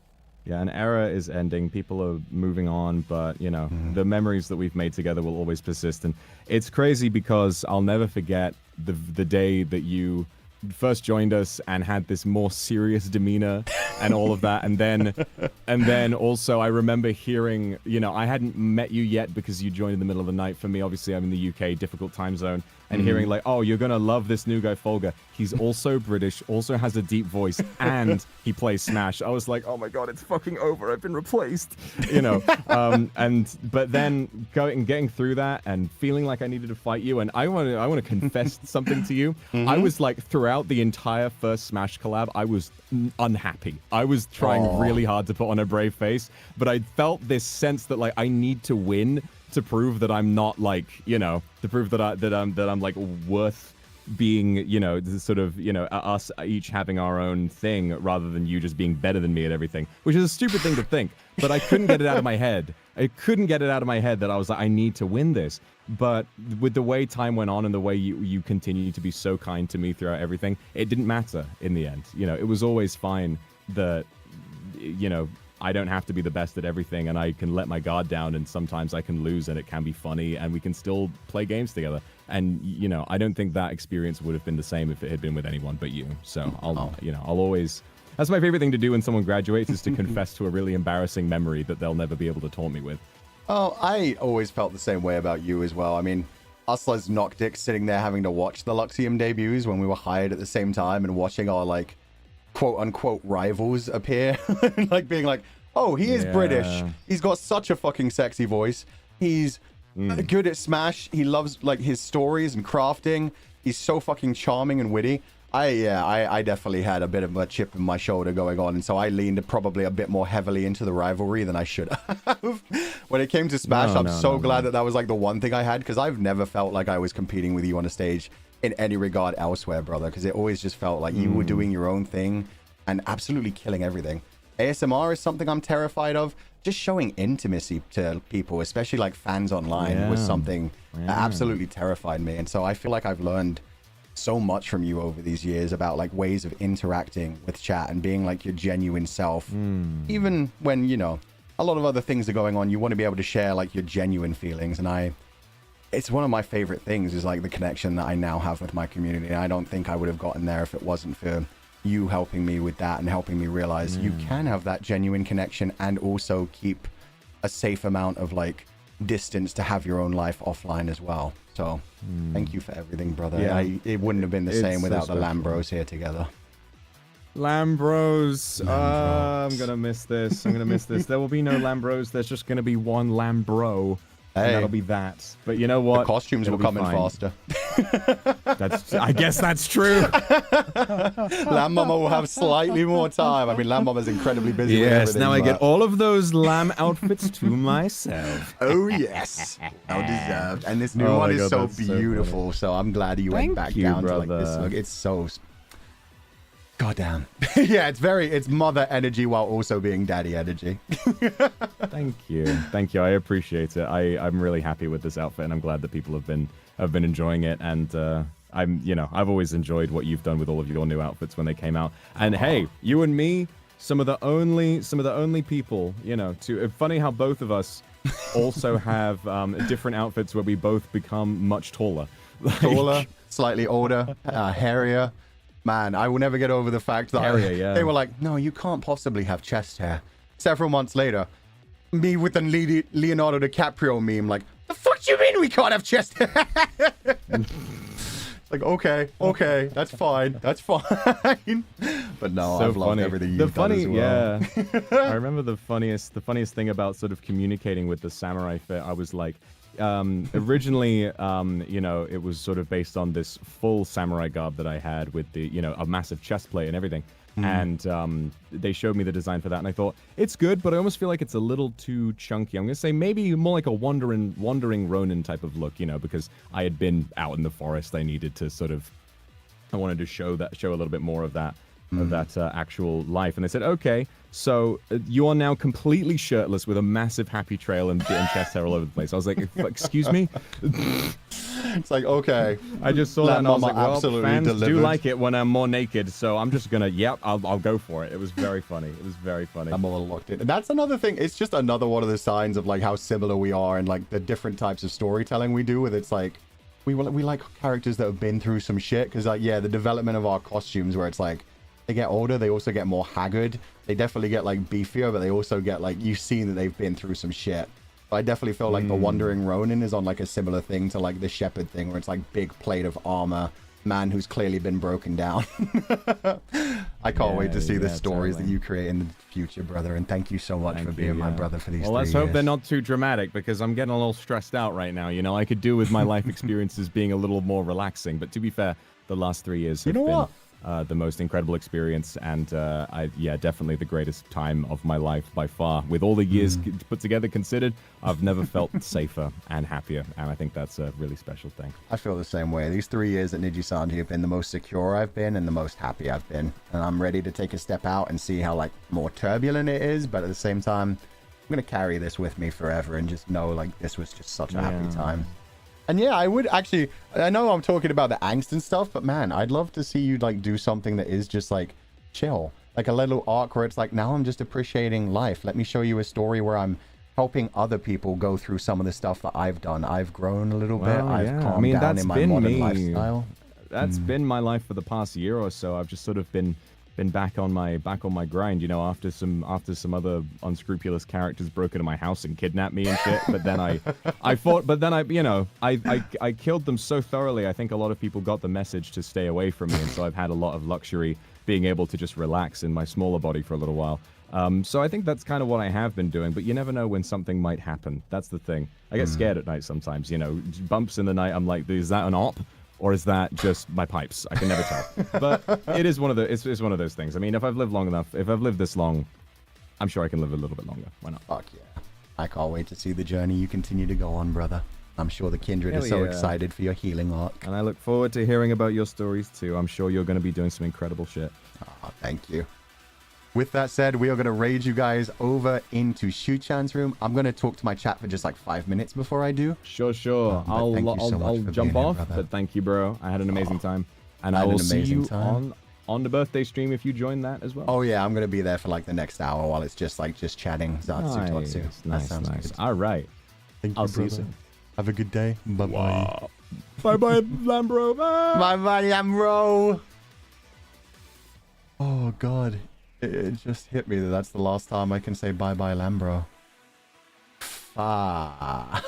[SPEAKER 2] yeah, an era is ending. People are moving on, but, you know, the memories that we've made together will always persist. And it's crazy because I'll never forget the day that you first joined us and had this more serious demeanor and all of that. And then also I remember hearing, you know, I hadn't met you yet because you joined in the middle of the night. For me, obviously, I'm in the UK, difficult time zone. And hearing like, oh, you're going to love this new guy, Fulgur. He's also British, also has a deep voice, and he plays Smash. I was like, oh my God, it's fucking over. I've been replaced, you know. But then getting through that and feeling like I needed to fight you. And I want to confess something to you. I was like, throughout the entire first Smash collab, I was unhappy. I was trying really hard to put on a brave face, but I felt this sense that like I need to win to prove that I'm not like, you know, to prove that I'm like worth being, you know, sort of, you know, us each having our own thing rather than you just being better than me at everything, which is a stupid thing to think, but I couldn't get it out of my head. I couldn't get it out of my head that I was like, I need to win this. But with the way time went on and the way you continued to be so kind to me throughout everything, it didn't matter in the end. You know, it was always fine that, you know, I don't have to be the best at everything, and I can let my guard down, and sometimes I can lose, and it can be funny, and we can still play games together. And, you know, I don't think that experience would have been the same if it had been with anyone but you. So I'll always... That's my favorite thing to do when someone graduates, is to confess to a really embarrassing memory that they'll never be able to taunt me with.
[SPEAKER 1] Oh, I always felt the same way about you as well. I mean, us as knockdicks sitting there having to watch the Luxium debuts when we were hired at the same time and watching our, like, quote-unquote rivals appear. Like, being like, oh, he is British. He's got such a fucking sexy voice. He's good at Smash. He loves, like, his stories and crafting. He's so fucking charming and witty. I definitely had a bit of a chip in my shoulder going on, and so I leaned probably a bit more heavily into the rivalry than I should have. When it came to Smash, I'm so glad that was like the one thing I had, because I've never felt like I was competing with you on a stage in any regard elsewhere, brother, because it always just felt like you were doing your own thing and absolutely killing everything. ASMR is something I'm terrified of. Just showing intimacy to people, especially like fans online, was something that absolutely terrified me. And so I feel like I've learned so much from you over these years about like ways of interacting with chat and being like your genuine self. Even when, you know, a lot of other things are going on, you want to be able to share like your genuine feelings. And it's one of my favorite things is like the connection that I now have with my community. And I don't think I would have gotten there if it wasn't for you helping me with that and helping me realize you can have that genuine connection and also keep a safe amount of like distance to have your own life offline as well. So thank you for everything, brother.
[SPEAKER 2] Yeah.
[SPEAKER 1] It wouldn't have been the same
[SPEAKER 2] so
[SPEAKER 1] without the
[SPEAKER 2] special.
[SPEAKER 1] LAM bros here together.
[SPEAKER 2] Lambros. I'm gonna miss this. There will be no Lambros. There's just gonna be one Lambro. And that'll be that. But you know what?
[SPEAKER 1] The costumes will come in faster.
[SPEAKER 2] I guess that's true.
[SPEAKER 1] Lamb Mama will have slightly more time. I mean, Lamb Mama's incredibly busy with
[SPEAKER 2] Yes,
[SPEAKER 1] everything.
[SPEAKER 2] now I
[SPEAKER 1] but-
[SPEAKER 2] get all of those lamb outfits to myself.
[SPEAKER 1] Oh, yes. Well deserved. And this new
[SPEAKER 2] Oh
[SPEAKER 1] one
[SPEAKER 2] my
[SPEAKER 1] is
[SPEAKER 2] God,
[SPEAKER 1] so
[SPEAKER 2] that's so
[SPEAKER 1] beautiful. So I'm glad you went
[SPEAKER 2] Thank
[SPEAKER 1] back
[SPEAKER 2] you,
[SPEAKER 1] down to like this.
[SPEAKER 2] brother.
[SPEAKER 1] Look, it's so... Goddamn. Yeah, it's mother energy while also being daddy energy.
[SPEAKER 2] Thank you. I appreciate it. I'm really happy with this outfit, and I'm glad that people have been enjoying it. And I've always enjoyed what you've done with all of your new outfits when they came out. And hey, you and me, some of the only people, you know, funny how both of us also have different outfits where we both become much taller.
[SPEAKER 1] Taller, slightly older, hairier. Man, I will never get over the fact that they were like, no, you can't possibly have chest hair. Several months later, me with the Leonardo DiCaprio meme, like, the fuck you mean we can't have chest hair? Like, okay, that's fine. That's fine. But no,
[SPEAKER 2] So
[SPEAKER 1] I've loved
[SPEAKER 2] funny.
[SPEAKER 1] everything
[SPEAKER 2] The
[SPEAKER 1] you've done as well.
[SPEAKER 2] Yeah. I remember the funniest thing about sort of communicating with the samurai fit. I was like, originally, you know, it was sort of based on this full samurai garb that I had with the, you know, a massive chest plate and everything. And they showed me the design for that, and I thought it's good, but I almost feel like it's a little too chunky. I'm gonna say maybe more like a wandering Ronin type of look, you know, because I had been out in the forest. I needed to sort of, I wanted to show a little bit more of that actual life. And they said, okay, so you are now completely shirtless with a massive happy trail and chest hair all over the place. I was like, excuse me.
[SPEAKER 1] It's like, okay.
[SPEAKER 2] I just saw that and I was
[SPEAKER 1] Mama
[SPEAKER 2] like, well,
[SPEAKER 1] absolutely
[SPEAKER 2] fans do
[SPEAKER 1] delivered.
[SPEAKER 2] like it when I'm more naked, so I'm just gonna, I'll go for it. It was very funny. It was very funny.
[SPEAKER 1] I'm all locked in. And that's another thing. It's just another one of the signs of like how similar we are and like the different types of storytelling we do with. It's like we like characters that have been through some shit, because like, yeah, the development of our costumes where it's like they get older, they also get more haggard. They definitely get like beefier, but they also get like, you've seen that they've been through some shit. I definitely feel like the Wandering Ronin is on like a similar thing to like the Shepherd thing, where it's like big plate of armor, man who's clearly been broken down. I can't wait to see the stories that you create in the future, brother. And thank you so much for being my brother for these 3 years.
[SPEAKER 2] Well, let's hope they're not too dramatic, because I'm getting a little stressed out right now. You know, I could do with my life experiences being a little more relaxing. But to be fair, the last 3 years have been the most incredible experience, and definitely the greatest time of my life by far. With all the years put together considered, I've never felt safer and happier, and I think that's a really special thing.
[SPEAKER 1] I feel the same way. These 3 years at Nijisanji have been the most secure I've been and the most happy I've been, and I'm ready to take a step out and see how like more turbulent it is, but at the same time, I'm gonna carry this with me forever and just know like this was just such a happy time. And yeah, I would actually, I know I'm talking about the angst and stuff, but man, I'd love to see you like do something that is just like chill. Like a little arc where it's like, now I'm just appreciating life. Let me show you a story where I'm helping other people go through some of the stuff that I've done. I've grown a little bit. I've calmed down in my modern lifestyle.
[SPEAKER 2] That's been my life for the past year or so. I've just sort of been back on my grind, you know, after some other unscrupulous characters broke into my house and kidnapped me and shit. But then I fought, but then I killed them so thoroughly. I think a lot of people got the message to stay away from me, and so I've had a lot of luxury being able to just relax in my smaller body for a little while. So I think that's kind of what I have been doing, but you never know when something might happen. That's the thing. I get scared at night sometimes, you know, bumps in the night. I'm like, is that an op? Or is that just my pipes? I can never tell. But it is one of it's one of those things. I mean, if I've lived long enough, if I've lived this long, I'm sure I can live a little bit longer. Why not?
[SPEAKER 1] Fuck yeah. I can't wait to see the journey you continue to go on, brother. I'm sure the Kindred is so excited for your healing arc.
[SPEAKER 2] And I look forward to hearing about your stories too. I'm sure you're going to be doing some incredible shit.
[SPEAKER 1] Oh, thank you. With that said, we are going to raid you guys over into Shu-chan's room. I'm going to talk to my chat for just like 5 minutes before I do.
[SPEAKER 2] Sure. I'll jump off, but thank you, bro. I had an amazing time. And I will see you on the birthday stream if you join that as well.
[SPEAKER 1] Oh, yeah. I'm going to be there for like the next hour while it's just chatting.
[SPEAKER 2] Nice. All right.
[SPEAKER 1] Thank you,
[SPEAKER 2] I'll see you soon.
[SPEAKER 1] Have a good day. Bye-bye.
[SPEAKER 2] Wow. Bye-bye, Lambro.
[SPEAKER 1] Bye-bye, Lambro. Oh, God. It just hit me that that's the last time I can say bye-bye, Lambro. Fuck.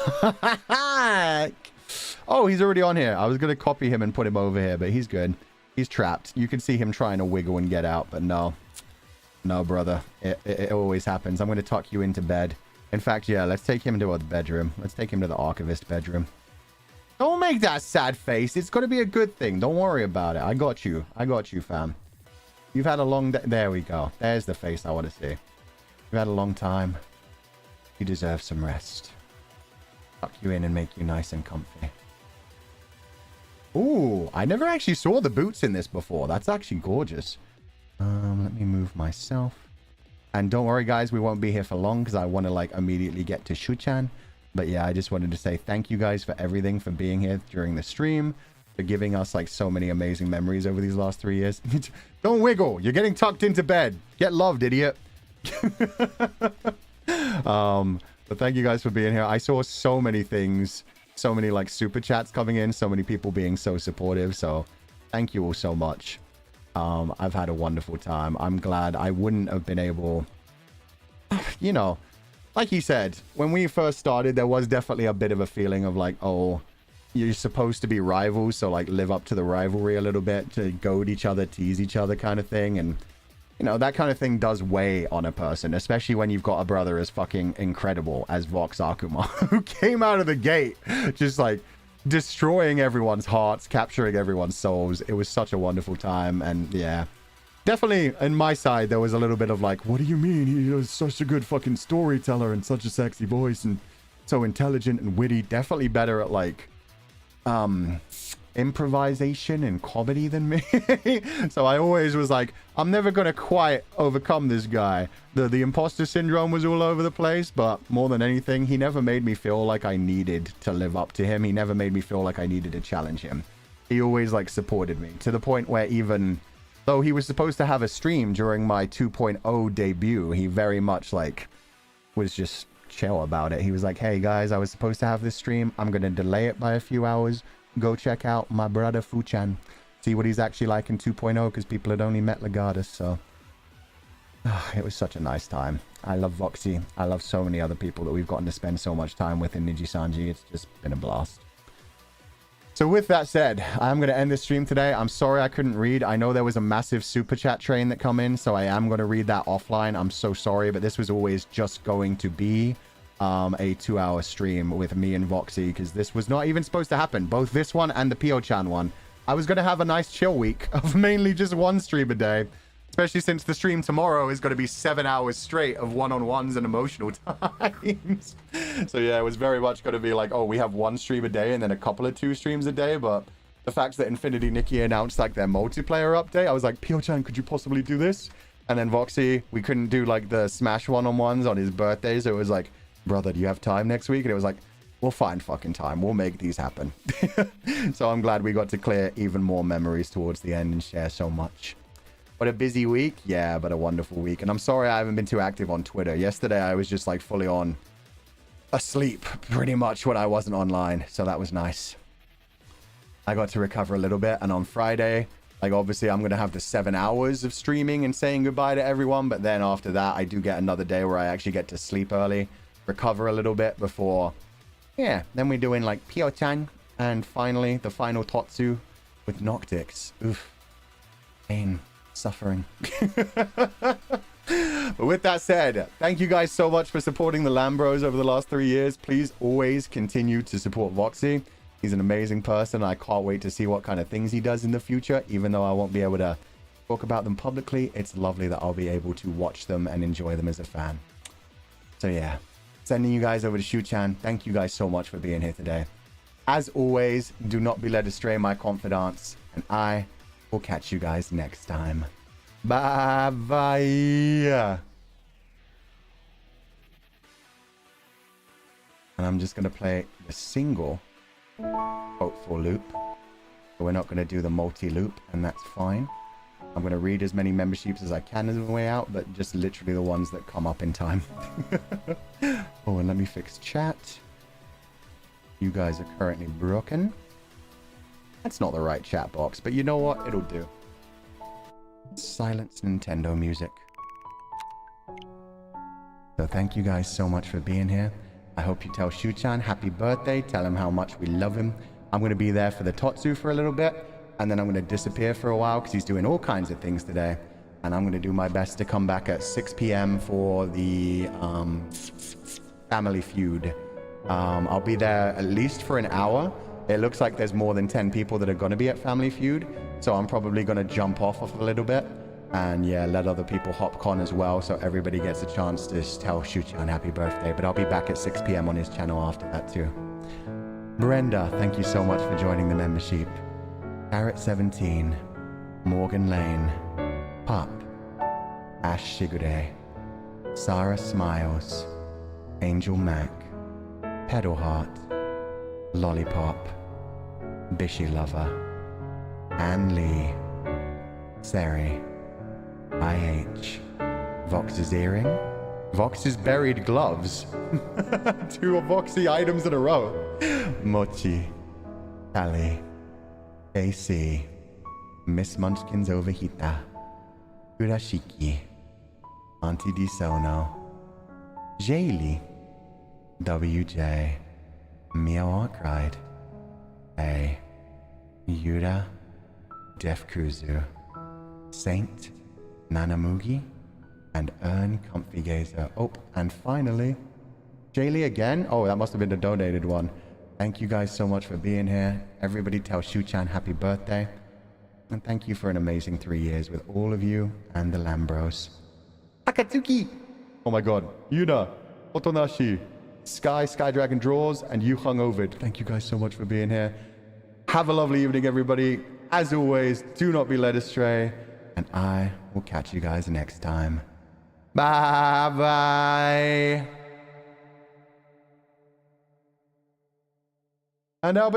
[SPEAKER 1] Oh, he's already on here. I was going to copy him and put him over here, but he's good. He's trapped. You can see him trying to wiggle and get out, but no. No, brother. It always happens. I'm going to tuck you into bed. In fact, yeah, let's take him to the bedroom. Let's take him to the archivist bedroom. Don't make that sad face. It's going to be a good thing. Don't worry about it. I got you. I got you, fam. You've had a long day. There we go. There's the face I want to see. You've had a long time. You deserve some rest. Tuck you in and make you nice and comfy. Ooh, I never actually saw the boots in this before. That's actually gorgeous. Let me move myself. And don't worry, guys. We won't be here for long because I want to like immediately get to Shu-chan. But yeah, I just wanted to say thank you guys for everything, for being here during the stream, for giving us like so many amazing memories over these last 3 years. Don't wiggle. You're getting tucked into bed. Get loved, idiot. But thank you guys for being here. I saw so many things, so many like super chats coming in, so many people being so supportive. So thank you all so much. I've had a wonderful time. I'm glad. I wouldn't have been able, you know, like he said, when we first started, there was definitely a bit of a feeling of like, oh, you're supposed to be rivals, so like live up to the rivalry a little bit, to goad each other, tease each other kind of thing. And you know, that kind of thing does weigh on a person, especially when you've got a brother as fucking incredible as Vox Akuma, who came out of the gate just like destroying everyone's hearts, capturing everyone's souls. It was such a wonderful time. And yeah, definitely in my side, there was a little bit of like, what do you mean? He was such a good fucking storyteller and such a sexy voice and so intelligent and witty. Definitely better at like improvisation and comedy than me. So I always was like, I'm never gonna quite overcome this guy. The imposter syndrome was all over the place, but more than anything, he never made me feel like I needed to live up to him. He never made me feel like I needed to challenge him. He always like supported me, to the point where even though he was supposed to have a stream during my 2.0 debut, he very much like was just chill about it. He was like, hey guys, I was supposed to have this stream, I'm gonna delay it by a few hours. Go check out my brother Fuchan, see what he's actually like in 2.0, because people had only met Legatus. So it was such a nice time. I love Voxxy. I love so many other people that we've gotten to spend so much time with in Nijisanji. It's just been a blast. So with that said, I'm going to end this stream today. I'm sorry I couldn't read. I know there was a massive super chat train that come in, so I am going to read that offline. I'm so sorry, but this was always just going to be a 2-hour stream with me and Voxxy, because this was not even supposed to happen. Both this one and the Pio-chan one. I was going to have a nice chill week of mainly just one stream a day, especially since the stream tomorrow is going to be 7 hours straight of one-on-ones and emotional times. So yeah, it was very much going to be like, oh, we have one stream a day and then a couple of 2 streams a day. But the fact that Infinity Nikki announced like their multiplayer update, I was like, Pio-chan, could you possibly do this? And then Voxxy, we couldn't do like the Smash one-on-ones on his birthday, so it was like, brother, do you have time next week? And it was like, we'll find fucking time. We'll make these happen. So I'm glad we got to clear even more memories towards the end and share so much. What a busy week. Yeah, but a wonderful week. And I'm sorry I haven't been too active on Twitter. Yesterday, I was just like fully on asleep pretty much when I wasn't online. So that was nice. I got to recover a little bit. And on Friday, like obviously I'm going to have the 7 hours of streaming and saying goodbye to everyone. But then after that, I do get another day where I actually get to sleep early, recover a little bit before, yeah, then we're doing like Pio-chan, and finally the final Totsu with Noctix. Oof, pain, suffering. But with that said, thank you guys so much for supporting the LAM Bros over the last 3 years. Please always continue to support Voxxy. He's an amazing person. I can't wait to see what kind of things he does in the future. Even though I won't be able to talk about them publicly, it's lovely that I'll be able to watch them and enjoy them as a fan. So yeah, sending you guys over to Shu-chan. Thank you guys so much for being here today. As always, do not be led astray, my Comfydants, and I will catch you guys next time. Bye bye. And I'm just going to play the single hopeful loop. So we're not going to do the multi-loop, and that's fine. I'm going to read as many memberships as I can on the way out, but just literally the ones that come up in time. Oh, and let me fix chat. You guys are currently broken. That's not the right chat box, but you know what? It'll do. Silence Nintendo music. So thank you guys so much for being here. I hope you tell Shu-chan happy birthday. Tell him how much we love him. I'm going to be there for the Totsu for a little bit. And then I'm going to disappear for a while because he's doing all kinds of things today. And I'm going to do my best to come back at 6 p.m. for the Family Feud. I'll be there at least for an hour. It looks like there's more than 10 people that are going to be at Family Feud. So I'm probably going to jump off a little bit. And yeah, let other people hop con as well. So everybody gets a chance to tell Shu-chan happy birthday. But I'll be back at 6 p.m. on his channel after that too. Brenda, thank you so much for joining the membership. Carrot17, Morgan Lane, Pop, Ash Shigure, Sarah Smiles, Angel Mac, Pedal Heart, Lollipop, Bishy Lover, Ann Lee, Seri, IH, Vox's Earring, Vox's Buried Gloves, 2 Voxy items in a row, Mochi, Tally, AC, Miss Munchkin's Overhita, Urashiki, Auntie Disono, Jaylee, WJ, Meow Cried, A. Yuda, Def Kuzu, Saint, Nanamugi, and Earn Comfy Gazer. Oh, and finally, Jaylee again. Oh, that must have been the donated one. Thank you guys so much for being here. Everybody tell Shu-chan happy birthday. And thank you for an amazing 3 years with all of you and the Lambros. Akatsuki! Oh my god. Yuda, Otonashi, Sky Dragon Draws, and Fulgur Ovid. Thank you guys so much for being here. Have a lovely evening, everybody. As always, do not be led astray. And I will catch you guys next time. Bye-bye. And now,